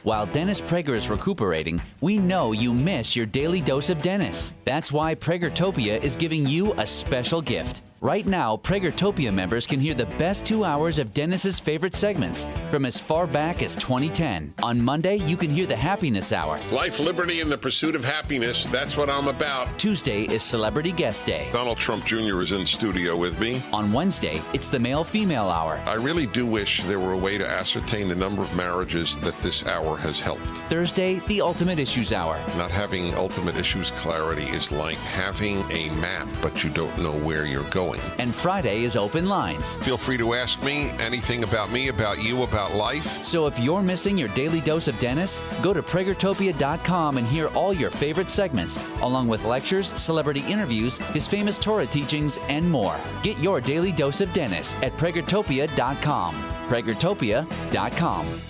While Dennis Prager is recuperating, we know you miss your daily dose of Dennis. That's why Pragertopia is giving you a special gift. Right now, Pragertopia members can hear the best 2 hours of Dennis's favorite segments from as far back as 2010. On Monday, you can hear the Happiness Hour. Life, liberty, and the pursuit of happiness. That's what I'm about. Tuesday is Celebrity Guest Day. Donald Trump Jr. is in studio with me. On Wednesday, it's the Male-Female Hour. I really do wish there were a way to ascertain the number of marriages that this hour has helped. Thursday, the Ultimate Issues Hour. Not having ultimate issues clarity is like having a map, but you don't know where you're going. And Friday is Open Lines. Feel free to ask me anything about me, about you, about life. So if you're missing your daily dose of Dennis, go to Pragertopia.com and hear all your favorite segments, along with lectures, celebrity interviews, his famous Torah teachings, and more. Get your daily dose of Dennis at Pragertopia.com. Pragertopia.com.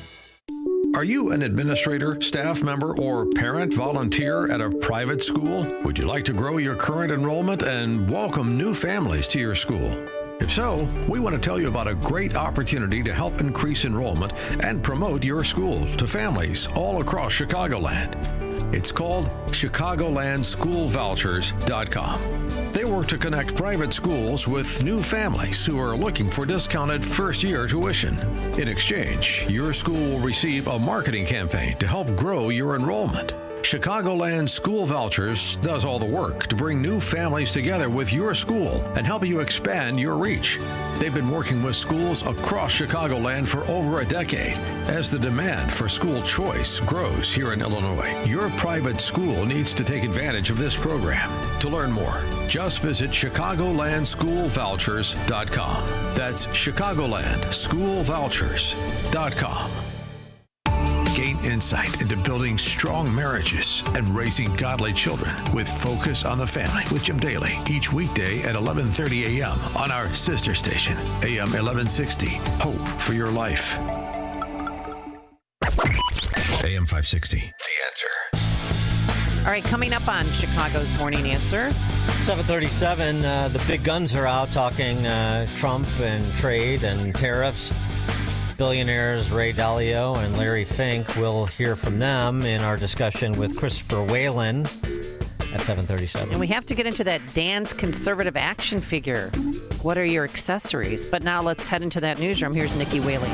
Are you an administrator, staff member, or parent volunteer at a private school? Would you like to grow your current enrollment and welcome new families to your school? If so, we want to tell you about a great opportunity to help increase enrollment and promote your school to families all across Chicagoland. It's called ChicagolandSchoolVouchers.com. They work to connect private schools with new families who are looking for discounted first-year tuition. In exchange, your school will receive a marketing campaign to help grow your enrollment. Chicagoland School Vouchers does all the work to bring new families together with your school and help you expand your reach. They've been working with schools across Chicagoland for over a decade. As the demand for school choice grows here in Illinois, your private school needs to take advantage of this program. To learn more, just visit ChicagolandSchoolVouchers.com. That's ChicagolandSchoolVouchers.com. Gain insight into building strong marriages and raising godly children with Focus on the Family with Jim Daly each weekday at 11:30 a.m. on our sister station, AM 1160. Hope for your life. AM 560, The Answer. All right, coming up on Chicago's Morning Answer. 7:37, the big guns are out talking Trump and trade and tariffs. Billionaires Ray Dalio and Larry Fink. We'll hear from them in our discussion with Christopher Whalen at 7:37. And we have to get into that Dan's conservative action figure. What are your accessories? But now let's head into that newsroom. Here's Nikki Whaley.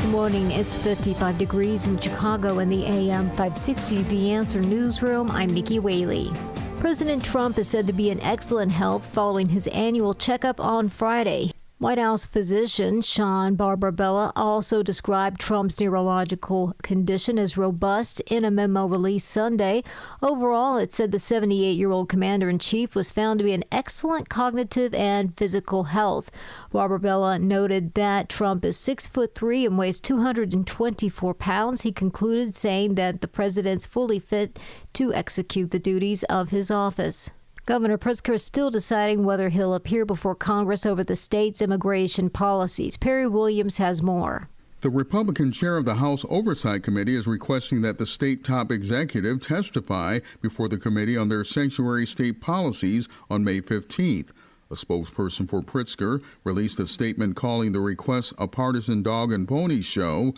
Good morning. It's 55 degrees in Chicago in the AM 560 The Answer newsroom. I'm Nikki Whaley. President Trump is said to be in excellent health following his annual checkup on Friday. White House physician Sean Barbabella also described Trump's neurological condition as robust in a memo released Sunday. Overall, it said the 78-year-old commander-in-chief was found to be in excellent cognitive and physical health. Barbabella noted that Trump is 6'3" and weighs 224 pounds. He concluded saying that the president's fully fit to execute the duties of his office. Governor Pritzker is still deciding whether he'll appear before Congress over the state's immigration policies. Perry Williams has more. The Republican chair of the House Oversight Committee is requesting that the state top executive testify before the committee on their sanctuary state policies on May 15th. A spokesperson for Pritzker released a statement calling the request a partisan dog and pony show.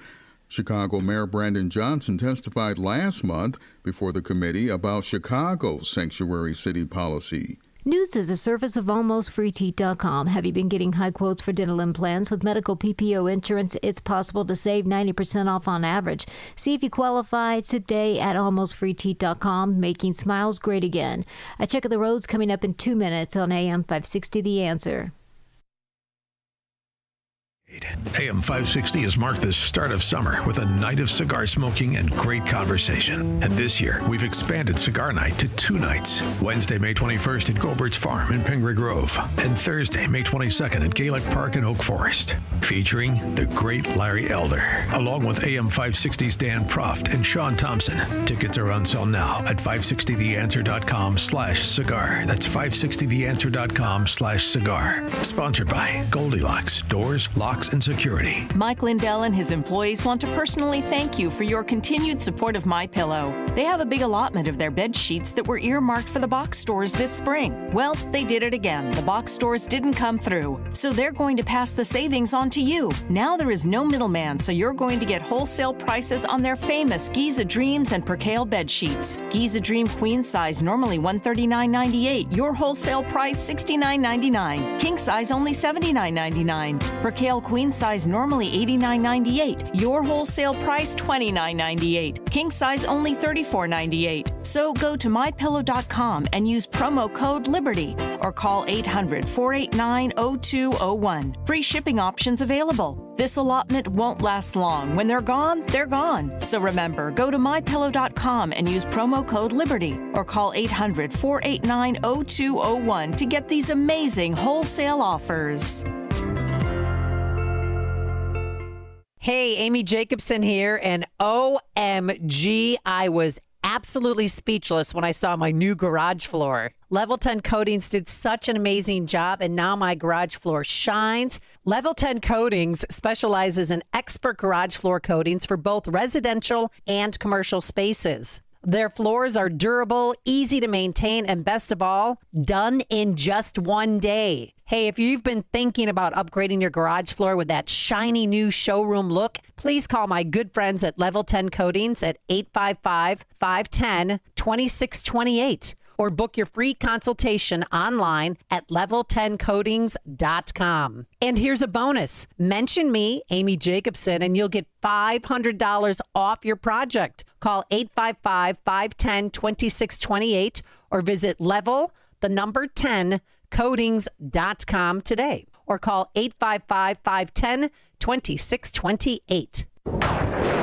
Chicago Mayor Brandon Johnson testified last month before the committee about Chicago's sanctuary city policy. News is a service of AlmostFreeTeeth.com. Have you been getting high quotes for dental implants? With medical PPO insurance, it's possible to save 90% off on average. See if you qualify today at AlmostFreeTeeth.com, making smiles great again. A check of the roads coming up in 2 minutes on AM 560 The Answer. AM 560 has marked the start of summer with a night of cigar smoking and great conversation. And this year, we've expanded Cigar Night to 2 nights. Wednesday, May 21st at Gobert's Farm in Pingree Grove. And Thursday, May 22nd at Gaelic Park in Oak Forest. Featuring the great Larry Elder, along with AM 560's Dan Proft and Sean Thompson. Tickets are on sale now at 560theanswer.com/cigar. That's 560theanswer.com/cigar. Sponsored by Goldilocks, Doors, Locks, and Security. Mike Lindell and his employees want to personally thank you for your continued support of MyPillow. They have a big allotment of their bed sheets that were earmarked for the box stores this spring. Well, they did it again. The box stores didn't come through, so they're going to pass the savings on to you. Now there is no middleman, so you're going to get wholesale prices on their famous Giza Dreams and Percale bed sheets. Giza Dream queen size normally $139.98. Your wholesale price $69.99. King size only $79.99. Percale queen size normally $89.98. Your wholesale price $29.98. King size only $34.98. So go to mypillow.com and use promo code LIBERTY or call 800-489-0201. Free shipping options available. This allotment won't last long. When they're gone, they're gone. So remember, go to mypillow.com and use promo code LIBERTY or call 800-489-0201 to get these amazing wholesale offers. Hey, Amy Jacobson here, and OMG, I was absolutely speechless when I saw my new garage floor. Level 10 Coatings did such an amazing job, and now my garage floor shines. Level 10 Coatings specializes in expert garage floor coatings for both residential and commercial spaces. Their floors are durable, easy to maintain, and best of all, done in just 1 day. Hey, if you've been thinking about upgrading your garage floor with that shiny new showroom look, please call my good friends at Level 10 Coatings at 855-510-2628. or book your free consultation online at level10coatings.com. And here's a bonus. Mention me, Amy Jacobson, and you'll get $500 off your project. Call 855-510-2628 or visit level10coatings.com today, or call 855-510-2628.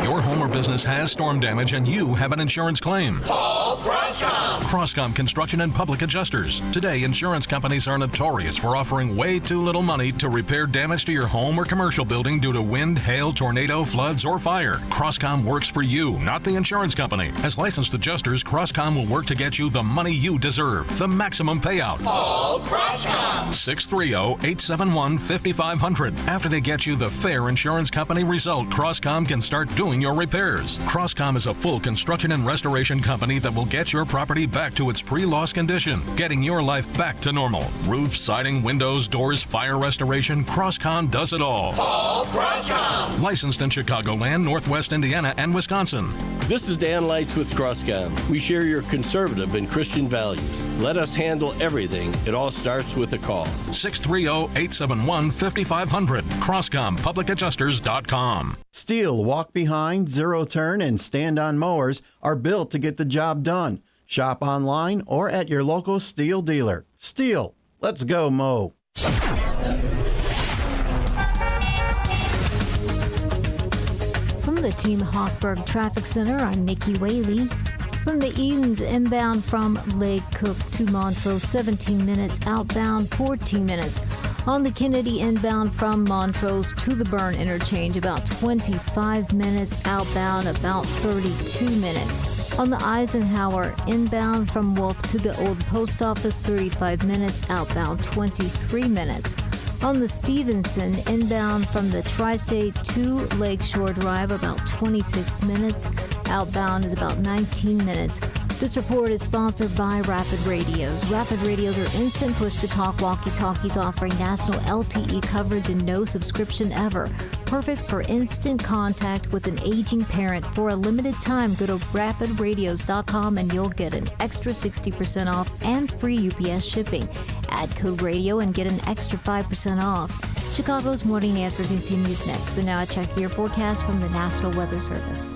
Your home or business has storm damage and you have an insurance claim. Call Crosscom. Crosscom Construction and Public Adjusters. Today, insurance companies are notorious for offering way too little money to repair damage to your home or commercial building due to wind, hail, tornado, floods, or fire. Crosscom works for you, not the insurance company. As licensed adjusters, Crosscom will work to get you the money you deserve, the maximum payout. Call Crosscom. 630-871-5500. After they get you the fair insurance company result, Crosscom can start doing your repairs. Crosscom is a full construction and restoration company that will get your property back to its pre-loss condition, getting your life back to normal. Roof, siding, windows, doors, fire restoration, Crosscom does it all. Call Crosscom. Licensed in Chicagoland, Northwest Indiana, and Wisconsin. This is Dan Leitz with Crosscom. We share your conservative and Christian values. Let us handle everything. It all starts with a call. 630-871-5500. CrosscomPublicAdjusters.com. Steel, walk behind, zero turn, and stand on mowers are built to get the job done. Shop online or at your local Steel dealer. Steel, let's go mow. From the Team Hoffberg Traffic Center, I'm Nikki Whaley. From the Edens inbound from Lake Cook to Montrose, 17 minutes. Outbound, 14 minutes. On the Kennedy inbound from Montrose to the Burn interchange, about 25 minutes. Outbound, about 32 minutes. On the Eisenhower inbound from Wolf to the Old Post Office, 35 minutes. Outbound, 23 minutes. On the Stevenson inbound from the Tri-State to Lakeshore Drive, about 26 minutes. Outbound is about 19 minutes. This report is sponsored by Rapid Radios. Rapid Radios are instant push-to-talk walkie-talkies offering national LTE coverage and no subscription ever. Perfect for instant contact with an aging parent. For a limited time, go to rapidradios.com and you'll get an extra 60% off and free UPS shipping. Add code radio and get an extra 5% off. Chicago's Morning Answer continues next, but now I check your forecast from the National Weather Service.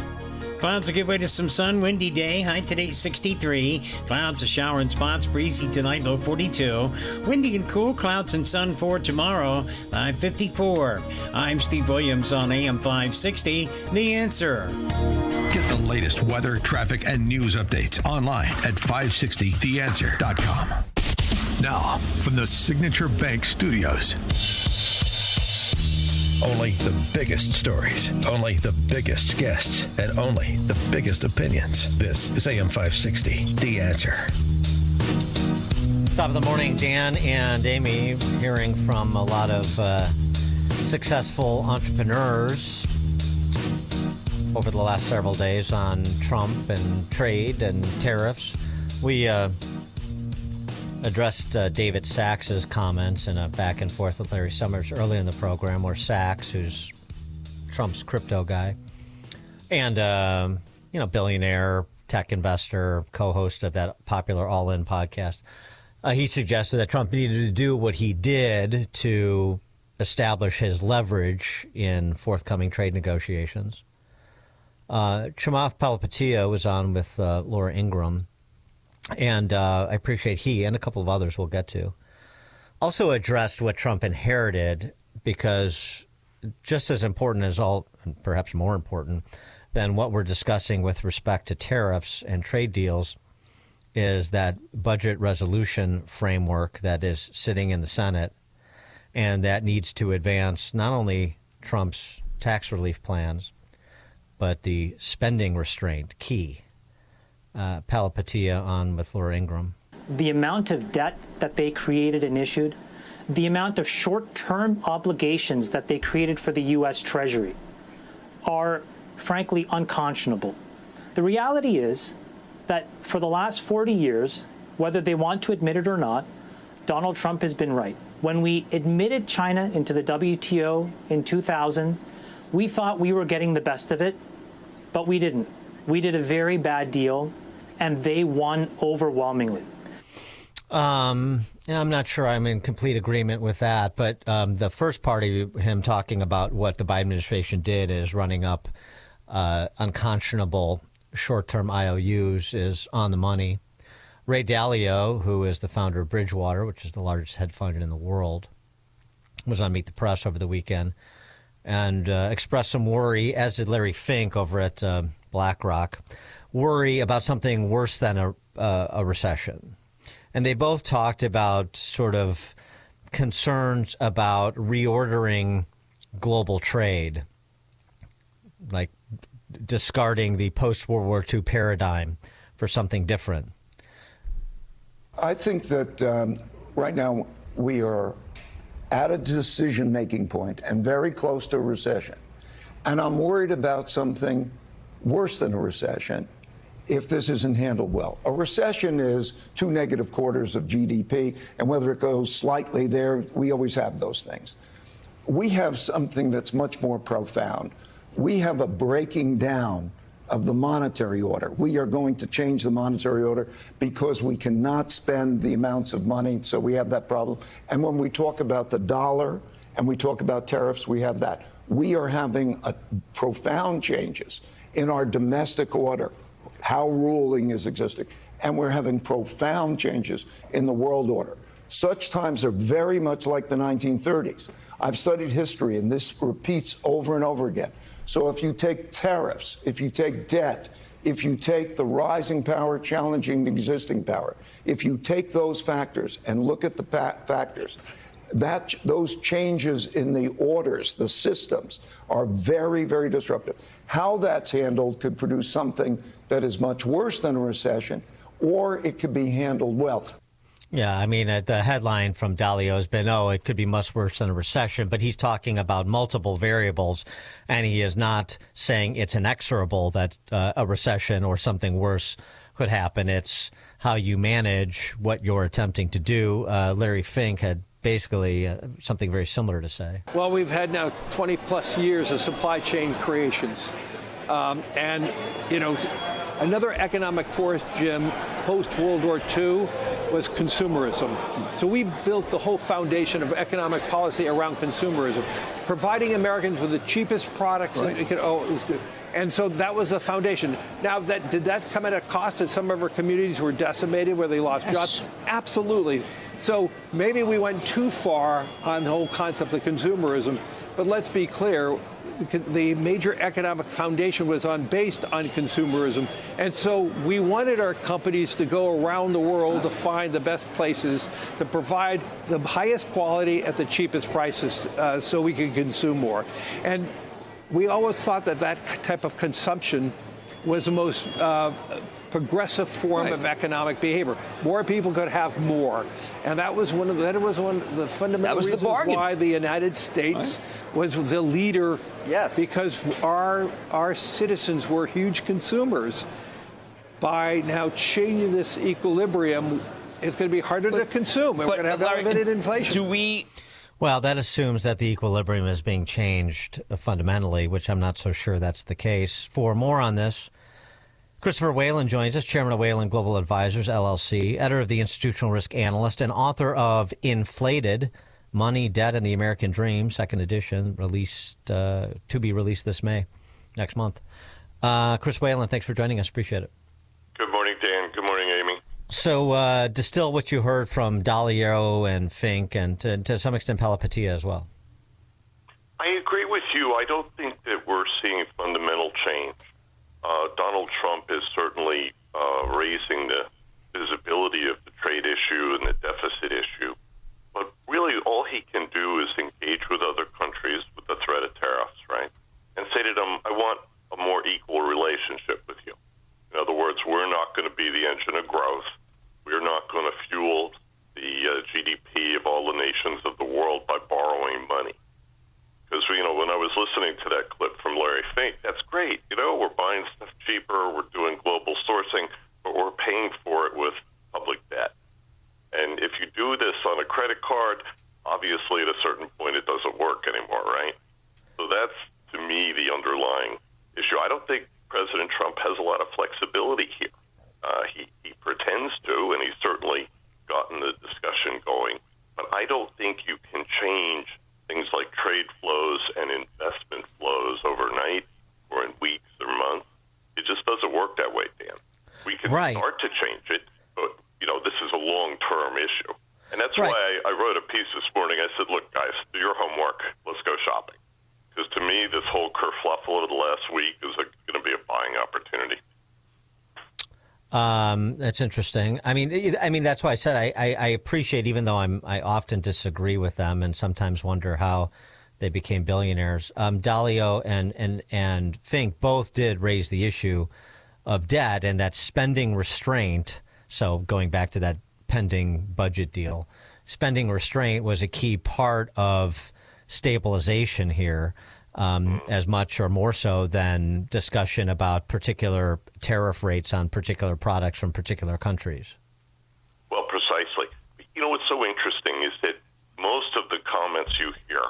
Clouds will give way to some sun. Windy day. High today 63. Clouds, a shower in spots. Breezy tonight, low 42. Windy and cool. Clouds and sun for tomorrow. High 54. I'm Steve Williams on AM 560. The Answer. Get the latest weather, traffic, and news updates online at 560theanswer.com. Now, from the Signature Bank Studios. Only the biggest stories, only the biggest guests, and only the biggest opinions. This is AM 560, The Answer. Top of the morning, Dan and Amy, hearing from a lot of successful entrepreneurs over the last several days on Trump and trade and tariffs. We addressed David Sachs's comments in a back and forth with Larry Summers early in the program, where Sachs, who's Trump's crypto guy, and billionaire, tech investor, co-host of that popular All In podcast, he suggested that Trump needed to do what he did to establish his leverage in forthcoming trade negotiations. Chamath Palihapitiya was on with Laura Ingraham. And I appreciate he and a couple of others we'll get to also addressed what Trump inherited, because just as important as all, and perhaps more important than what we're discussing with respect to tariffs and trade deals, is that budget resolution framework that is sitting in the Senate and that needs to advance not only Trump's tax relief plans, but the spending restraint key. Palihapitiya on with Laura Ingraham. The amount of debt that they created and issued, the amount of short-term obligations that they created for the U.S. Treasury are frankly unconscionable. The reality is that for the last 40 years, whether they want to admit it or not, Donald Trump has been right. When we admitted China into the WTO in 2000, we thought we were getting the best of it, but we didn't. We did a very bad deal, and they won overwhelmingly. I'm not sure I'm in complete agreement with that, but the first part of him talking about what the Biden administration did is running up unconscionable short-term IOUs is on the money. Ray Dalio, who is the founder of Bridgewater, which is the largest hedge fund in the world, was on Meet the Press over the weekend and expressed some worry, as did Larry Fink over at BlackRock, worry about something worse than a recession. And they both talked about sort of concerns about reordering global trade, like discarding the post-World War II paradigm for something different. I think that right now we are at a decision-making point and very close to a recession. And I'm worried about something worse than a recession if this isn't handled well. A recession is 2 negative quarters of GDP, and whether it goes slightly there, we always have those things. We have something that's much more profound. We have a breaking down of the monetary order. We are going to change the monetary order because we cannot spend the amounts of money, so we have that problem. And when we talk about the dollar and we talk about tariffs, we have that. We are having profound changes in our domestic order, how ruling is existing, and we're having profound changes in the world order. Such times are very much like the 1930s. I've studied history, and this repeats over and over again. So if you take tariffs, if you take debt, if you take the rising power challenging the existing power, if you take those factors and look at the factors, those changes in the orders, the systems, are very, very disruptive. How that's handled could produce something that is much worse than a recession, or it could be handled well. Yeah, I mean, the headline from Dalio has been, it could be much worse than a recession, but he's talking about multiple variables, and he is not saying it's inexorable that a recession or something worse could happen. It's how you manage what you're attempting to do. Larry Fink had basically something very similar to say. Well, we've had now 20 plus years of supply chain creations. And, another economic force, Jim, post-World War II was consumerism. So we built the whole foundation of economic policy around consumerism, providing Americans with the cheapest products. Right. And so that was the foundation. Now, did that come at a cost that some of our communities were decimated, where they lost jobs? Absolutely. So maybe we went too far on the whole concept of consumerism. But let's be clear, the major economic foundation was based on consumerism. And so we wanted our companies to go around the world to find the best places to provide the highest quality at the cheapest prices so we could consume more. And we always thought that type of consumption was the most progressive form of economic behavior. More people could have more, and that was one of the fundamental reasons why the United States was the leader. Yes, because our citizens were huge consumers. By now changing this equilibrium, it's going to be harder to consume, and we're going to have elevated inflation. Well, that assumes that the equilibrium is being changed fundamentally, which I'm not so sure that's the case. For more on this, Christopher Whalen joins us, chairman of Whalen Global Advisors, LLC, editor of the Institutional Risk Analyst, and author of Inflated: Money, Debt, and the American Dream, second edition, released to be released this May, next month. Chris Whalen, thanks for joining us. Appreciate it. Good morning, Dan. Good morning, Amy. So distill what you heard from Dalio and Fink, and to some extent Palapattia as well. I agree with you. I don't think that we're seeing fundamental change. Donald Trump is certainly raising the visibility of the trade issue and the deficit issue. But really all he can do is engage with other countries with the threat of tariffs, right? And say to them, I want a more equal relationship with you. In other words, we're not going to be the engine of growth. We're not going to fuel the GDP of all the nations of the world by borrowing money. Because, when I was listening to that clip from Larry Fink, that's great. We're buying stuff cheaper, we're doing global sourcing, but we're paying for it with public debt. And if you do this on a credit card, obviously at a certain point it doesn't work anymore, right? So that's, to me, the underlying issue. I don't think President Trump has a lot of flexibility here. He pretends to, and he certainly gotten the discussion going. But I don't think you can change things like trade flows and investment flows overnight or in weeks or months. It just doesn't work that way, Dan. We can start to change it, but, this is a long-term issue. And that's why I wrote a piece this morning. I said, look, guys, do your homework. Let's go shopping. Because to me, this whole kerfluffle of the last week is going to be a buying opportunity. That's interesting. I mean, that's why I said I appreciate, even though I often disagree with them and sometimes wonder how they became billionaires. Dalio and Fink both did raise the issue of debt and that spending restraint. So going back to that pending budget deal, spending restraint was a key part of stabilization here, as much or more so than discussion about particular tariff rates on particular products from particular countries. Well, precisely. What's so interesting is that most of the comments you hear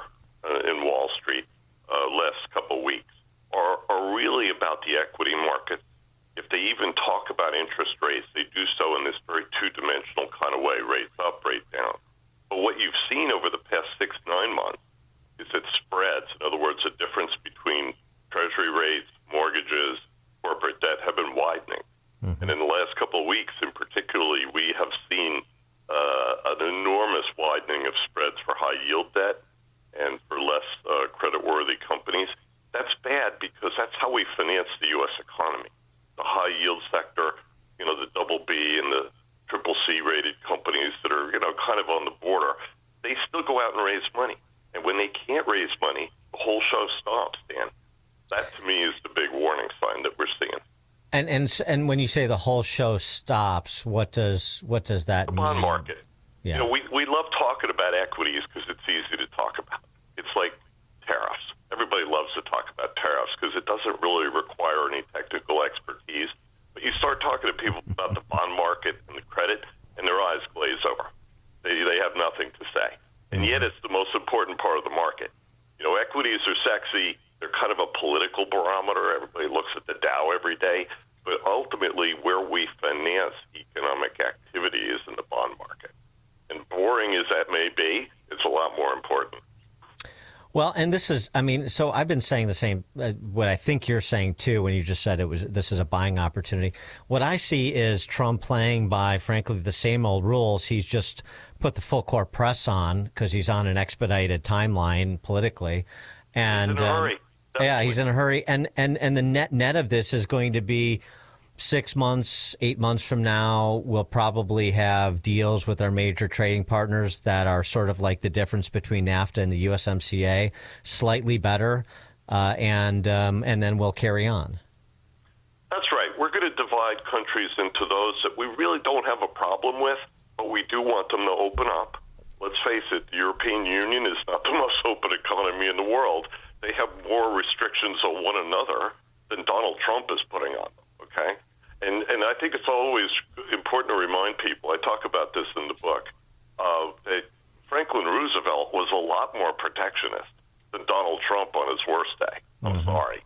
in Wall Street last couple of weeks are really about the equity market. If they even talk about interest rates, they do so in this very two-dimensional kind of way, rates up, rate down. But what you've seen over the past 6 to 9 months is that spreads, in other words, the difference between treasury rates, mortgages, corporate debt, have been widening. Mm-hmm. And in the last couple of weeks, in particularly, we have seen an enormous widening of spreads for high-yield debt and for less creditworthy companies. That's bad because that's how we finance the U.S. economy. The high-yield sector, the double B and the triple C rated companies that are, kind of on the border, they still go out and raise money. And when they can't raise money, the whole show stops, Dan. That, to me, is the big warning sign that we're seeing. And when you say the whole show stops, what does that mean? The bond market. Yeah. We love talking about equities because it's easy to talk about. It's like tariffs. Everybody loves to talk about tariffs because it doesn't really require any technical expertise. But you start talking to people about the bond market and the credit, and their eyes glaze over. They have nothing to say. And yet it's the most important part of the market. Equities are sexy. They're kind of a political barometer. Everybody looks at the Dow every day. But ultimately, where we finance economic activity is in the bond market. And boring as that may be, it's a lot more important. Well, and this is, so I've been saying the same, what I think you're saying too, when you just said this is a buying opportunity. What I see is Trump playing by, frankly, the same old rules. He's just put the full court press on because he's on an expedited timeline politically. And he's in a hurry. Yeah, he's in a hurry. And the net of this is going to be 6 months, 8 months from now, we'll probably have deals with our major trading partners that are sort of like the difference between NAFTA and the USMCA, slightly better, and then we'll carry on. That's right. We're going to divide countries into those that we really don't have a problem with, but we do want them to open up. Let's face it, the European Union is not the most open economy in the world. They have more restrictions on one another than Donald Trump is putting on them, okay? And I think it's always important to remind people, I talk about this in the book, that Franklin Roosevelt was a lot more protectionist than Donald Trump on his worst day. I'm sorry.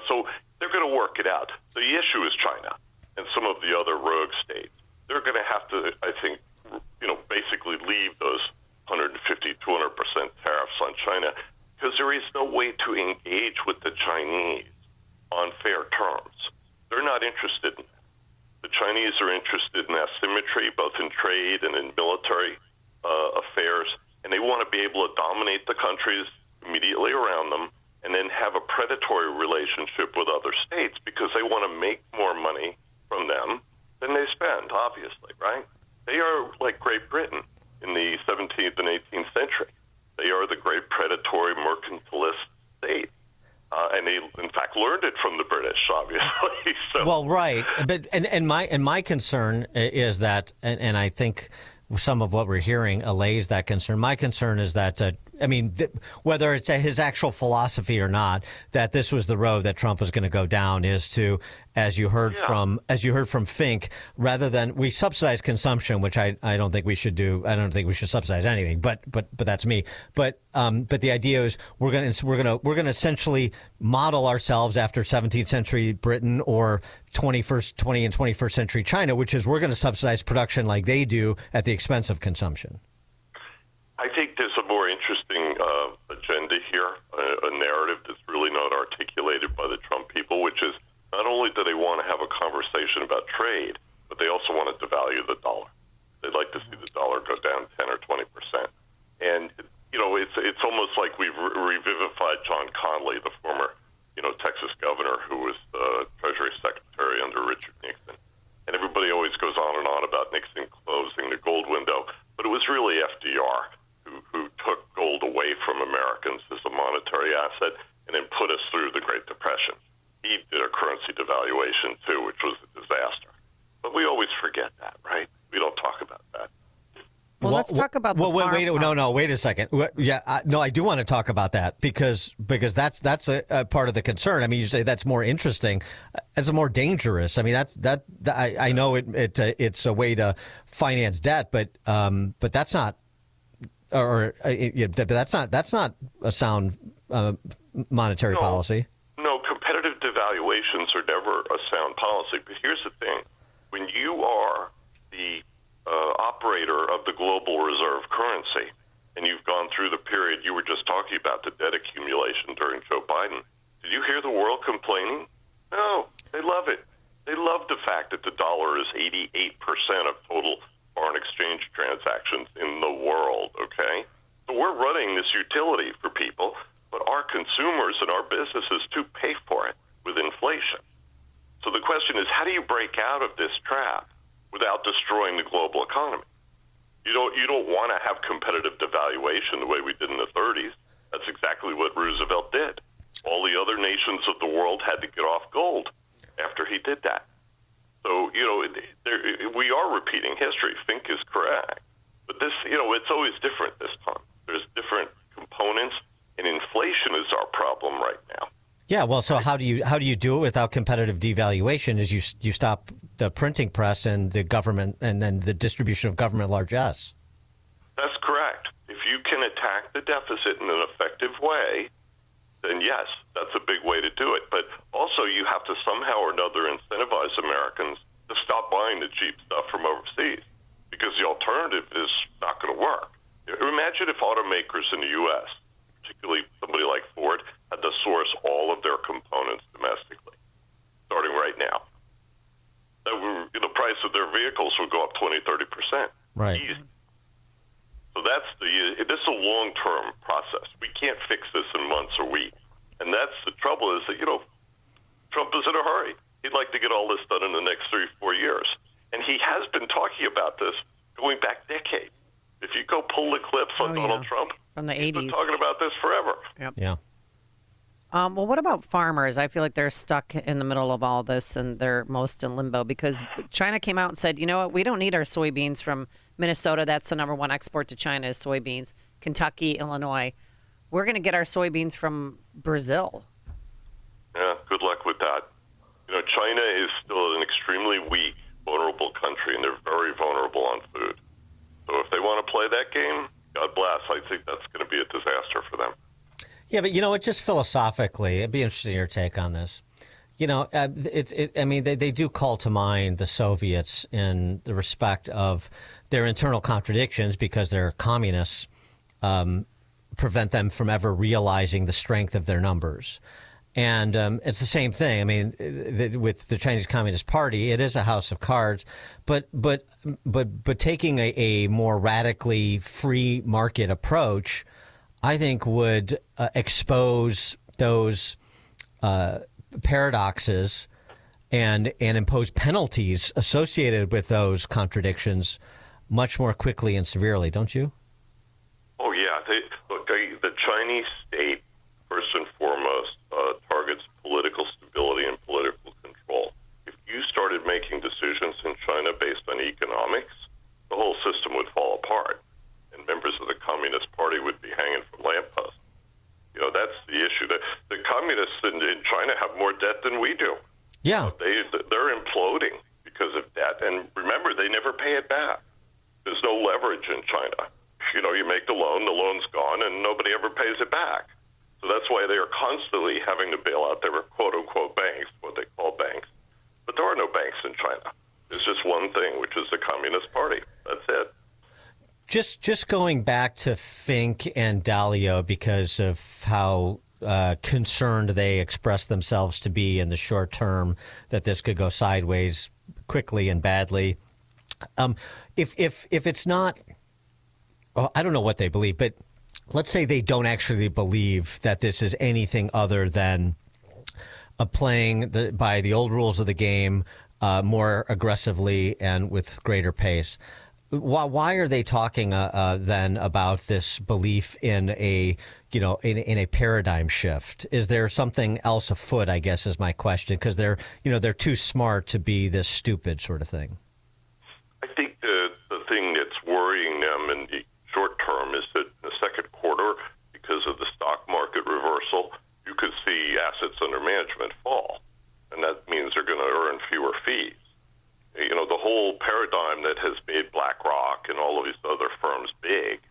So they're going to work it out. The issue is China and some of the other rogue states. They're going to have to, I think, basically leave those 150, 200% tariffs on China because there is no way to engage with the Chinese on fair terms. They're not interested in that. The Chinese are interested in asymmetry, both in trade and in military affairs, and they want to be able to dominate the countries immediately around them and then have a predatory relationship with other states because they want to make more money from them than they spend, obviously, right? They are like Great Britain in the 17th and 18th century. They are the great predatory mercantilist state. And they, in fact, learned it from the British, obviously. So. Well, right, but and my concern is that, and I think some of what we're hearing allays that concern. My concern is that I mean, whether it's his actual philosophy or not, that this was the road that Trump was going to go down, is to, as you heard from Fink, rather than we subsidize consumption, which I don't think we should do. I don't think we should subsidize anything, but that's me. But the idea is we're going to essentially model ourselves after 17th century Britain or 20th and 21st century China, which is we're going to subsidize production like they do at the expense of consumption. I think there's a more interesting agenda here, a narrative that's really not articulated by the Trump people, which is not only do they want to have a conversation about trade, but they also want to devalue the dollar. They'd like to see the dollar go down 10 or 20%. And, it's almost like we've revivified John Connally, the former, Texas governor who was Treasury Secretary under Richard Nixon. And everybody always goes on and on about Nixon closing the gold window, but it was really FDR who took gold away from Americans as a monetary asset and then put us through the Great Depression. He did a currency devaluation, too, which was a disaster. But we always forget that, right? We don't talk about that. Well, let's talk about the farm. Wait a second. I do want to talk about that because that's a part of the concern. I mean, you say that's more interesting. It's more dangerous. I mean, I know it's a way to finance debt, but that's not, that's not a sound monetary policy. No, competitive devaluations are never a sound policy. But here's the thing: when you are the operator of the global reserve currency, and you've gone through the period you were just talking about, the debt accumulation during Joe Biden, did you hear the world complaining? No, they love it. They love the fact that the dollar is 88% of total foreign exchange transactions in the world, okay? So we're running this utility for people, but our consumers and our businesses too pay for it with inflation. So the question is, how do you break out of this trap without destroying the global economy? You don't want to have competitive devaluation the way we did in the 30s. That's exactly what Roosevelt did. All the other nations of the world had to get off gold after he did that. So, we are repeating history. Fink is correct. But this, it's always different this time. There's different components, and inflation is our problem right now. Yeah, well, so how do you do it without competitive devaluation? Is you stop the printing press and the government and then the distribution of government largesse? That's correct. If you can attack the deficit in an effective way, then yes, that's a big way to do it. But also you have to somehow or another incentivize Americans to stop buying the cheap stuff from overseas, because the alternative is not going to work. Imagine if automakers in the U.S., particularly somebody like Ford, had to source all of their components domestically, starting right now. The price of their vehicles would go up 20-30%. Right. Easy. So this is a long-term process. We can't fix this in months or weeks. And that's the trouble, is that, Trump is in a hurry. He'd like to get all this done in the next 3-4 years. And he has been talking about this going back decades. If you go pull the clips on Donald Trump, from the 80s. He's been talking about this forever. Yep. Yeah. Well, what about farmers? I feel like they're stuck in the middle of all this, and they're most in limbo because China came out and said, you know what, we don't need our soybeans from Minnesota. That's the number one export to China is soybeans. Kentucky, Illinois. We're going to get our soybeans from Brazil. Yeah, good luck with that. China is still an extremely weak, vulnerable country, and they're very vulnerable on food. So if they want to play that game, God bless. I think that's going to be a disaster for them. Yeah, but just philosophically, it'd be interesting your take on this. They do call to mind the Soviets in the respect of their internal contradictions because they're communists, prevent them from ever realizing the strength of their numbers. And it's the same thing. I mean, with the Chinese Communist Party, it is a house of cards, but taking a more radically free market approach, I think would expose those paradoxes and impose penalties associated with those contradictions much more quickly and severely, don't you? Oh, yeah. The Chinese state, first and foremost, targets political stability and political control. If you started making decisions in China based on economics, the whole system would fall apart, and members of the Communist Party would be hanging from more debt than we do. Yeah. They're imploding because of debt. And remember, they never pay it back. There's no leverage in China. You make the loan's gone, and nobody ever pays it back. So that's why they are constantly having to bail out their quote-unquote banks, what they call banks. But there are no banks in China. There's just one thing, which is the Communist Party. That's it. Just going back to Fink and Dalio because of how concerned they expressed themselves to be in the short term that this could go sideways quickly and badly. If it's not, I don't know what they believe, but let's say they don't actually believe that this is anything other than playing by the old rules of the game more aggressively and with greater pace. Why are they talking then about this belief in a in a paradigm shift? Is there something else afoot, I guess, is my question, because they're too smart to be this stupid sort of thing. I think the thing that's worrying them in the short term is that in the second quarter, because of the stock market reversal, you could see assets under management fall, and that means they're going to earn fewer fees. The whole paradigm that has made BlackRock and all of these other firms big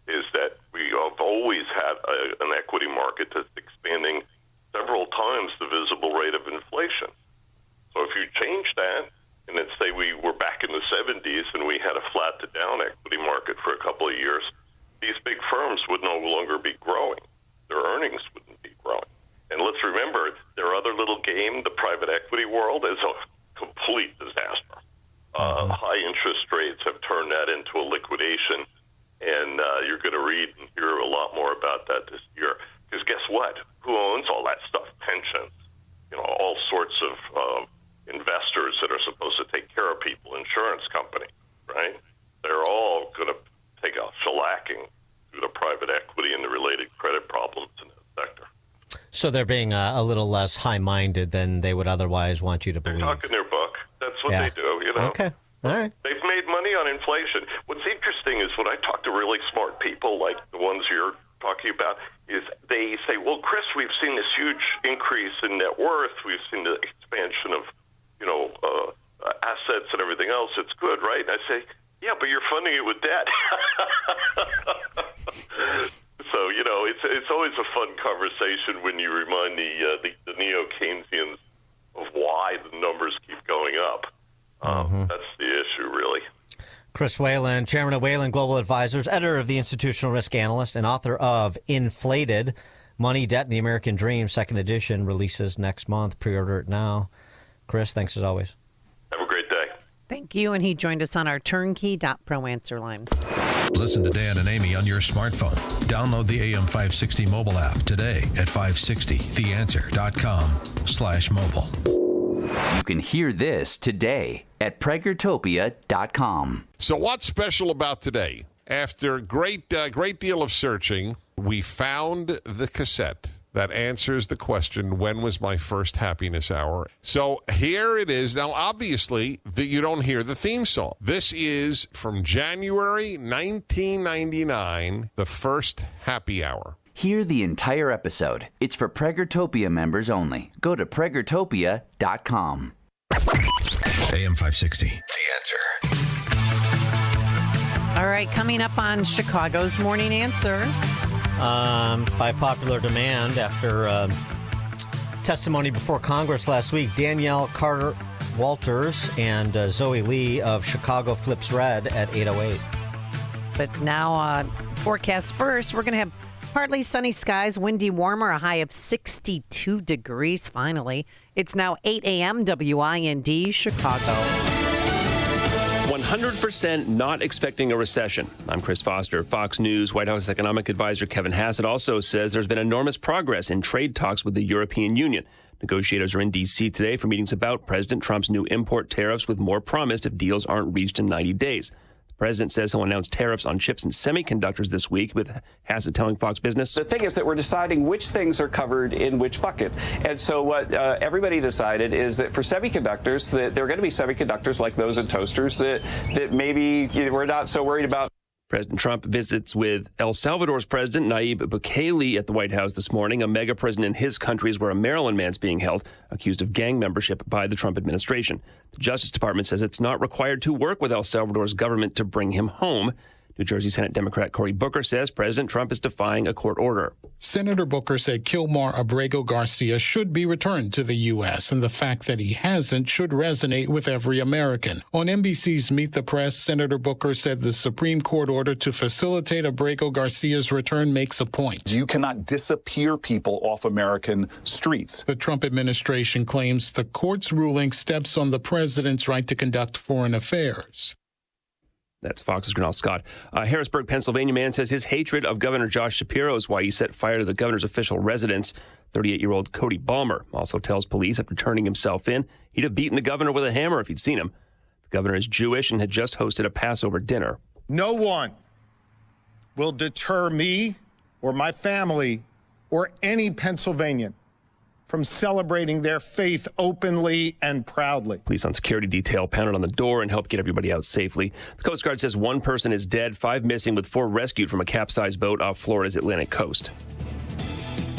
is that we have always had an equity market that's expanding several times the visible rate of inflation. So if you change that, and let's say we were back in the 70s and we had a flat to down equity market for a couple of years, these big firms would no longer be growing. Their earnings wouldn't be growing. And let's remember, their other little game, the private equity world, is a complete disaster. High interest rates have turned that into a liquidation, and you're going to read and hear a lot more about that this year. Because guess what? Who owns all that stuff? Pensions, all sorts of investors that are supposed to take care of people, insurance companies, right? They're all going to take a shellacking through the private equity and the related credit problems in that sector. So they're being a little less high-minded than they would otherwise want you to believe. They're talking their book. That's what they do, Okay. All right. They've made money on inflation. What's interesting is when I talk to really smart people like the ones you're talking about, is they say, well, Chris, we've seen this huge increase in net worth. We've seen the expansion of, assets and everything else. It's good, right? And I say, yeah, but you're funding it with debt. So, it's always a fun conversation when you remind the neo-Keynesians of why the numbers keep going up. That's the issue, really. Chris Whalen, chairman of Whalen Global Advisors, editor of the Institutional Risk Analyst, and author of Inflated: Money, Debt, and the American Dream, second edition, releases next month. Pre-order it now. Chris, thanks as always. Have a great day. Thank you. And he joined us on our turnkey.pro answer line. Listen to Dan and Amy on your smartphone. Download the AM 560 mobile app today at 560theanswer.com/mobile. You can hear this today at PragerTopia.com. So what's special about today? After a great deal of searching, we found the cassette that answers the question, when was my first happiness hour? So here it is. Now, obviously, you don't hear the theme song. This is from January 1999, the first happy hour. Hear the entire episode. It's for Pragertopia members only. Go to PragerTopia.com. AM 560, The Answer. All right, coming up on Chicago's Morning Answer. By popular demand, after testimony before Congress last week, Danielle Carter-Walters and Zoe Lee of Chicago Flips Red at 8:08. But now, forecast first, we're going to have partly sunny skies, windy, warmer, a high of 62 degrees finally. It's now 8 a.m. WIND, Chicago. 100% not expecting a recession. I'm Chris Foster. Fox News White House economic advisor Kevin Hassett also says there's been enormous progress in trade talks with the European Union. Negotiators are in D.C. today for meetings about President Trump's new import tariffs, with more promised if deals aren't reached in 90 days. The president says he'll announce tariffs on chips and semiconductors this week, with Hassett telling Fox Business. The thing is that we're deciding which things are covered in which bucket. And so what everybody decided is that for semiconductors, that there are going to be semiconductors like those in toasters that maybe we're not so worried about. President Trump visits with El Salvador's president, Nayib Bukele, at the White House this morning. A mega prison in his country is where a Maryland man's being held, accused of gang membership by the Trump administration. The Justice Department says it's not required to work with El Salvador's government to bring him home. New Jersey Senate Democrat Cory Booker says President Trump is defying a court order. Senator Booker said Kilmar Abrego Garcia should be returned to the U.S., and the fact that he hasn't should resonate with every American. On NBC's Meet the Press, Senator Booker said the Supreme Court order to facilitate Abrego Garcia's return makes a point. You cannot disappear people off American streets. The Trump administration claims the court's ruling steps on the president's right to conduct foreign affairs. That's Fox's Gernal Scott. A Harrisburg, Pennsylvania man says his hatred of Governor Josh Shapiro is why he set fire to the governor's official residence. 38-year-old Cody Ballmer also tells police after turning himself in, he'd have beaten the governor with a hammer if he'd seen him. The governor is Jewish and had just hosted a Passover dinner. No one will deter me or my family or any Pennsylvanian from celebrating their faith openly and proudly. Police on security detail pounded on the door and helped get everybody out safely. The Coast Guard says one person is dead, 5 missing, with 4 rescued from a capsized boat off Florida's Atlantic coast.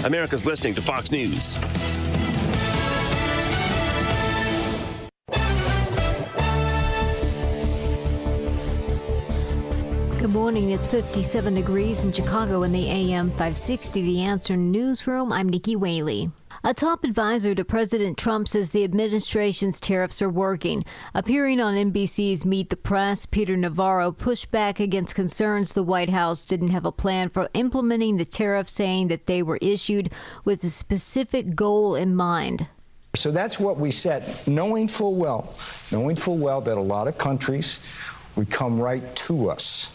America's listening to Fox News. Good morning. It's 57 degrees in Chicago in the AM 560 The Answer newsroom. I'm Nikki Whaley. A top advisor to President Trump says the administration's tariffs are working. Appearing on NBC's Meet the Press, Peter Navarro pushed back against concerns the White House didn't have a plan for implementing the tariffs, saying that they were issued with a specific goal in mind. So that's what we set, knowing full well that a lot of countries would come right to us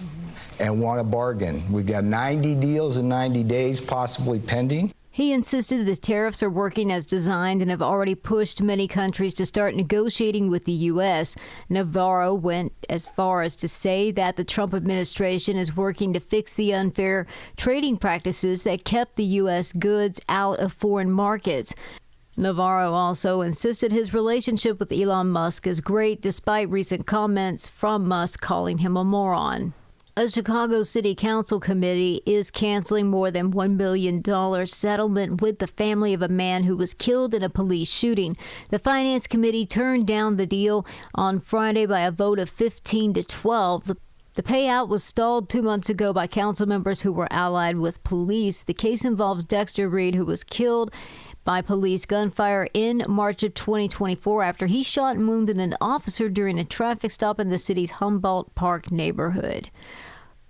and want a bargain. We've got 90 deals in 90 days, possibly pending. He insisted the tariffs are working as designed and have already pushed many countries to start negotiating with the U.S. Navarro went as far as to say that the Trump administration is working to fix the unfair trading practices that kept the U.S. goods out of foreign markets. Navarro also insisted his relationship with Elon Musk is great, despite recent comments from Musk calling him a moron. A Chicago City Council committee is canceling more than $1 billion settlement with the family of a man who was killed in a police shooting. The Finance Committee turned down the deal on Friday by a vote of 15-12. The payout was stalled 2 months ago by council members who were allied with police. The case involves Dexter Reed, who was killed by police gunfire in March of 2024 after he shot and wounded an officer during a traffic stop in the city's Humboldt Park neighborhood.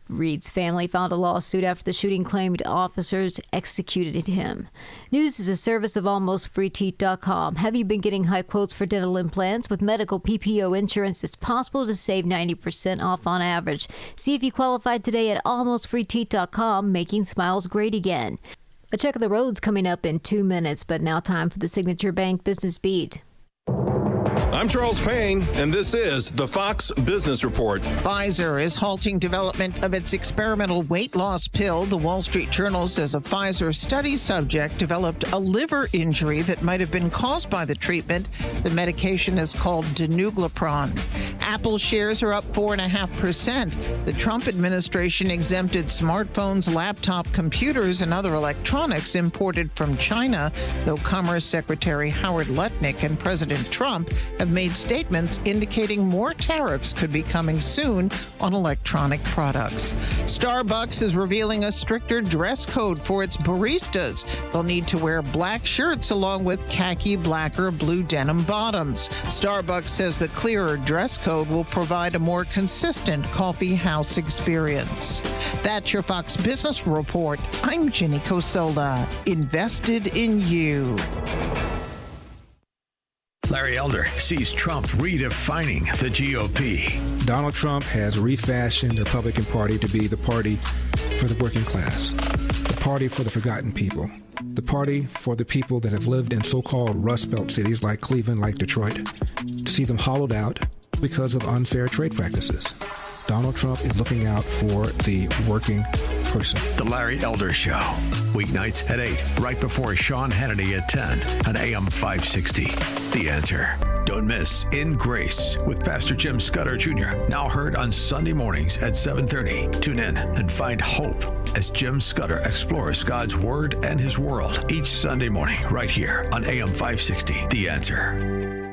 Reed's family filed a lawsuit after the shooting claimed officers executed him. News is a service of AlmostFreeTeeth.com. Have you been getting high quotes for dental implants? With medical PPO insurance, it's possible to save 90% off on average. See if you qualify today at AlmostFreeTeeth.com, making smiles great again. A check of the roads coming up in 2 minutes, but now time for the Signature Bank Business Beat. I'm Charles Payne, and this is the Fox Business Report. Pfizer is halting development of its experimental weight loss pill. The Wall Street Journal says a Pfizer study subject developed a liver injury that might have been caused by the treatment. The medication is called danuglipron. Apple shares are up 4.5%. The Trump administration exempted smartphones, laptop computers, and other electronics imported from China, though Commerce Secretary Howard Lutnick and President Trump have made statements indicating more tariffs could be coming soon on electronic products. Starbucks is revealing a stricter dress code for its baristas. They'll need to wear black shirts along with khaki, black, or blue denim bottoms. Starbucks says the clearer dress code will provide a more consistent coffee house experience. That's your Fox Business Report. I'm Jenny Cosola, invested in you. Larry Elder sees Trump redefining the GOP. Donald Trump has refashioned the Republican Party to be the party for the working class, the party for the forgotten people, the party for the people that have lived in so-called Rust Belt cities like Cleveland, like Detroit, to see them hollowed out because of unfair trade practices. Donald Trump is looking out for the working person. The Larry Elder Show. Weeknights at 8, right before Sean Hannity at 10 on AM 560. The Answer. Don't miss In Grace with Pastor Jim Scudder Jr., now heard on Sunday mornings at 7:30. Tune in and find hope as Jim Scudder explores God's Word and His world each Sunday morning right here on AM 560, The Answer.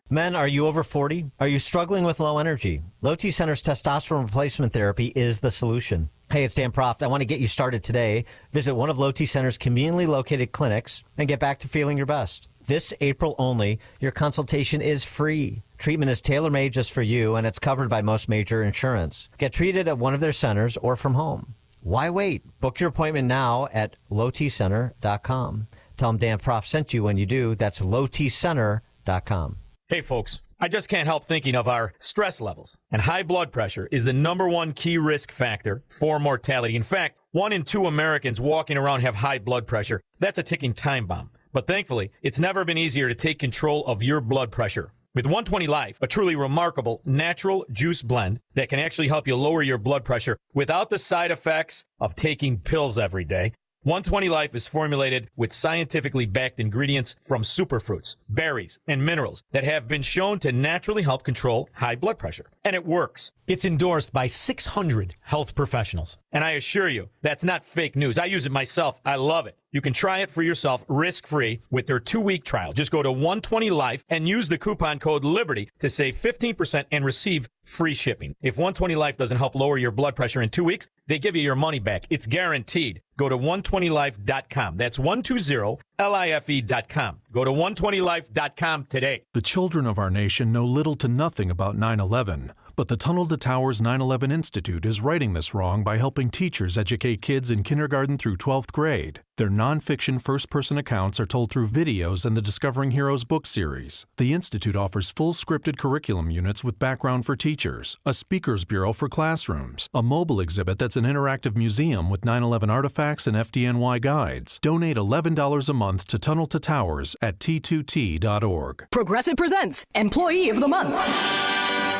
Men, are you over 40? Are you struggling with low energy? Low T Center's testosterone replacement therapy is the solution. Hey, it's Dan Proft. I want to get you started today. Visit one of Low T Center's conveniently located clinics and get back to feeling your best. This April only, your consultation is free. Treatment is tailor-made just for you, and it's covered by most major insurance. Get treated at one of their centers or from home. Why wait? Book your appointment now at lowtcenter.com. Tell them Dan Proft sent you when you do. That's lowtcenter.com. Hey, folks, I just can't help thinking of our stress levels. And high blood pressure is the #1 key risk factor for mortality. In fact, 1 in 2 Americans walking around have high blood pressure. That's a ticking time bomb. But thankfully, it's never been easier to take control of your blood pressure. With 120 Life, a truly remarkable natural juice blend that can actually help you lower your blood pressure without the side effects of taking pills every day. 120 Life is formulated with scientifically backed ingredients from superfruits, berries, and minerals that have been shown to naturally help control high blood pressure. And it works. It's endorsed by 600 health professionals. And I assure you, that's not fake news. I use it myself. I love it. You can try it for yourself risk-free with their 2-week trial. Just go to 120 Life and use the coupon code LIBERTY to save 15% and receive free shipping. If 120 Life doesn't help lower your blood pressure in 2 weeks, they give you your money back. It's guaranteed. Go to 120life.com. That's 120life.com. Go to 120life.com today. The children of our nation know little to nothing about 9/11. But the Tunnel to Towers 9/11 Institute is righting this wrong by helping teachers educate kids in kindergarten through 12th grade. Their nonfiction first-person accounts are told through videos and the Discovering Heroes book series. The Institute offers full scripted curriculum units with background for teachers, a speakers bureau for classrooms, a mobile exhibit that's an interactive museum with 9/11 artifacts and FDNY guides. Donate $11 a month to Tunnel to Towers at t2t.org. Progressive presents Employee of the Month.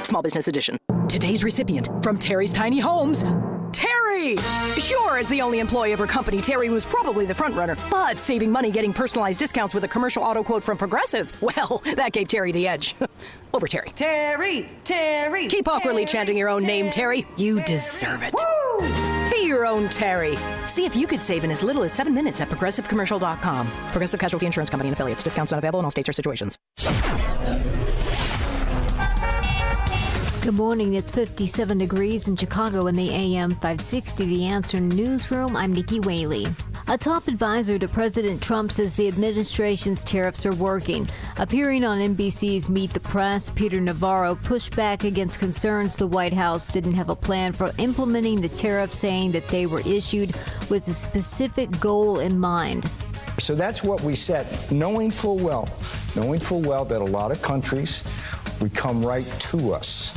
Small Business Edition. Today's recipient from Terry's Tiny Homes, Terry! Sure, as the only employee of her company, Terry was probably the front runner, but saving money getting personalized discounts with a commercial auto quote from Progressive, well, that gave Terry the edge. Over Terry. Terry! Terry! Keep awkwardly chanting your own name, Terry. You deserve it. Woo! Be your own Terry. See if you could save in as little as 7 minutes at progressivecommercial.com. Progressive Casualty Insurance Company and affiliates. Discounts not available in all states or situations. Good morning. It's 57 degrees in Chicago in the AM 560 The Answer newsroom. I'm Nikki Whaley. A top advisor to President Trump says the administration's tariffs are working. Appearing on NBC's Meet the Press, Peter Navarro pushed back against concerns the White House didn't have a plan for implementing the tariffs, saying that they were issued with a specific goal in mind. So that's what we said, knowing full well that a lot of countries would come right to us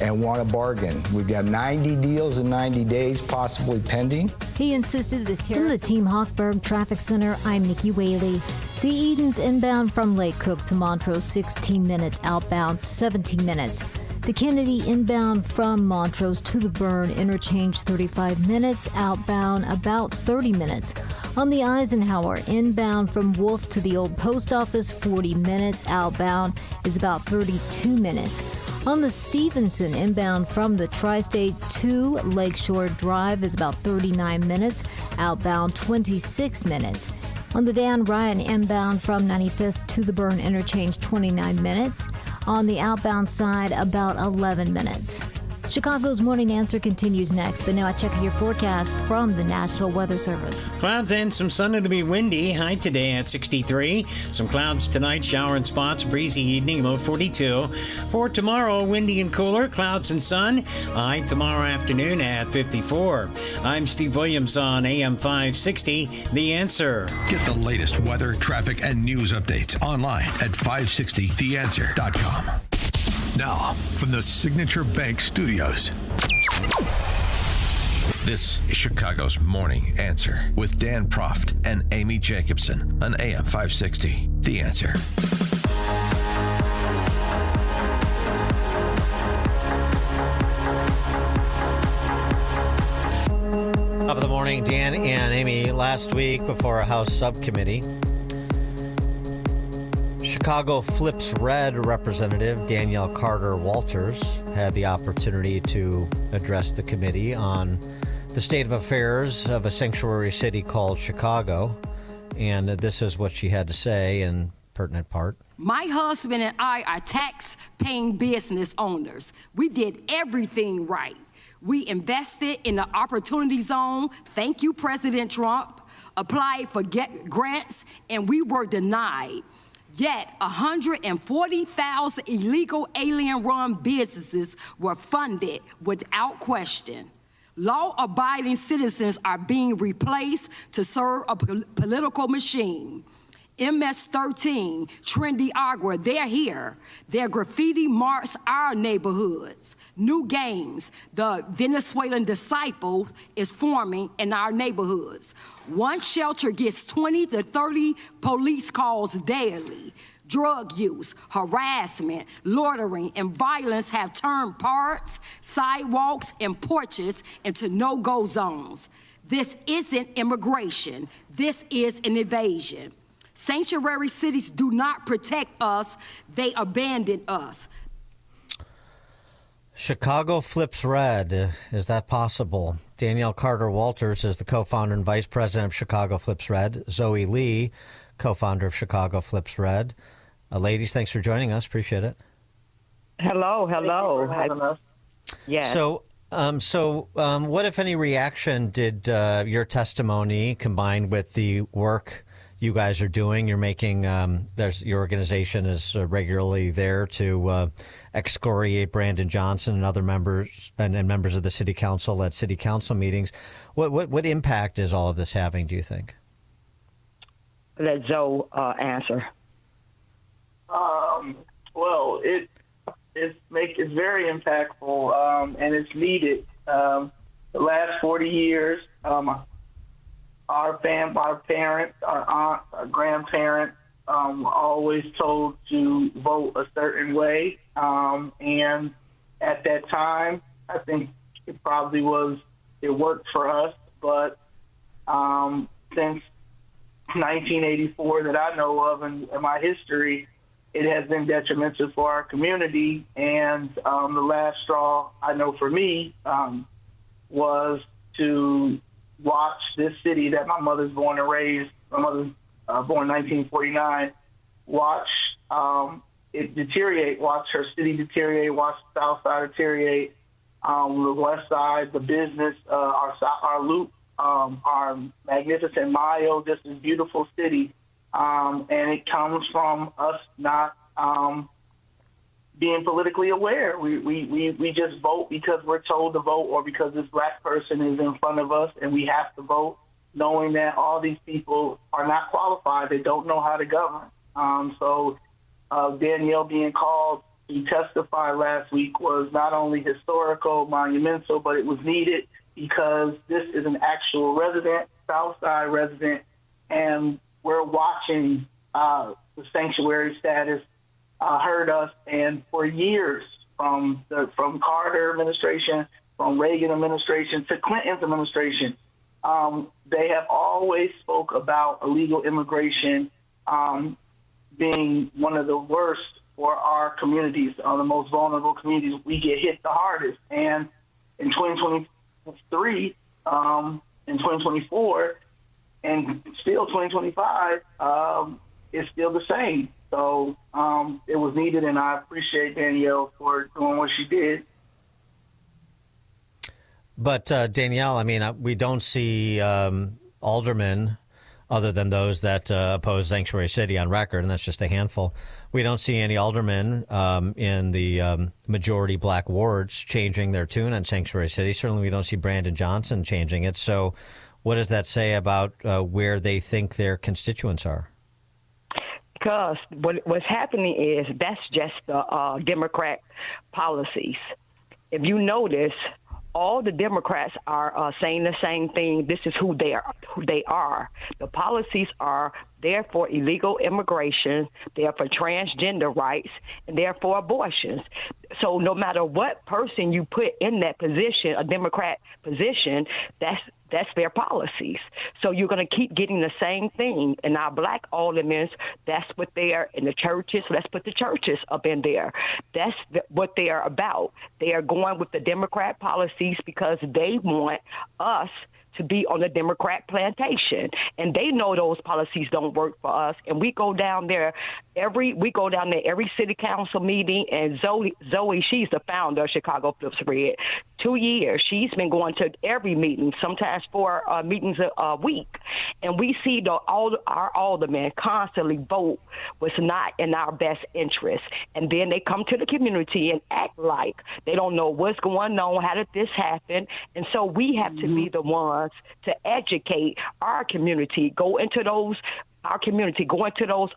and want a bargain. We've got 90 deals in 90 days, possibly pending. He insisted the tariffs. From the Team Hochberg Traffic Center, I'm Nikki Whaley. The Edens inbound from Lake Cook to Montrose, 16 minutes. Outbound, 17 minutes. The Kennedy inbound from Montrose to the Burn interchange, 35 minutes. Outbound, about 30 minutes. On the Eisenhower, inbound from Wolf to the old post office, 40 minutes. Outbound is about 32 minutes. On the Stevenson, inbound from the Tri-State to Lakeshore Drive is about 39 minutes. Outbound, 26 minutes. On the Dan Ryan, inbound from 95th to the Burn interchange, 29 minutes. On the outbound side, about 11 minutes. Chicago's Morning Answer continues next, but now I check your forecast from the National Weather Service. Clouds and some sun. It'll be windy. High today at 63. Some clouds tonight, shower and spots. Breezy evening, low 42. For tomorrow, windy and cooler. Clouds and sun. High tomorrow afternoon at 54. I'm Steve Williams on AM 560. The Answer. Get the latest weather, traffic, and news updates online at 560theanswer.com. Now, from the Signature Bank Studios, this is Chicago's Morning Answer with Dan Proft and Amy Jacobson on AM 560. The Answer. Top of the morning, Dan and Amy. Last week, before a House subcommittee, Chicago Flips Red Representative Danielle Carter Walters had the opportunity to address the committee on the state of affairs of a sanctuary city called Chicago. And this is what she had to say in pertinent part. My husband and I are tax-paying business owners. We did everything right. We invested in the Opportunity Zone. Thank you, President Trump. Applied for grants, and we were denied. Yet 140,000 illegal alien-run businesses were funded without question. Law-abiding citizens are being replaced to serve a political machine. MS-13, Trendy Agua, they're here. Their graffiti marks our neighborhoods. New gangs, the Venezuelan Disciple, is forming in our neighborhoods. One shelter gets 20 to 30 police calls daily. Drug use, harassment, loitering, and violence have turned parks, sidewalks, and porches into no-go zones. This isn't immigration. This is an invasion. Sanctuary cities do not protect us, they abandon us. Chicago Flips Red. Is that possible? Danielle Carter Walters is the co-founder and vice president of Chicago Flips Red. Zoe Lee, co-founder of Chicago Flips Red. Ladies, thanks for joining us. Appreciate it. Hello. Yes. So, what, if any, reaction did your testimony combined with the work you guys are doing? You're making, your organization is regularly there to excoriate Brandon Johnson and other members and members of the city council at city council meetings. What impact is all of this having, do you think? Let Zoe answer. Well, it's very impactful, and it's needed. The last 40 years, our parents, our aunts, our grandparents, always told to vote a certain way. And at that time, I think it worked for us. But since 1984 that I know of in my history, it has been detrimental for our community. And the last straw, I know for me, was to watch this city that my mother's born and raised, my mother's born in 1949, watch it deteriorate, watch her city deteriorate, watch the South Side deteriorate, the West Side, the business, our loop, our magnificent Mayo, just this beautiful city. And it comes from us not being politically aware. We just vote because we're told to vote or because this black person is in front of us and we have to vote, knowing that all these people are not qualified. They don't know how to govern. So Danielle being called to testify last week was not only historical, monumental, but it was needed because this is an actual resident, Southside resident, and we're watching the sanctuary status hurt us. And for years, from Carter administration, from Reagan administration to Clinton's administration, they have always spoke about illegal immigration being one of the worst for our communities, the most vulnerable communities. We get hit the hardest. And in 2023, in 2024, and still 2025, it's still the same. So it was needed, and I appreciate Danielle for doing what she did. But Danielle, I mean, we don't see aldermen, other than those that oppose Sanctuary City on record, and that's just a handful. We don't see any aldermen in the majority black wards changing their tune on Sanctuary City. Certainly we don't see Brandon Johnson changing it. So what does that say about where they think their constituents are? Because what's happening is that's just the Democrat policies. If you notice, all the Democrats are saying the same thing. This is who they are. The policies are They're for illegal immigration, they're for transgender rights, and they're for abortions. So no matter what person you put in that position, a Democrat position, that's their policies. So you're going to keep getting the same thing. And our black aldermen, that's what they're in the churches. Let's put the churches up in there. That's what they are about. They are going with the Democrat policies because they want us to be on the Democrat plantation. And they know those policies don't work for us. And we go down there every city council meeting. And Zoe, she's the founder of Chicago Flips Red. 2 years. She's been going to every meeting, sometimes 4 meetings a week. And we see our aldermen constantly vote what's not in our best interest. And then they come to the community and act like they don't know what's going on, how did this happen? And so we have to be the ones to educate our community, go into those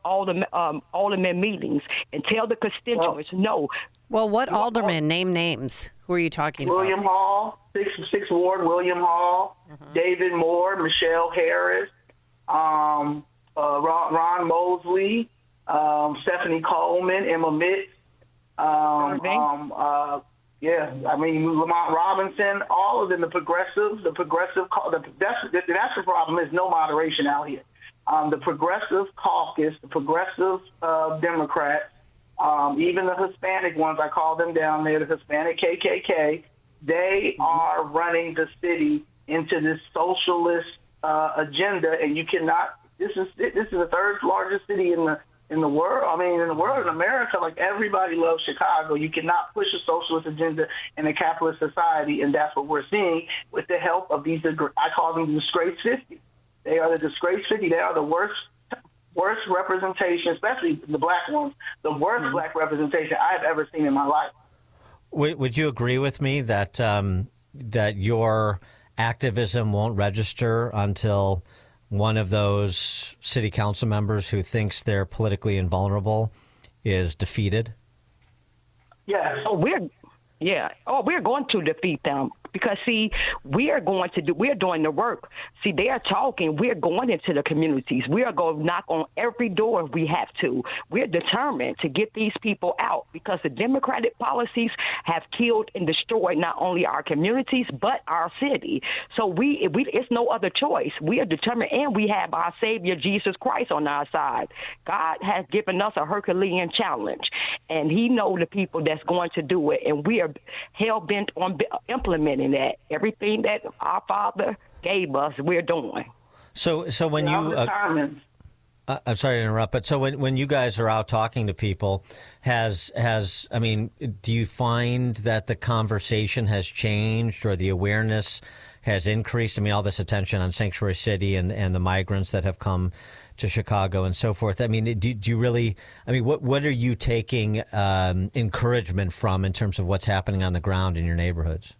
alderman meetings and tell the constituents no. Well, what aldermen? Name names. Who are you talking William about? Hall, 6th Ward, William Hall, David Moore, Michelle Harris, Ron Mosley, Stephanie Coleman, Emma Mitz, Lamont Robinson, all of them, the progressive, that's the problem, is no moderation out here. The Progressive Caucus, the Progressive Democrats, even the Hispanic ones, I call them down there, the Hispanic KKK, they are running the city into this socialist agenda, and you cannot. This is the third largest city in the world. I mean, in America, like, everybody loves Chicago. You cannot push a socialist agenda in a capitalist society, and that's what we're seeing with the help of these. I call them the Disgrace 50. They are the Disgrace 50. They are the worst representation, especially the black ones, the worst black representation I've ever seen in my life. Would you agree with me that that your activism won't register until one of those city council members who thinks they're politically invulnerable is defeated? Yes. We're going to defeat them. Because, see, we're doing the work. See, they are talking. We're going into the communities. We are going to knock on every door if we have to. We're determined to get these people out because the Democratic policies have killed and destroyed not only our communities, but our city. So it's no other choice. We are determined, and we have our Savior, Jesus Christ, on our side. God has given us a Herculean challenge, and he knows the people that's going to do it, and we are hell-bent on implementing that. Everything that our Father gave us, we're doing. So when you I'm sorry to interrupt, but so when you guys are out talking to people, do you find that the conversation has changed or the awareness has increased? I mean, all this attention on Sanctuary City and the migrants that have come to Chicago and so forth. I mean, do you really? I mean, what are you taking encouragement from in terms of what's happening on the ground in your neighborhoods?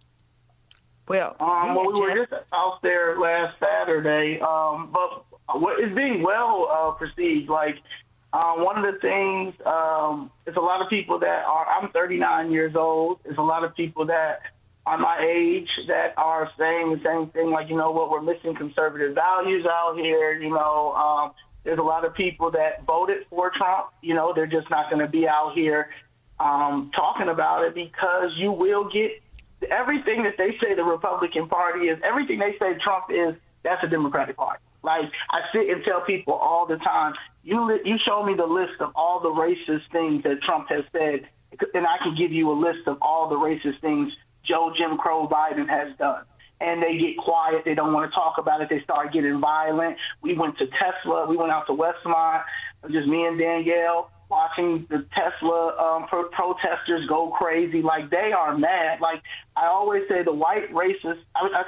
Well, we were just out there last Saturday, but it's being well perceived. Like, one of the things, it's a lot of people that are, I'm 39 years old. There's a lot of people that are my age that are saying the same thing, like, you know what, we're missing conservative values out here. There's a lot of people that voted for Trump. They're just not going to be out here talking about it because you will get everything that they say the Republican Party is, everything they say Trump is, that's a Democratic Party. Like, I sit and tell people all the time, you show me the list of all the racist things that Trump has said, and I can give you a list of all the racist things Joe Jim Crow Biden has done. And they get quiet. They don't want to talk about it. They start getting violent. We went to Tesla. We went out to Westmont, just me and Danielle, watching the Tesla protesters go crazy. Like, they are mad. Like, I always say the white racist,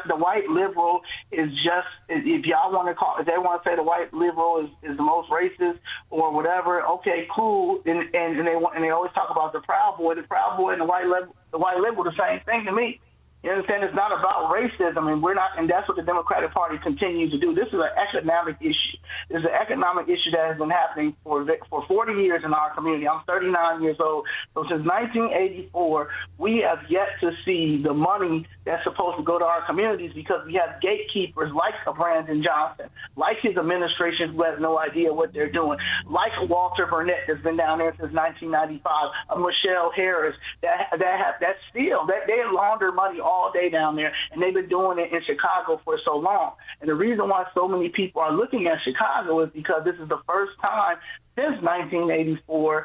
the white liberal is just, if y'all want to call, if they want to say the white liberal is the most racist or whatever, okay, cool. And they always talk about the Proud Boy. The Proud Boy and the white liberal, the same thing to me. You understand? It's not about racism, and that's what the Democratic Party continues to do. This is an economic issue. This is an economic issue that has been happening for 40 years in our community. I'm 39 years old. So since 1984, we have yet to see the money that's supposed to go to our communities because we have gatekeepers like Brandon Johnson, like his administration who has no idea what they're doing, like Walter Burnett that's been down there since 1995, Michelle Harris that they launder money all day down there, and they've been doing it in Chicago for so long. And the reason why so many people are looking at Chicago is because this is the first time since 1984,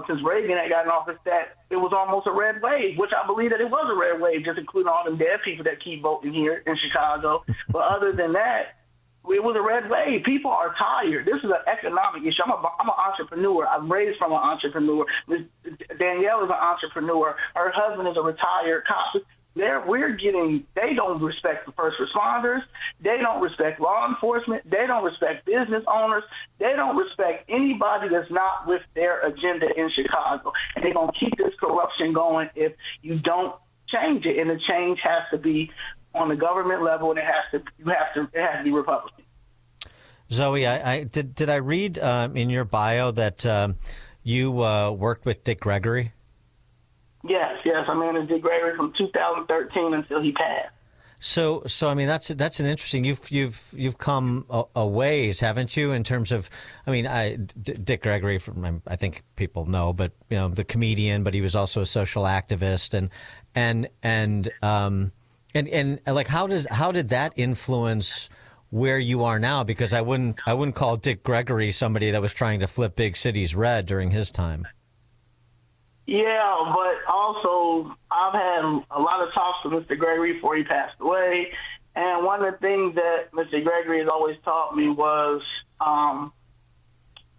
since Reagan had gotten office, that it was almost a red wave, which I believe that it was a red wave, just including all them dead people that keep voting here in Chicago. But other than that, it was a red wave. People are tired. This is an economic issue. I'm an entrepreneur. I'm raised from an entrepreneur. Danielle is an entrepreneur. Her husband is a retired cop. They don't respect the first responders. They don't respect law enforcement. They don't respect business owners. They don't respect anybody that's not with their agenda in Chicago. And they're going to keep this corruption going if you don't change it. And the change has to be on the government level, and it has to be Republican. Zoe, did I read in your bio that you worked with Dick Gregory? Yes. I managed Dick Gregory from 2013 until he passed. So I mean, that's an interesting. You've come a ways, haven't you? In terms of, Dick Gregory, I think people know, but the comedian, but he was also a social activist, and like how did that influence where you are now? Because I wouldn't call Dick Gregory somebody that was trying to flip big cities red during his time. Yeah, but also I've had a lot of talks with Mr. Gregory before he passed away, and one of the things that Mr. Gregory has always taught me was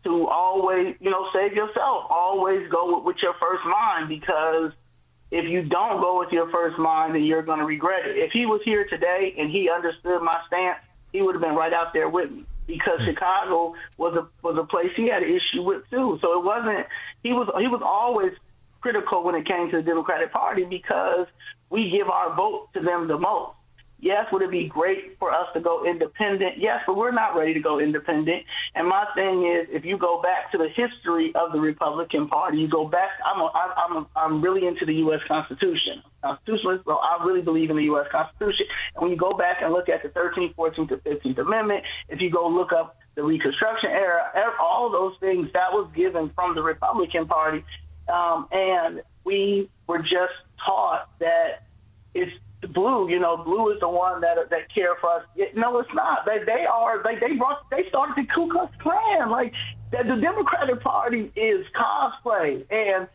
to always, save yourself. Always go with your first mind, because if you don't go with your first mind, then you're going to regret it. If he was here today and he understood my stance, he would have been right out there with me, because Chicago was a place he had an issue with too. So it wasn't, he was always critical when it came to the Democratic Party, because we give our vote to them the most. Yes, would it be great for us to go independent? Yes, but we're not ready to go independent. And my thing is, if you go back to the history of the Republican Party, you go back. I'm really into the U.S. Constitution. Constitutionalist, so I really believe in the U.S. Constitution. And when you go back and look at the 13th, 14th, and 15th Amendment, if you go look up the Reconstruction era, all those things that was given from the Republican Party, and we were just taught that it's blue. Blue is the one that care for us. No, it's not. They started the Ku Klux Klan. Like the Democratic Party is cosplay, and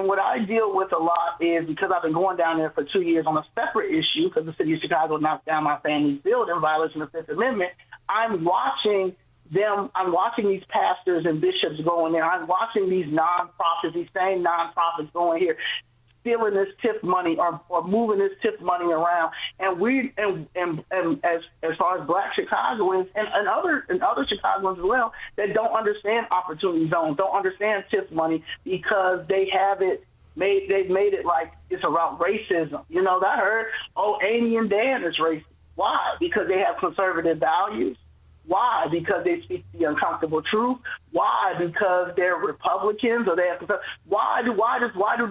what I deal with a lot is, because I've been going down there for 2 years on a separate issue, because the city of Chicago knocked down my family's building in violation of the Fifth Amendment. I'm watching these pastors and bishops go in there. I'm watching these nonprofits, these same nonprofits going here, stealing this TIF money or moving this TIF money around. And as far as Black Chicagoans and other Chicagoans as well, that don't understand opportunity zones, don't understand TIF money, because they've made it like it's about racism. I heard, Amy and Dan is racist. Why? Because they have conservative values. Why? Because they speak the uncomfortable truth. Why? Because they're Republicans, or they have to. Why do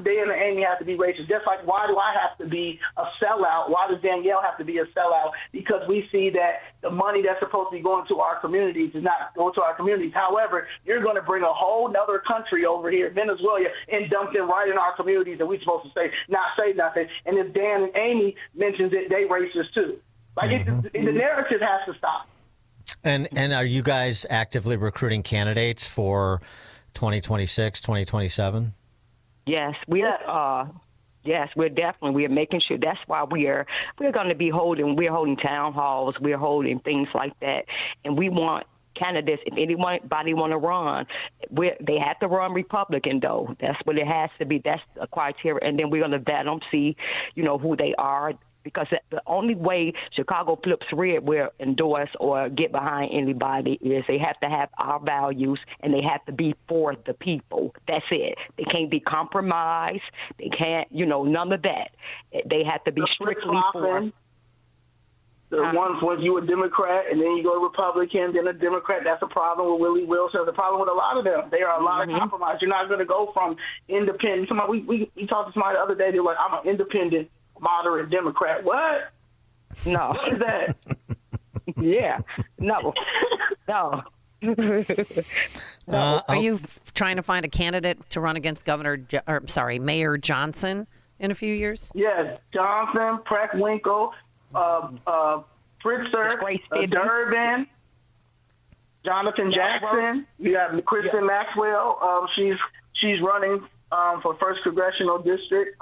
Dan and Amy have to be racist? Just like, why do I have to be a sellout? Why does Danielle have to be a sellout? Because we see that the money that's supposed to be going to our communities is not going to our communities. However, you're going to bring a whole nother country over here, Venezuela, and dump it right in our communities, and we're supposed to say nothing. And if Dan and Amy mentions it, they racist too. Like the narrative has to stop. And are you guys actively recruiting candidates for 2026, 2027? Yes, we are. Yes, we're making sure. That's why we're going to be holding town halls. We're holding things like that. And we want candidates, if anybody want to run, they have to run Republican, though. That's what it has to be. That's a criteria. And then we're going to vet them, see, who they are. because the only way Chicago flips red will endorse or get behind anybody is they have to have our values and they have to be for the people. That's it. They can't be compromised. They can't, none of that. They have to be strictly for. The ones when you a Democrat and then you go Republican, then a Democrat, that's a problem with Willie Wilson. That's a problem with a lot of them. There are a lot of compromise. You're not going to go from independent. We talked to somebody the other day. They're like, I'm an independent, moderate Democrat. What? No. What is that? Yeah. No. No. Are you trying to find a candidate to run against Mayor Johnson in a few years? Yes, Johnson, Preckwinkle, Pritzker, Durbin, Jonathan Jackson. You got Kristen Maxwell. She's running for 1st Congressional District.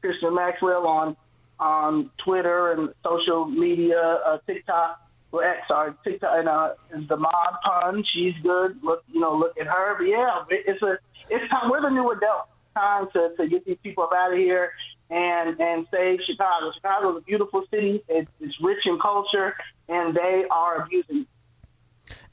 Kristen Maxwell on Twitter and social media, TikTok. TikTok and is the Mod Pun. She's good. Look at her. But yeah, it's time. We're the new adults. Time to get these people up out of here and save Chicago. Chicago is a beautiful city. It's rich in culture, and they are abusing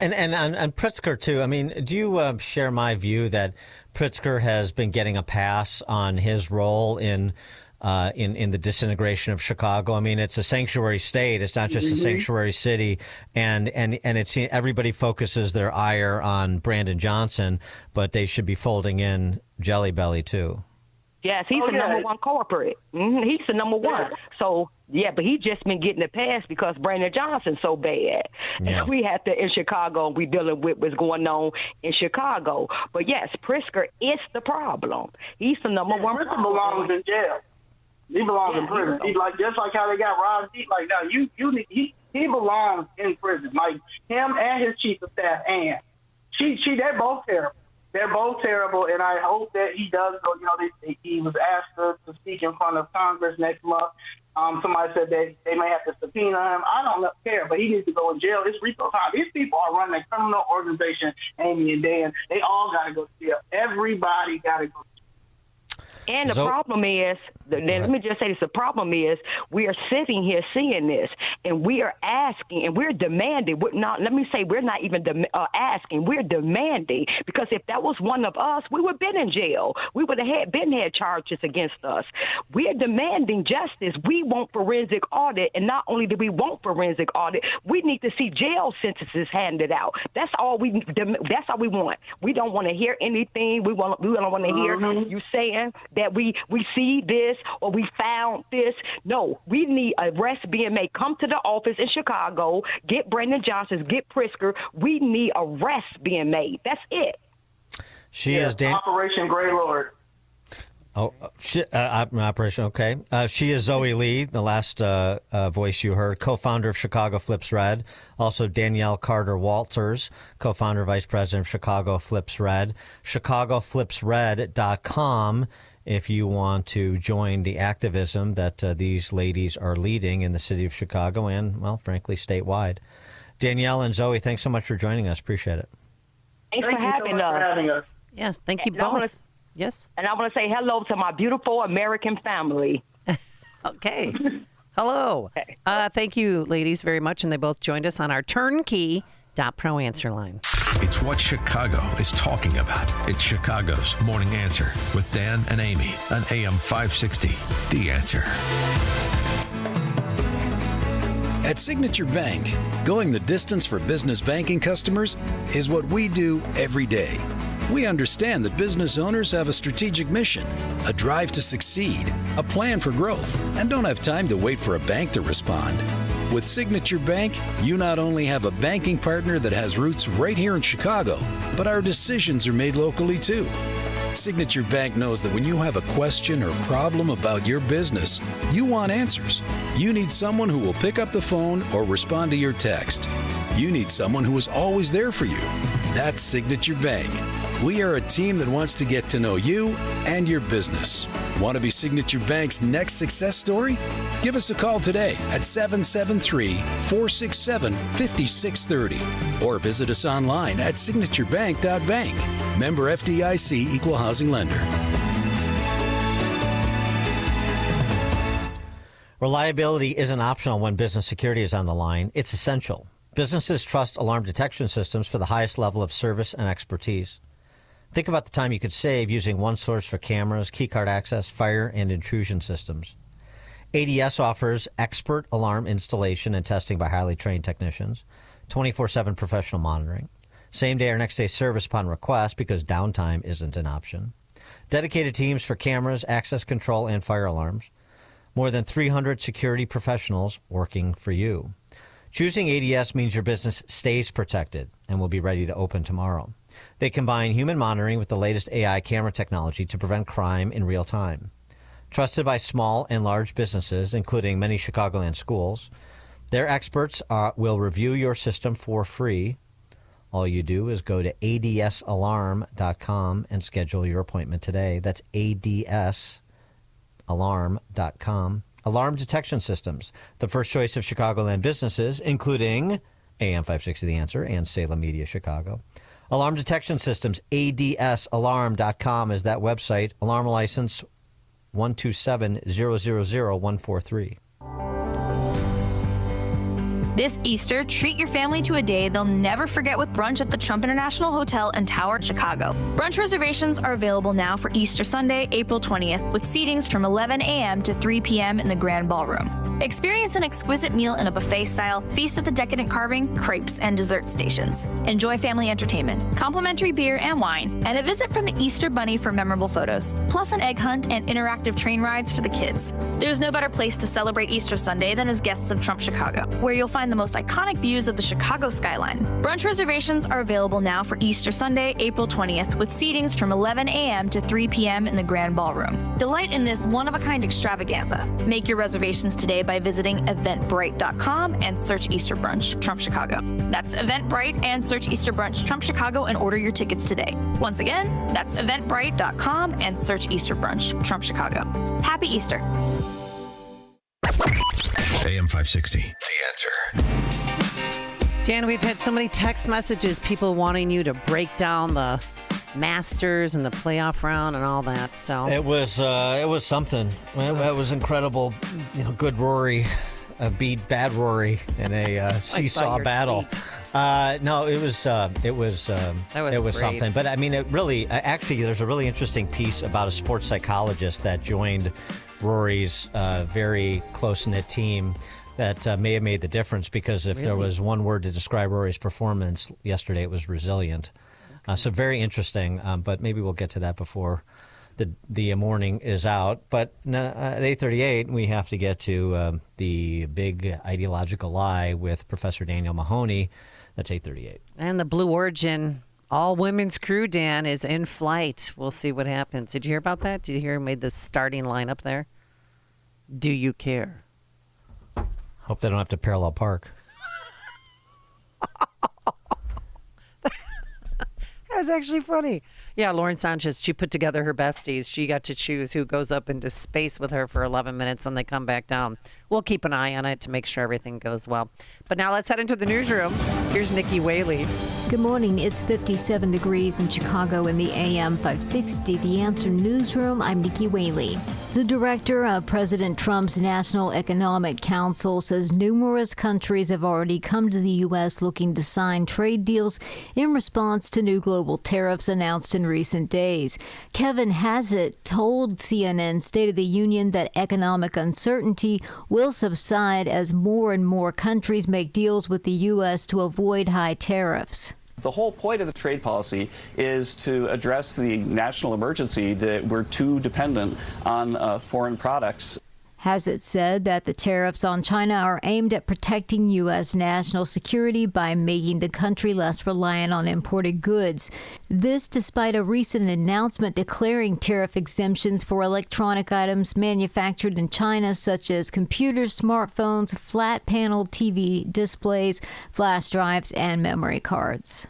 it. And Pritzker too. I mean, do you share my view that Pritzker has been getting a pass on his role in the disintegration of Chicago? I mean, it's a sanctuary state. It's not just a sanctuary city, and it's everybody focuses their ire on Brandon Johnson, but they should be folding in Jelly Belly too. Yes, he's the number one culprit. He's the number one. Yeah. So, but he just been getting the pass because Brandon Johnson's so bad. Yeah. And we have to, in Chicago, we dealing with what's going on in Chicago. But yes, Pritzker is the problem. He's the number one Pritzker problem. belongs in jail. He belongs in prison. He's like, just like how they got Ron Deep. Like, no, he belongs in prison. Like him and his chief of staff, Ann. They're both terrible. They're both terrible, and I hope that he does go. He was asked to speak in front of Congress next month. Somebody said that they may have to subpoena him. I don't care, but he needs to go in jail. It's RICO time. These people are running a criminal organization, Amy and Dan. They all got to go to jail. Everybody got to go to jail. And the problem is, let me just say this, the problem is we are sitting here seeing this, and we are asking, and we're demanding. We're not even asking, we're demanding, because if that was one of us, we would have been in jail. We would have had charges against us. We are demanding justice. We want forensic audit, and not only do we want forensic audit, we need to see jail sentences handed out. That's all we want. We don't want to hear anything. We don't want to hear you saying that we see this or we found this. No, we need arrests being made. Come to the office in Chicago, get Brandon Johnson, get Pritzker. We need arrests being made. That's it. She is Operation Greylord. Operation. Okay. She is Zoe Lee, the last voice you heard, co-founder of Chicago Flips Red. Also Danielle Carter Walters, co-founder, vice president of Chicago Flips Red. ChicagoFlipsRed.com if you want to join the activism that these ladies are leading in the city of Chicago and, well, frankly, statewide. Danielle and Zoe, thanks so much for joining us. Appreciate it. Thanks for having us. Yes, thank you both. Yes. And I want to say hello to my beautiful American family. Okay. Hello. Thank you, ladies, very much. And they both joined us on our turnkey.pro answer line. It's what Chicago is talking about. It's Chicago's Morning Answer with Dan and Amy on AM 560. The Answer. At Signature Bank, going the distance for business banking customers is what we do every day. We understand that business owners have a strategic mission, a drive to succeed, a plan for growth, and don't have time to wait for a bank to respond. With Signature Bank, you not only have a banking partner that has roots right here in Chicago, but our decisions are made locally too. Signature Bank knows that when you have a question or problem about your business, you want answers. You need someone who will pick up the phone or respond to your text. You need someone who is always there for you. That's Signature Bank. We are a team that wants to get to know you and your business. Want to be Signature Bank's next success story? Give us a call today at 773-467-5630 or visit us online at signaturebank.bank. Member FDIC Equal Housing Lender. Reliability isn't optional when business security is on the line. It's essential. Businesses trust alarm detection systems for the highest level of service and expertise. Think about the time you could save using one source for cameras, keycard access, fire, and intrusion systems. ADS offers expert alarm installation and testing by highly trained technicians, 24/7 professional monitoring, same-day or next-day service upon request because downtime isn't an option, dedicated teams for cameras, access control, and fire alarms, more than 300 security professionals working for you. Choosing ADS means your business stays protected and will be ready to open tomorrow. They combine human monitoring with the latest AI camera technology to prevent crime in real time. Trusted by small and large businesses, including many Chicagoland schools, their experts will review your system for free. All you do is go to adsalarm.com and schedule your appointment today. That's adsalarm.com. Alarm detection systems, the first choice of Chicagoland businesses, including AM 560 The Answer and Salem Media Chicago. Alarm detection systems, adsalarm.com is that website. Alarm license 127000143. This Easter, treat your family to a day they'll never forget with brunch at the Trump International Hotel and Tower in Chicago. Brunch reservations are available now for Easter Sunday, April 20th, with seatings from 11 a.m. to 3 p.m. in the Grand Ballroom. Experience an exquisite meal in a buffet style, feast at the decadent carving, crepes, and dessert stations. Enjoy family entertainment, complimentary beer and wine, and a visit from the Easter Bunny for memorable photos, plus an egg hunt and interactive train rides for the kids. There's no better place to celebrate Easter Sunday than as guests of Trump Chicago, where you'll find the most iconic views of the Chicago skyline. Brunch reservations are available now for Easter Sunday, April 20th, with seatings from 11 a.m. to 3 p.m. in the Grand Ballroom. Delight in this one-of-a-kind extravaganza. Make your reservations today by visiting eventbrite.com and search Easter Brunch, Trump Chicago. That's Eventbrite and search Easter Brunch, Trump Chicago, and order your tickets today. Once again, that's eventbrite.com and search Easter Brunch, Trump Chicago. Happy Easter. AM 560, The Answer. Dan, we've had so many text messages, people wanting you to break down the Masters and the playoff round and all that. So it was something. It was incredible. Good Rory beat bad Rory in a seesaw battle. No, it was something. But I mean, it really actually there's a really interesting piece about a sports psychologist that joined Rory's very close-knit team that may have made the difference, because if there was one word to describe Rory's performance yesterday, it was resilient. So very interesting, but maybe we'll get to that before the morning is out. But at 8:38, we have to get to the big ideological lie with Professor Daniel Mahoney. That's 8:38. And the Blue Origin all-women's crew, Dan, is in flight. We'll see what happens. Did you hear about that? Did you hear who made the starting lineup there? Do you care? Hope they don't have to parallel park. That was actually funny. Yeah, Lauren Sanchez, she put together her besties. She got to choose who goes up into space with her for 11 minutes and they come back down. We'll keep an eye on it to make sure everything goes well. But now let's head into the newsroom. Here's Nikki Whaley. Good morning. It's 57 degrees in Chicago in the AM 560 The Answer newsroom. I'm Nikki Whaley. The director of President Trump's National Economic Council says numerous countries have already come to the U.S. looking to sign trade deals in response to new global tariffs announced in recent days. Kevin Hassett told CNN State of the Union that economic uncertainty will subside as more and more countries make deals with the U.S. to avoid high tariffs. The whole point of the trade policy is to address the national emergency that we're too dependent on foreign products. Hassett said that the tariffs on China are aimed at protecting U.S. national security by making the country less reliant on imported goods. This despite a recent announcement declaring tariff exemptions for electronic items manufactured in China, such as computers, smartphones, flat panel TV displays, flash drives, and memory cards.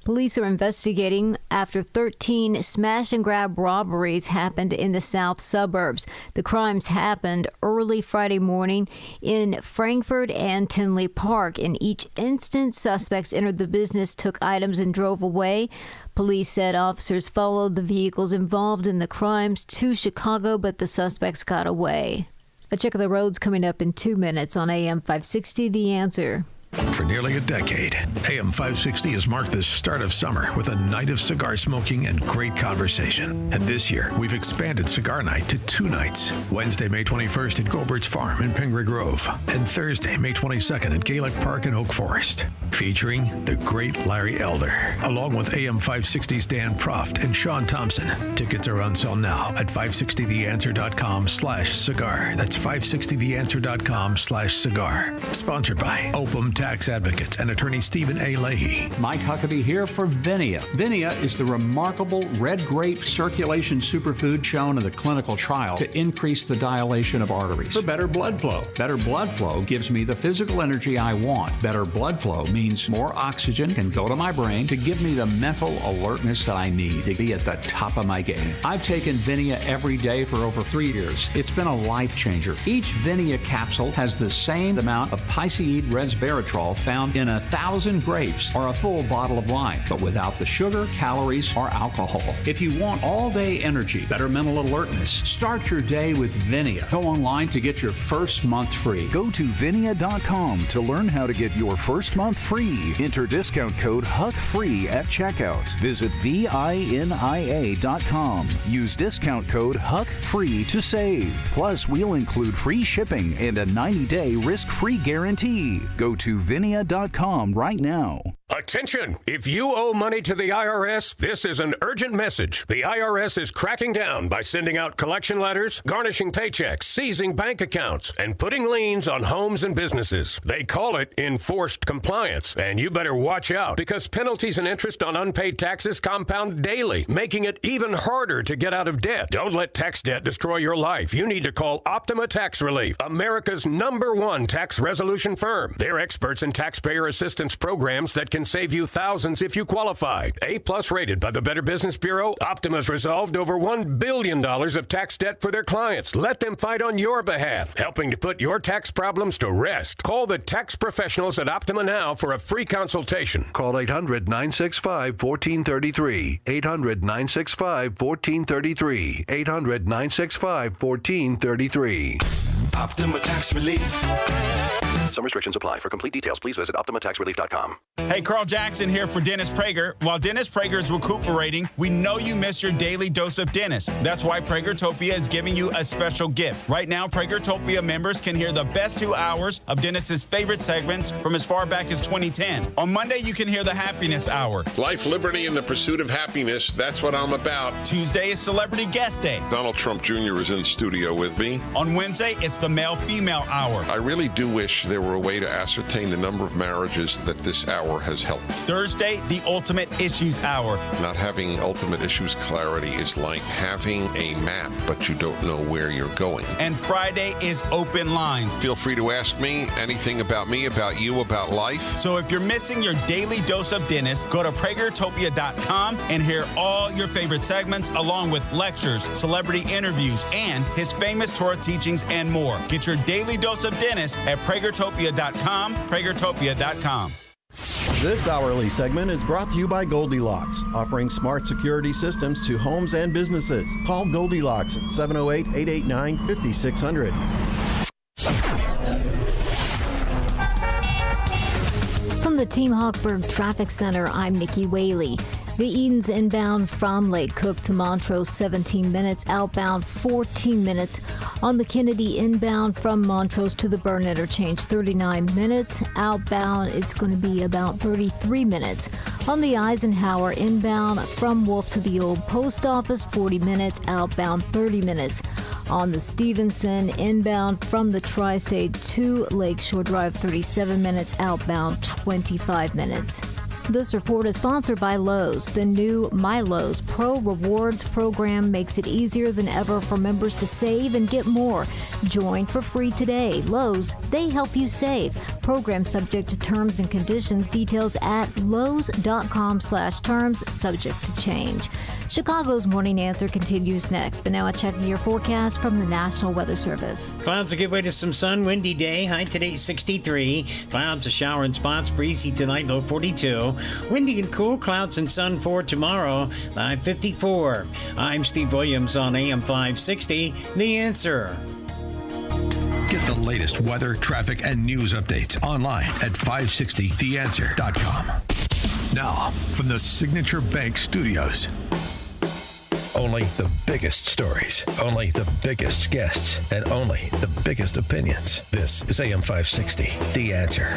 Police are investigating after 13 smash-and-grab robberies happened in the south suburbs. The crimes happened early Friday morning in Frankfort and Tinley Park. In each instance, suspects entered the business, took items, and drove away. Police said officers followed the vehicles involved in the crimes to Chicago, but the suspects got away. A check of the roads coming up in 2 minutes on AM 560, The Answer. For nearly a decade, AM 560 has marked the start of summer with a night of cigar smoking and great conversation. And this year, we've expanded Cigar Night to 2 nights. Wednesday, May 21st at Gobert's Farm in Pingree Grove, and Thursday, May 22nd at Gaelic Park in Oak Forest, featuring the great Larry Elder, along with AM 560's Dan Proft and Sean Thompson. Tickets are on sale now at 560theanswer.com/cigar. That's 560theanswer.com/cigar. Sponsored by Opum Tax Advocates and attorney Stephen A. Leahy. Mike Huckabee here for Vinia. Vinia is the remarkable red grape circulation superfood shown in the clinical trial to increase the dilation of arteries for better blood flow. Better blood flow gives me the physical energy I want. Better blood flow means more oxygen can go to my brain to give me the mental alertness that I need to be at the top of my game. I've taken Vinia every day for over 3 years. It's been a life changer. Each Vinia capsule has the same amount of piceid resveratrol found in 1,000 grapes or a full bottle of wine, but without the sugar, calories, or alcohol. If you want all-day energy, better mental alertness, start your day with Vinia. Go online to get your first month free. Go to Vinia.com to learn how to get your first month free. Enter discount code HUCKFREE at checkout. Visit VINIA.com. Use discount code HUCKFREE to save. Plus, we'll include free shipping and a 90-day risk-free guarantee. Go to Vinia.com right now. Attention! If you owe money to the IRS, this is an urgent message. The IRS is cracking down by sending out collection letters, garnishing paychecks, seizing bank accounts, and putting liens on homes and businesses. They call it enforced compliance, and you better watch out because penalties and interest on unpaid taxes compound daily, making it even harder to get out of debt. Don't let tax debt destroy your life. You need to call Optima Tax Relief, America's #1 tax resolution firm. They're experts in taxpayer assistance programs that can save you thousands if you qualify. A+ rated by the Better Business Bureau, Optima's resolved over $1 billion of tax debt for their clients. Let them fight on your behalf, helping to put your tax problems to rest. Call the tax professionals at Optima now for a free consultation. Call 800-965-1433. 800-965-1433. 800-965-1433. Optima Tax Relief. Some restrictions apply. For complete details, please visit OptimaTaxRelief.com. Hey, Carl Jackson here for Dennis Prager. While Dennis Prager is recuperating, we know you miss your daily dose of Dennis. That's why Pragertopia is giving you a special gift. Right now, Pragertopia members can hear the best 2 hours of Dennis's favorite segments from as far back as 2010. On Monday, you can hear the Happiness Hour. Life, liberty, and the pursuit of happiness. That's what I'm about. Tuesday is Celebrity Guest Day. Donald Trump Jr. is in studio with me. On Wednesday, it's the Male-Female Hour. I really do wish there were a way to ascertain the number of marriages that this hour has helped. Thursday, the Ultimate Issues Hour. Not having ultimate issues clarity is like having a map, but you don't know where you're going. And Friday is Open Lines. Feel free to ask me anything about me, about you, about life. So if you're missing your daily dose of Dennis, go to Pragertopia.com and hear all your favorite segments along with lectures, celebrity interviews, and his famous Torah teachings and more. Get your daily dose of Dennis at Pragertopia.com, Pragertopia.com. This hourly segment is brought to you by Goldilocks, offering smart security systems to homes and businesses. Call Goldilocks at 708-889-5600. From the Team Hawkburg Traffic Center, I'm Nikki Whaley. The Edens inbound from Lake Cook to Montrose, 17 minutes. Outbound, 14 minutes. On the Kennedy inbound from Montrose to the Burn Interchange, 39 minutes. Outbound, it's going to be about 33 minutes. On the Eisenhower inbound from Wolf to the Old Post Office, 40 minutes. Outbound, 30 minutes. On the Stevenson inbound from the Tri-State to Lakeshore Drive, 37 minutes. Outbound, 25 minutes. This report is sponsored by Lowe's. The new My Lowe's Pro Rewards program makes it easier than ever for members to save and get more. Join for free today. Lowe's, they help you save. Program subject to terms and conditions. Details at lowes.com/terms, subject to change. Chicago's Morning Answer continues next, but now a check of your forecast from the National Weather Service. Clouds will give way to some sun, windy day, high today 63. Clouds, a shower in spots, breezy tonight, low 42. Windy and cool, clouds and sun for tomorrow, high 54. I'm Steve Williams on AM 560, The Answer. Get the latest weather, traffic, and news updates online at 560theanswer.com. Now, from the Signature Bank Studios. Only the biggest stories, only the biggest guests, and only the biggest opinions. This is AM 560, The Answer.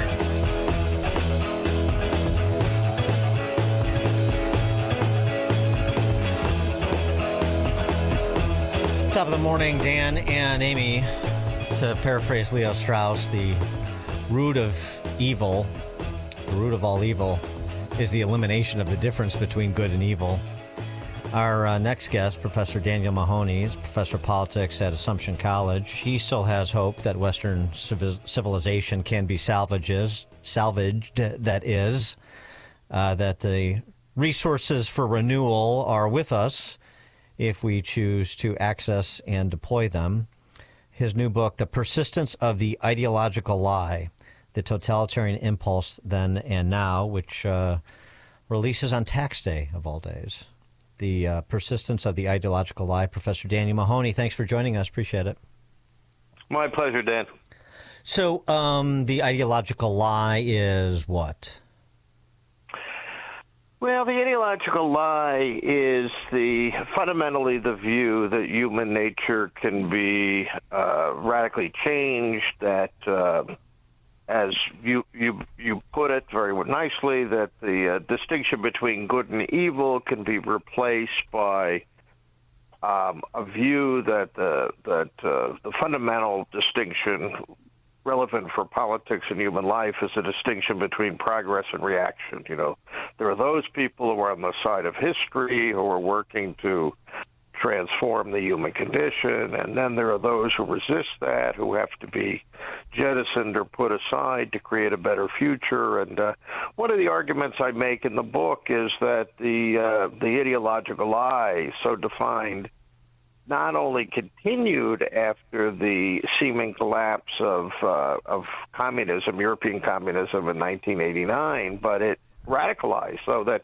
Top of the morning, Dan and Amy. To paraphrase Leo Strauss, the root of evil, the root of all evil, is the elimination of the difference between good and evil. Our next guest, Professor Daniel Mahoney, is professor of politics at Assumption College. He still has hope that Western civilization can be salvaged, that is, that the resources for renewal are with us if we choose to access and deploy them. His new book, The Persistence of the Ideological Lie, The Totalitarian Impulse Then and Now, which releases on tax day of all days. The Persistence of the Ideological Lie. Professor Daniel Mahoney, thanks for joining us. Appreciate it. My pleasure, Dan. So the ideological lie is what? Well, the ideological lie is fundamentally the view that human nature can be radically changed, that as you put it very nicely, that the distinction between good and evil can be replaced by a view that the fundamental distinction relevant for politics and human life is a distinction between progress and reaction. You know, there are those people who are on the side of history who are working to transform the human condition, and then there are those who resist that, who have to be jettisoned or put aside to create a better future. And one of the arguments I make in the book is that the ideological lie, so defined, not only continued after the seeming collapse of communism, European communism in 1989, but it radicalized so that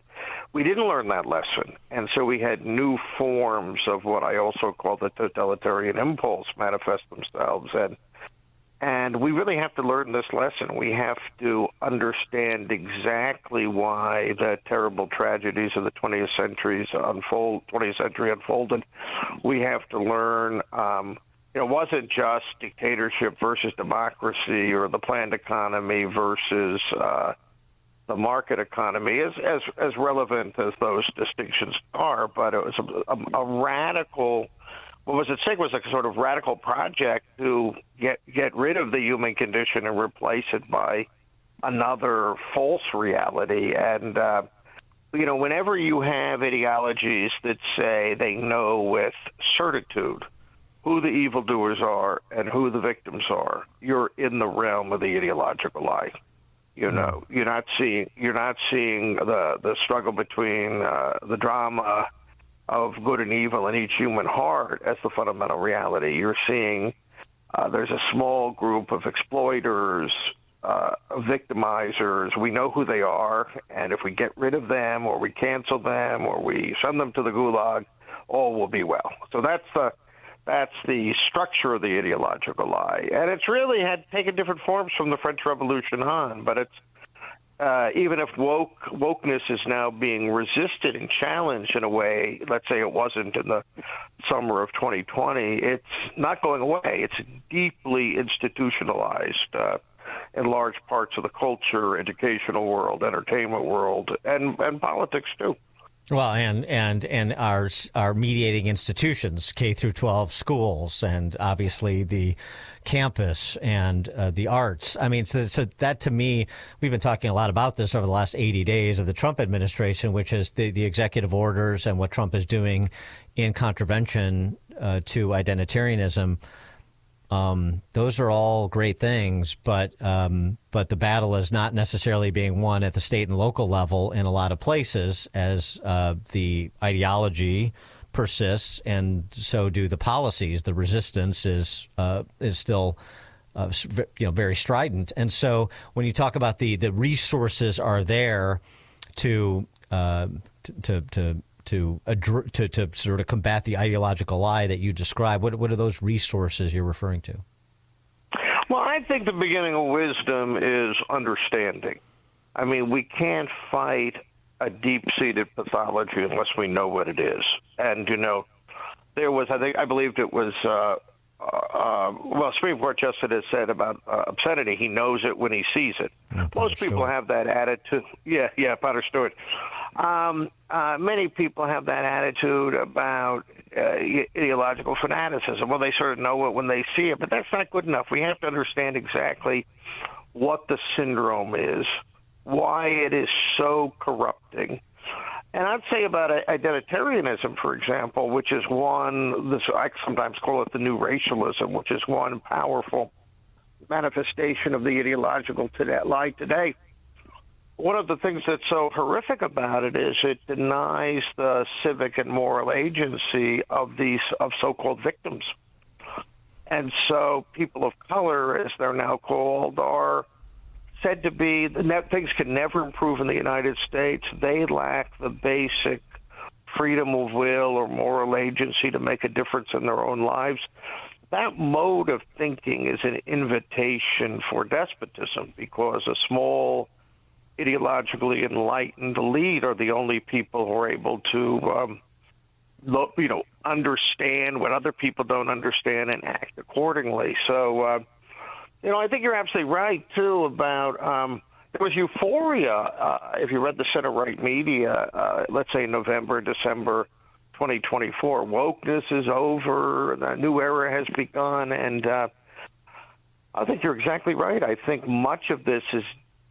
we didn't learn that lesson. And so we had new forms of what I also call the totalitarian impulse manifest themselves. And we really have to learn this lesson. We have to understand exactly why the terrible tragedies of the 20th century unfolded. We have to learn, it wasn't just dictatorship versus democracy or the planned economy versus the market economy, as relevant as those distinctions are, but it was a radical. What was at stake was a sort of radical project to get rid of the human condition and replace it by another false reality. And, whenever you have ideologies that say they know with certitude who the evildoers are and who the victims are, you're in the realm of the ideological lie. You know, you're not seeing the struggle between the drama of good and evil in each human heart as the fundamental reality. You're seeing there's a small group of exploiters, victimizers. We know who they are, and if we get rid of them or we cancel them or we send them to the gulag, all will be well. So that's the structure of the ideological lie. And it's really had taken different forms from the French Revolution on, but it's even if wokeness is now being resisted and challenged in a way, let's say it wasn't in the summer of 2020, it's not going away. It's deeply institutionalized in large parts of the culture, educational world, entertainment world, and politics too. Well, and our mediating institutions, K through 12 schools, and obviously the campus and the arts. I mean, so that to me, we've been talking a lot about this over the last 80 days of the Trump administration, which is the executive orders and what Trump is doing in contravention to identitarianism. Those are all great things, but the battle is not necessarily being won at the state and local level in a lot of places, as the ideology persists, and so do the policies. The resistance is still very strident, and so when you talk about the resources are there to sort of combat the ideological lie that you describe, what are those resources you're referring to? I think the beginning of wisdom is understanding. I mean, we can't fight a deep-seated pathology unless we know what it is. And, there was, I believed it was, Supreme Court Justice has said about obscenity, he knows it when he sees it. Most people have that attitude. Yeah, Potter Stewart. Many people have that attitude about ideological fanaticism. Well, they sort of know it when they see it, but that's not good enough. We have to understand exactly what the syndrome is, why it is so corrupting. And I'd say about identitarianism, for example, which is one, I sometimes call it the new racialism, which is one powerful manifestation of the ideological lie today. One of the things that's so horrific about it is it denies the civic and moral agency of so-called victims. And so people of color, as they're now called, are said to be, things can never improve in the United States. They lack the basic freedom of will or moral agency to make a difference in their own lives. That mode of thinking is an invitation for despotism, because a small, ideologically enlightened elite are the only people who are able to, understand what other people don't understand and act accordingly. So, I think you're absolutely right, too, about there was euphoria, if you read the center-right media, let's say November, December 2024. Wokeness is over, the new era has begun, and I think you're exactly right. I think much of this is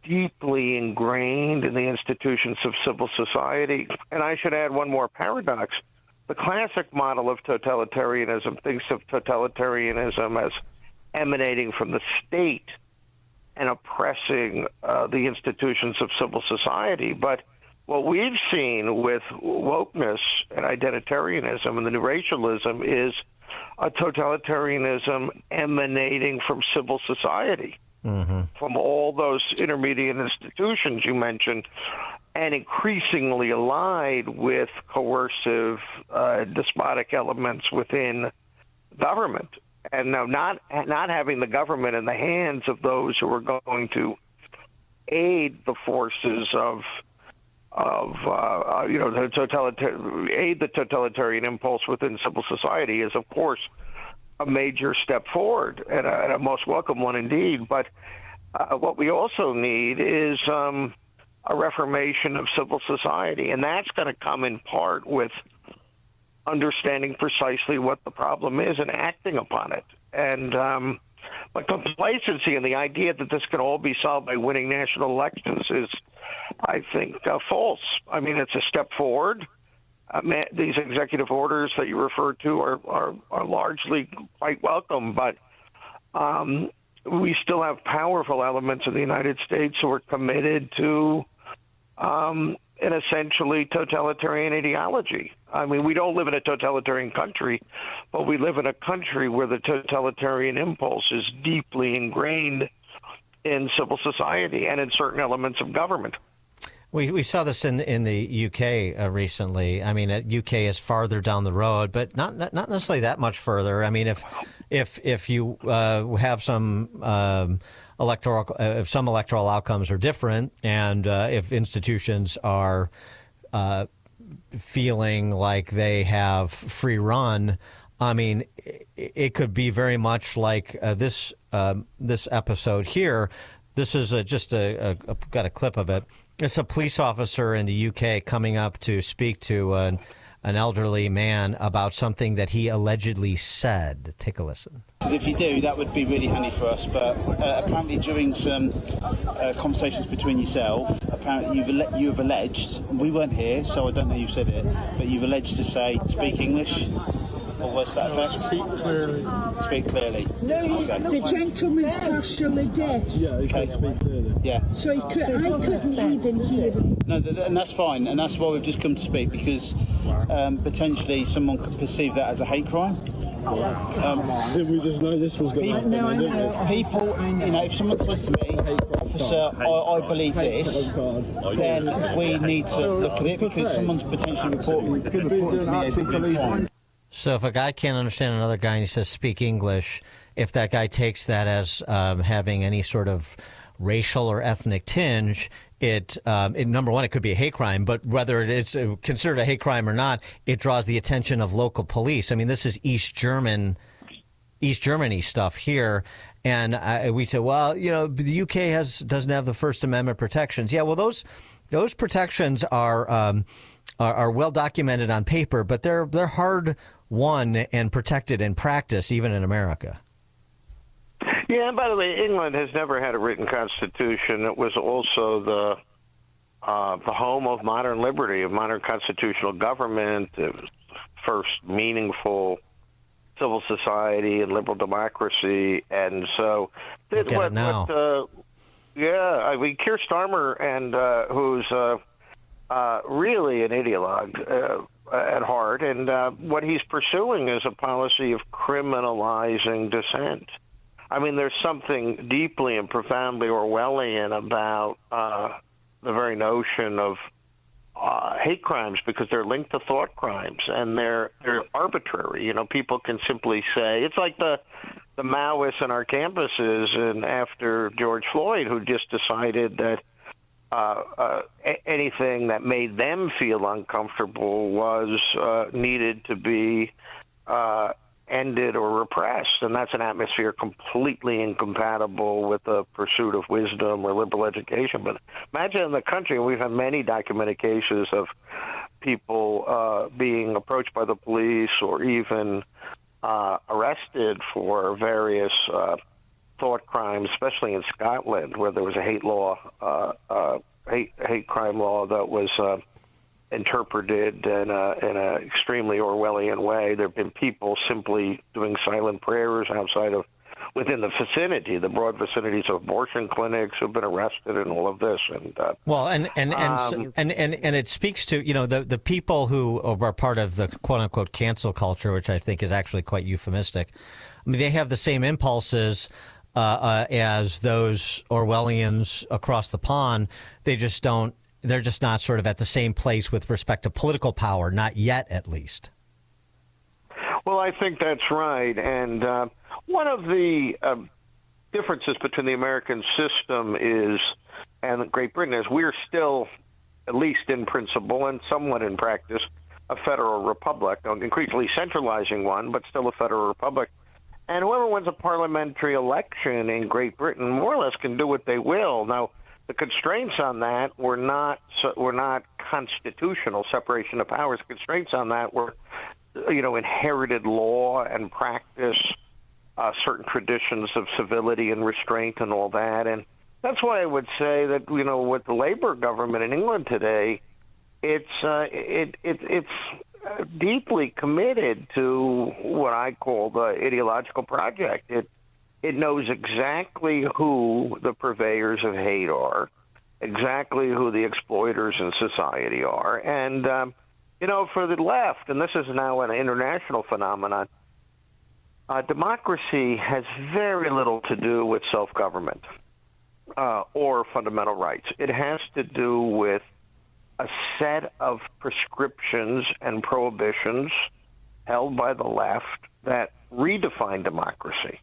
deeply ingrained in the institutions of civil society. And I should add one more paradox. The classic model of totalitarianism thinks of totalitarianism as emanating from the state and oppressing the institutions of civil society. But what we've seen with wokeness and identitarianism and the new racialism is a totalitarianism emanating from civil society, from all those intermediate institutions you mentioned, and increasingly allied with coercive, despotic elements within government. And now not having the government in the hands of those who are going to aid the forces aid the totalitarian impulse within civil society is, of course, a major step forward and a most welcome one indeed. But what we also need is a reformation of civil society, and that's going to come in part with understanding precisely what the problem is and acting upon it. And but complacency and the idea that this can all be solved by winning national elections is, I think, false. I mean, it's a step forward. These executive orders that you referred to are largely quite welcome, but we still have powerful elements in the United States who are committed to an essentially totalitarian ideology. I mean, we don't live in a totalitarian country, but we live in a country where the totalitarian impulse is deeply ingrained in civil society and in certain elements of government. We saw this in the UK recently. I mean, UK is farther down the road, but not necessarily that much further. I mean, if you have some if some electoral outcomes are different, and if institutions are feeling like they have free run, I mean, it could be very much like this episode here. This is I've got a clip of it. It's a police officer in the UK coming up to speak to an elderly man about something that he allegedly said. Take a listen. If you do, that would be really handy for us. But apparently during some conversations between yourself, apparently you have alleged, we weren't here, so I don't know you said it, but you've alleged to say, speak English, or words to that effect? Speak clearly. Speak clearly. No, the gentleman's partially deaf. Yeah, he can speak clearly. Yeah. So I couldn't even hear him. No, and that's fine, and that's why we've just come to speak, because potentially someone could perceive that as a hate crime. Did we just know this was going to happen? No, people, if someone says to me, officer, I believe this, then we need to look at it, because someone's potentially reporting to me a crime. So if a guy can't understand another guy and he says speak English, if that guy takes that as having any sort of racial or ethnic tinge, it number one, it could be a hate crime, but whether it's considered a hate crime or not, it draws the attention of local police. I mean, this is East Germany stuff here. And we say, well, the UK doesn't have the First Amendment protections. Yeah, well, those protections are well documented on paper, but they're hard won and protected in practice, even in America. Yeah, and by the way, England has never had a written constitution. It was also the home of modern liberty, of modern constitutional government. It was the first meaningful civil society and liberal democracy, and so Look at it now. Keir Starmer, and who's really an ideologue at heart, and what he's pursuing is a policy of criminalizing dissent. I mean, there's something deeply and profoundly Orwellian about the very notion of hate crimes, because they're linked to thought crimes, and they're arbitrary. People can simply say, it's like the Maoists on our campuses, and after George Floyd, who just decided that anything that made them feel uncomfortable was needed to be ended or repressed, and that's an atmosphere completely incompatible with the pursuit of wisdom or liberal education. But imagine in the country, we've had many documented cases of people being approached by the police or even arrested for various thought crimes, especially in Scotland, where there was a hate crime law that was interpreted in a extremely Orwellian way. There have been people simply doing silent prayers within the vicinity, the broad vicinities of abortion clinics, who've been arrested in all of this. And and it speaks to the people who are part of the quote unquote cancel culture, which I think is actually quite euphemistic. I mean, they have the same impulses as those Orwellians across the pond. They just don't. They're just not sort of at the same place with respect to political power, not yet, at least. Well, I think that's right. And one of the differences between the American system and Great Britain is we're still, at least in principle and somewhat in practice, a federal republic, increasingly centralizing one, but still a federal republic. And whoever wins a parliamentary election in Great Britain more or less can do what they will. Now, the constraints on that were not constitutional separation of powers. Constraints on that were, inherited law and practice, certain traditions of civility and restraint and all that. And that's why I would say that, with the Labour government in England today, it's deeply committed to what I call the ideological project. It knows exactly who the purveyors of hate are, exactly who the exploiters in society are. And, for the left, and this is now an international phenomenon, democracy has very little to do with self-government or fundamental rights. It has to do with a set of prescriptions and prohibitions held by the left that redefine democracy.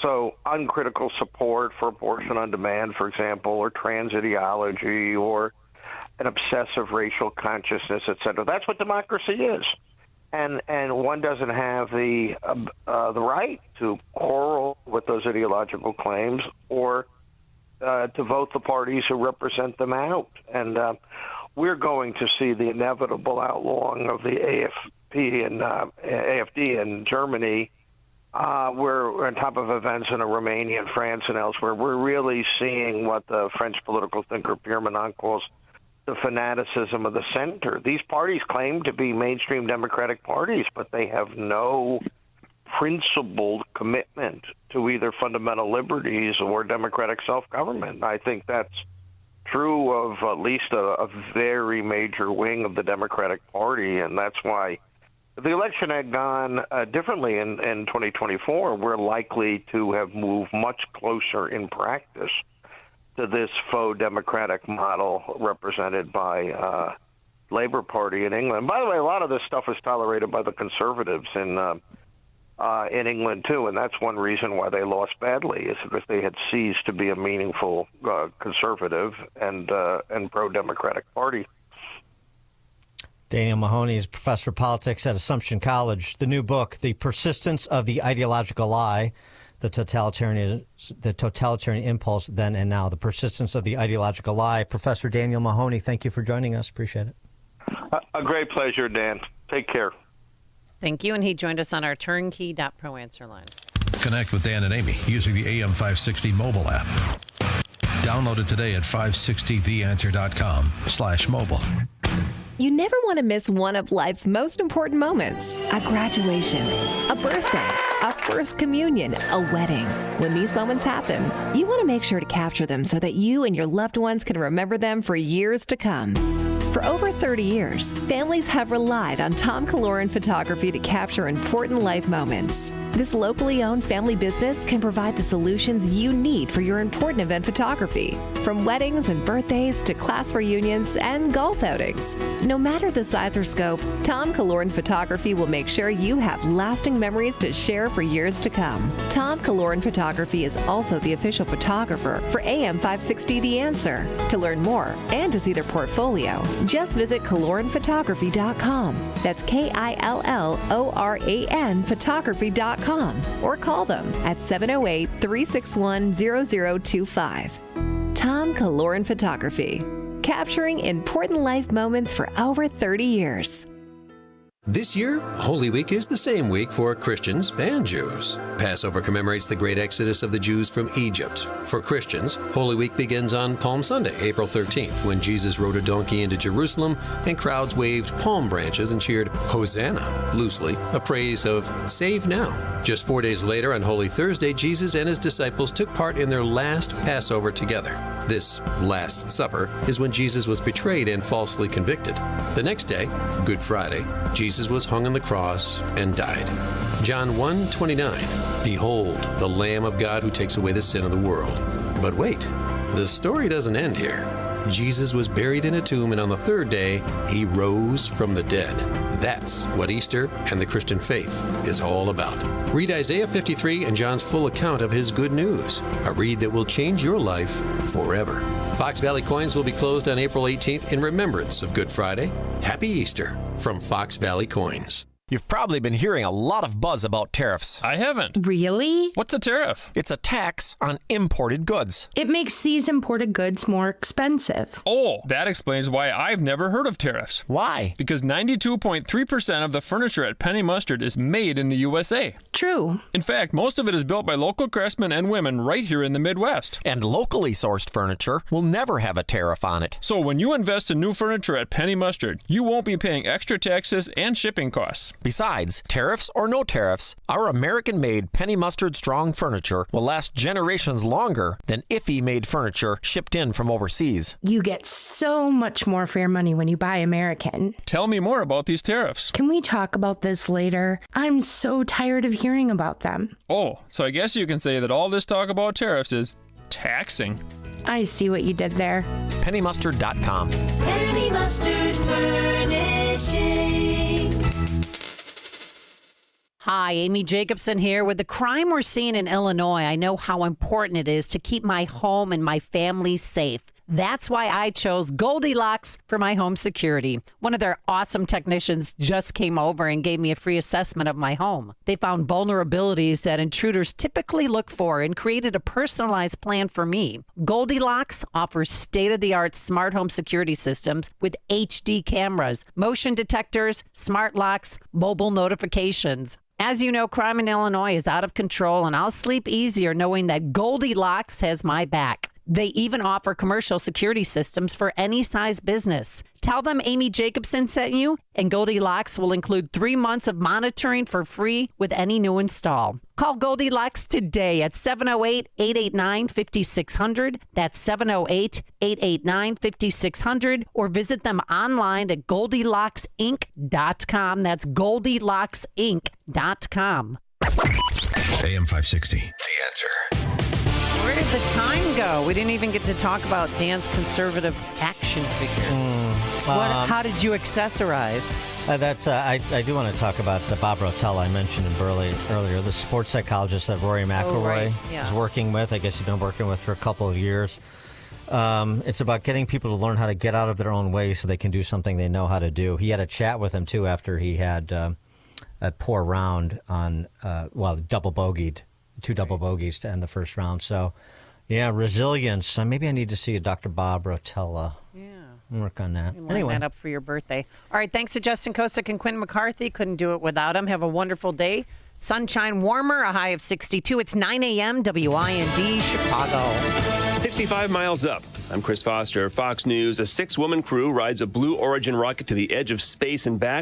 So uncritical support for abortion on demand, for example, or trans ideology, or an obsessive racial consciousness, et cetera. That's what democracy is. And one doesn't have the right to quarrel with those ideological claims or to vote the parties who represent them out. And we're going to see the inevitable outlawing of the AfD in Germany. We're on top of events in Romania and France and elsewhere. We're really seeing what the French political thinker Pierre Menant calls the fanaticism of the center. These parties claim to be mainstream democratic parties, but they have no principled commitment to either fundamental liberties or democratic self-government. I think that's true of at least a very major wing of the Democratic Party, and that's why if the election had gone differently in 2024, we're likely to have moved much closer in practice to this faux democratic model represented by Labour Party in England. By the way, a lot of this stuff is tolerated by the Conservatives in in England too, and that's one reason why they lost badly, is because they had ceased to be a meaningful conservative and pro-democratic party. Daniel Mahoney is professor of politics at Assumption College. The new book, The Persistence of the Ideological Lie, the totalitarian impulse then and now, the persistence of the ideological lie. Professor Daniel Mahoney, thank you for joining us. Appreciate it. A great pleasure, Dan. Take care. Thank you, and he joined us on our turnkey.pro answer line. Connect with Dan and Amy using the AM 560 mobile app. Download it today at 560theanswer.com/mobile. You never want to miss one of life's most important moments. A graduation, a birthday, a first communion, a wedding. When these moments happen, you want to make sure to capture them so that you and your loved ones can remember them for years to come. For over 30 years, families have relied on Tom Kaloran Photography to capture important life moments. This locally owned family business can provide the solutions you need for your important event photography, from weddings and birthdays to class reunions and golf outings. No matter the size or scope, Tom Kaloran Photography will make sure you have lasting memories to share for years to come. Tom Kaloran Photography is also the official photographer for AM 560 The Answer. To learn more and to see their portfolio, just visit KaloranPhotography.com. That's KILLORAN Photography.com. Or call them at 708-361-0025. Tom Kaloran Photography, capturing important life moments for over 30 years. This year, Holy Week is the same week for Christians and Jews. Passover commemorates the great exodus of the Jews from Egypt. For Christians, Holy Week begins on Palm Sunday, April 13th, when Jesus rode a donkey into Jerusalem and crowds waved palm branches and cheered Hosanna, loosely, a praise of save now. Just 4 days later, on Holy Thursday, Jesus and his disciples took part in their last Passover together. This Last Supper is when Jesus was betrayed and falsely convicted. The next day, Good Friday, Jesus was hung on the cross and died. John 1:29, Behold, the Lamb of God who takes away the sin of the world. But wait, the story doesn't end here. Jesus was buried in a tomb, and on the third day, he rose from the dead. That's what Easter and the Christian faith is all about. Read Isaiah 53 and John's full account of his good news, a read that will change your life forever. Fox Valley Coins will be closed on April 18th in remembrance of Good Friday. Happy Easter from Fox Valley Coins. You've probably been hearing a lot of buzz about tariffs. I haven't. Really? What's a tariff? It's a tax on imported goods. It makes these imported goods more expensive. Oh, that explains why I've never heard of tariffs. Why? Because 92.3% of the furniture at Penny Mustard is made in the USA. True. In fact, most of it is built by local craftsmen and women right here in the Midwest. And locally sourced furniture will never have a tariff on it. So when you invest in new furniture at Penny Mustard, you won't be paying extra taxes and shipping costs. Besides, tariffs or no tariffs, our American-made Penny Mustard Strong furniture will last generations longer than IFE-made furniture shipped in from overseas. You get so much more for your money when you buy American. Tell me more about these tariffs. Can we talk about this later? I'm so tired of hearing about them. Oh, so I guess you can say that all this talk about tariffs is taxing. I see what you did there. PennyMustard.com. Penny Mustard Furnishing. Hi, Amy Jacobson here. With the crime we're seeing in Illinois, I know how important it is to keep my home and my family safe. That's why I chose Goldilocks for my home security. One of their awesome technicians just came over and gave me a free assessment of my home. They found vulnerabilities that intruders typically look for and created a personalized plan for me. Goldilocks offers state-of-the-art smart home security systems with HD cameras, motion detectors, smart locks, mobile notifications. As you know, crime in Illinois is out of control, and I'll sleep easier knowing that Goldilocks has my back. They even offer commercial security systems for any size business. Tell them Amy Jacobson sent you, and Goldilocks will include 3 months of monitoring for free with any new install. Call Goldilocks today at 708-889-5600. That's 708-889-5600. Or visit them online at GoldilocksInc.com. That's GoldilocksInc.com. AM 560, The Answer. Where did the time go? We didn't even get to talk about Dan's conservative action figure. How did you accessorize? I do want to talk about Bob Rotella. I mentioned him earlier, the sports psychologist that Rory McIlroy is working with. I guess he's been working with for a couple of years. It's about getting people to learn how to get out of their own way so they can do something they know how to do. He had a chat with him, too, after he had a poor round on, double bogeyed, two double bogeys to end the first round. So, yeah, resilience. Maybe I need to see a Dr. Bob Rotella. Yeah. Work on that. Line that up for your birthday. All right, thanks to Justin Kosick and Quinn McCarthy. Couldn't do it without him. Have a wonderful day. Sunshine warmer, a high of 62. It's 9 a.m. WIND Chicago. 65 miles up. I'm Chris Foster, Fox News. A 6-woman crew rides a Blue Origin rocket to the edge of space and back.